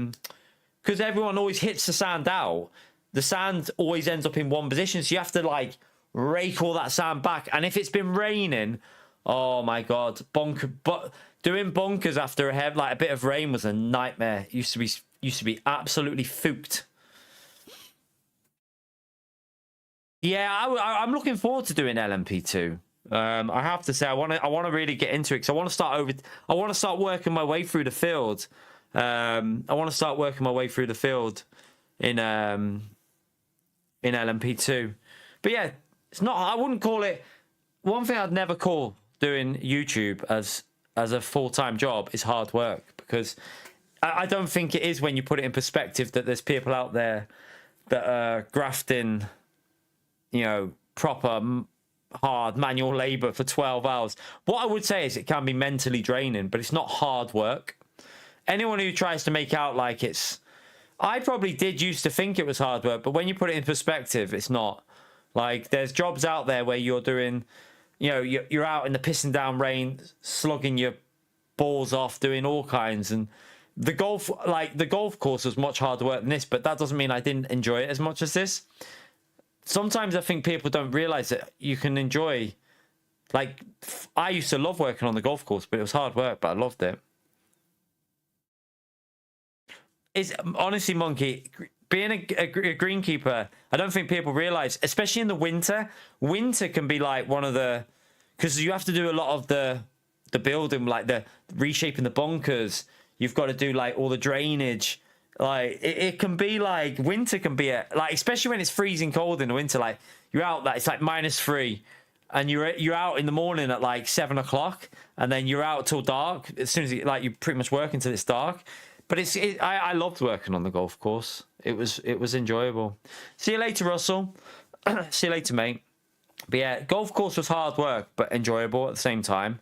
because everyone always hits the sand out, the sand always ends up in one position, so you have to like rake all that sand back. And if it's been raining, oh my god, but doing bunkers after a bit of rain was a nightmare. It used to be absolutely fooked. Yeah, I'm looking forward to doing LMP2. I have to say, I want to really get into it, because I want to start working my way through the field. I want to start working my way through the field in LMP2. But yeah, it's not. I wouldn't call it. One thing I'd never call doing YouTube as a full-time job is hard work, because I don't think it is when you put it in perspective that there's people out there that are grafting, you know, proper hard manual labor for 12 hours. What I would say is it can be mentally draining, but it's not hard work. Anyone who tries to make out like it's, I probably did used to think it was hard work, but when you put it in perspective, it's not. Like, there's jobs out there where you're doing, you know, you're out in the pissing down rain, slugging your balls off, doing all kinds. And the golf course was much harder work than this, but that doesn't mean I didn't enjoy it as much as this. Sometimes I think people don't realize that you can enjoy, like, I used to love working on the golf course, but it was hard work, but I loved it. It's honestly, Monkey, being a greenkeeper, I don't think people realize, especially in the winter. Winter can be like one of the, because you have to do a lot of the building, like the reshaping the bunkers. You've got to do like all the drainage. Like it can be like, winter can be like, especially when it's freezing cold in the winter. Like you're out, like it's like -3, and you're out in the morning at like 7 o'clock, and then you're out till dark. As soon as you pretty much work until it's dark. But I loved working on the golf course. It was enjoyable. See you later, Russell. See you later, mate. But yeah, golf course was hard work, but enjoyable at the same time.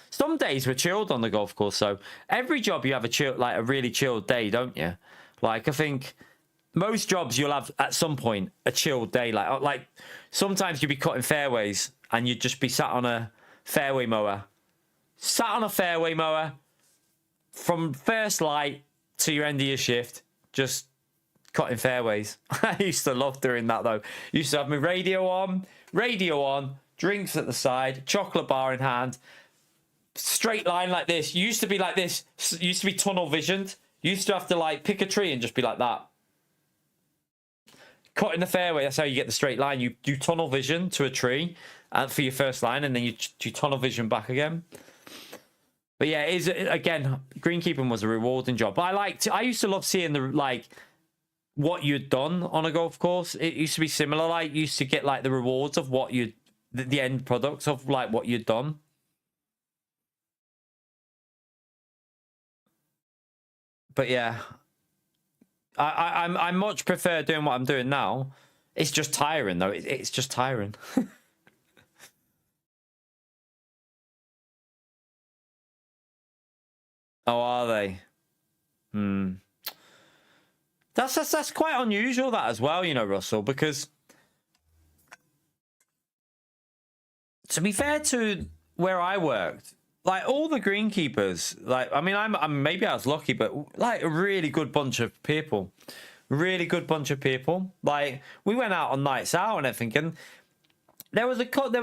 Some days were chilled on the golf course. So every job you have a really chilled day, don't you? Like I think most jobs you'll have at some point a chilled day. Like sometimes you'd be cutting fairways and you'd just be sat on a fairway mower. Sat on a fairway mower from first light to your end of your shift, just cutting fairways. I used to love doing that though. Used to have my radio on, drinks at the side, chocolate bar in hand, straight line like this. Used to be like this. Used to be tunnel visioned. Used to have to like pick a tree and just be like that. Cutting the fairway, that's how you get the straight line. You do tunnel vision to a tree for your first line, and then you tunnel vision back again. But yeah, again, greenkeeping was a rewarding job. But I used to love seeing what you'd done on a golf course. It used to be similar. Like you used to get like the rewards of what the end products of like what you'd done. But yeah, I much prefer doing what I'm doing now. It's just tiring though. It's just tiring. Oh, are they? That's quite unusual, that as well, you know, Russell, because to be fair to where I worked, like all the greenkeepers, like I mean, maybe I was lucky, but like a really good bunch of people, Like we went out on nights out and everything, and there was a couple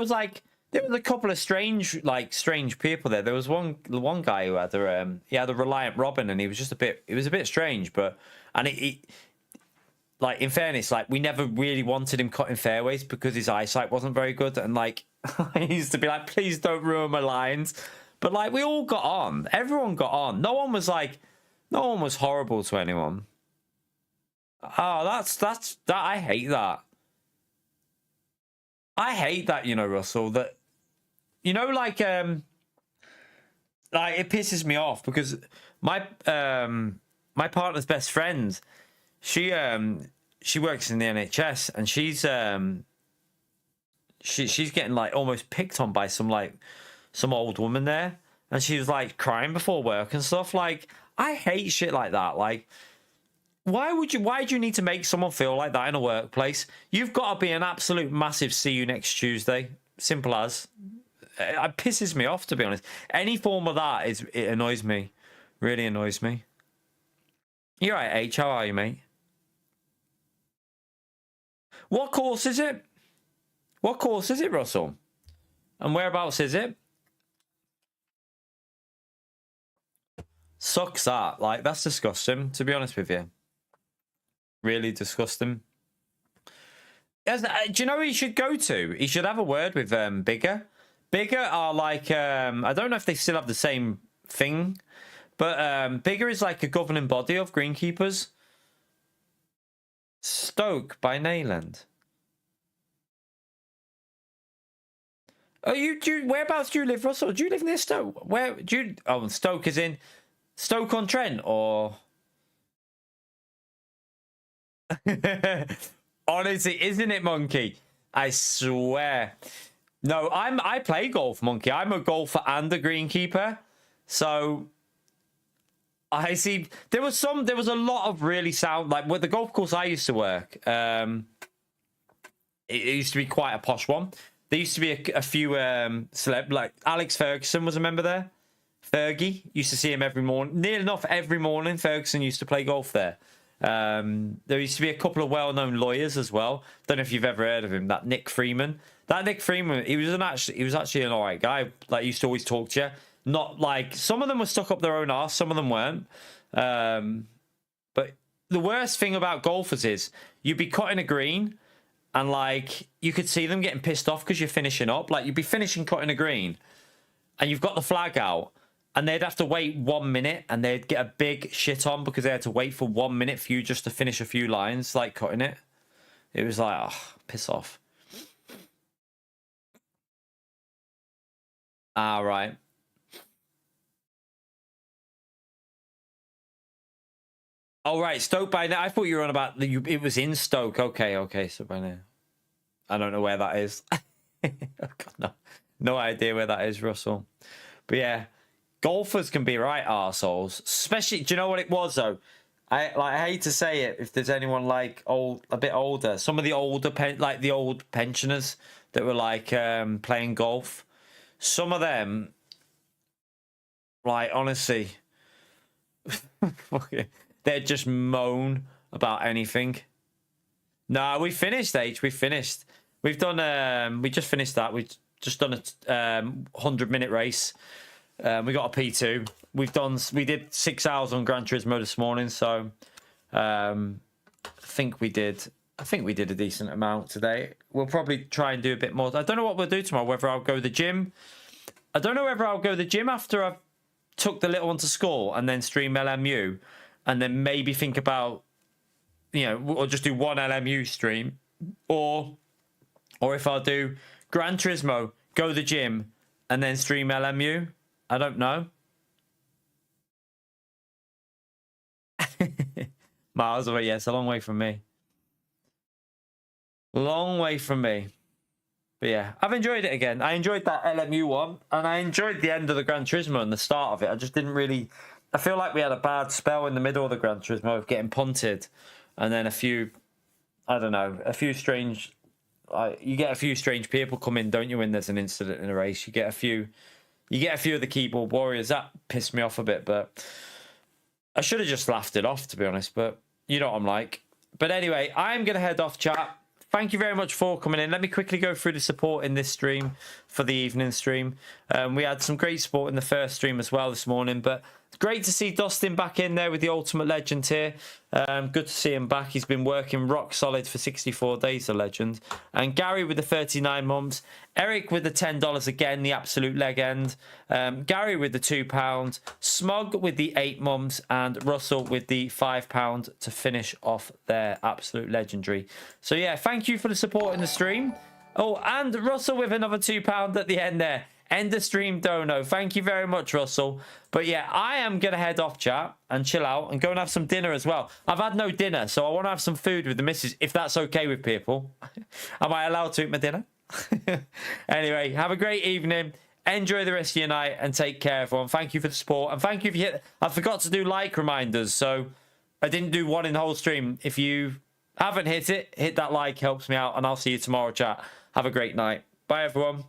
of strange people there. There was one guy who had a Reliant Robin, and he was a bit strange, but like in fairness, like we never really wanted him cutting fairways because his eyesight wasn't very good, and like I used to be like, please don't ruin my lines. But like we all got on, everyone got on. No one was horrible to anyone. Oh, that's I hate that. I hate that, you know, Russell, that, you know, like it pisses me off because my partner's best friend, she works in the NHS, and she's getting like almost picked on by some old woman there, and she was like crying before work and stuff. Like I hate shit like that. Like why do you need to make someone feel like that in a workplace? You've got to be an absolute massive see you next Tuesday. Simple as. It pisses me off, to be honest. Any form of that it annoys me. Really annoys me. You're right, H. How are you, mate? What course is it? What course is it, Russell? And whereabouts is it? Sucks that. Like, that's disgusting, to be honest with you. Really disgusting. Do you know who he should go to? He should have a word with Bigger. Bigger are like, I don't know if they still have the same thing, but Bigger is like a governing body of greenkeepers. Stoke by Nayland. Oh, whereabouts do you live, Russell? Do you live near Stoke? Where do you? Oh, Stoke is in Stoke-on-Trent, or honestly, isn't it, Monkey? I swear. No, I play golf, Monkey. I'm a golfer and a greenkeeper. So I see there was a lot of really sound, like with the golf course I used to work. It used to be quite a posh one. There used to be a few celeb, like Alex Ferguson was a member there. Fergie, used to see him every morning. Near enough every morning, Ferguson used to play golf there. There used to be a couple of well-known lawyers as well. Don't know if you've ever heard of him. That Nick Freeman, he was actually an alright guy. Like, he used to always talk to you. Not like, some of them were stuck up their own arse, some of them weren't. But the worst thing about golfers is you'd be cutting a green and like you could see them getting pissed off because you're finishing up. Like you'd be finishing cutting a green and you've got the flag out and they'd have to wait 1 minute and they'd get a big shit on because they had to wait for 1 minute for you just to finish a few lines, like cutting it. It was like, oh, piss off. Ah, right. Oh, right. Stoke by now. I thought you were on about it was in Stoke. Okay. So by now. I don't know where that is. No idea where that is, Russell. But yeah, golfers can be right arseholes. Especially, do you know what it was though? I hate to say it if there's anyone like a bit older. Some of the older like the old pensioners that were like playing golf. Some of them, like honestly, they'd just moan about anything. No, we finished, H. We finished. We've done. We just finished that. We've just done a 100-minute race. We got a P2. We did 6 hours on Gran Turismo this morning. So, I think we did a decent amount today. We'll probably try and do a bit more. I don't know what we'll do tomorrow. Whether I'll go to the gym. I don't know whether I'll go to the gym after I've took the little one to school and then stream LMU, and then maybe think about, or just do one LMU stream, or if I'll do Gran Turismo, go to the gym, and then stream LMU. I don't know. Miles away, yes, a long way from me. Long way from me. But yeah, I've enjoyed it again. I enjoyed that LMU one, and I enjoyed the end of the Gran Turismo and the start of it. I just didn't really... I feel like we had a bad spell in the middle of the Gran Turismo of getting punted, and then a few... I don't know, a few strange... you get a few strange people come in, don't you, when there's an incident in a race? You get a few of the keyboard warriors. That pissed me off a bit, but I should have just laughed it off, to be honest, but you know what I'm like. But anyway, I'm going to head off, chat. Thank you very much for coming in. Let me quickly go through the support in this stream for the evening stream. We had some great support in the first stream as well this morning, but great to see Dustin back in there with the Ultimate Legend here. Good to see him back. He's been working rock solid for 64 days, the legend. And Gary with the 39 months. Eric with the $10 again, the absolute leg end. Gary with the £2. Smug with the 8 months. And Russell with the £5 to finish off their absolute legendary. So yeah, thank you for the support in the stream. Oh, and Russell with another £2 at the end there. End the stream dono. Thank you very much, Russell. But yeah, I am going to head off, chat, and chill out and go and have some dinner as well. I've had no dinner, so I want to have some food with the missus, if that's okay with people. Am I allowed to eat my dinner? Anyway, have a great evening. Enjoy the rest of your night and take care, everyone. Thank you for the support. And thank you if you hit... I forgot to do like reminders, so I didn't do one in the whole stream. If you haven't hit it, hit that like. Helps me out. And I'll see you tomorrow, chat. Have a great night. Bye, everyone.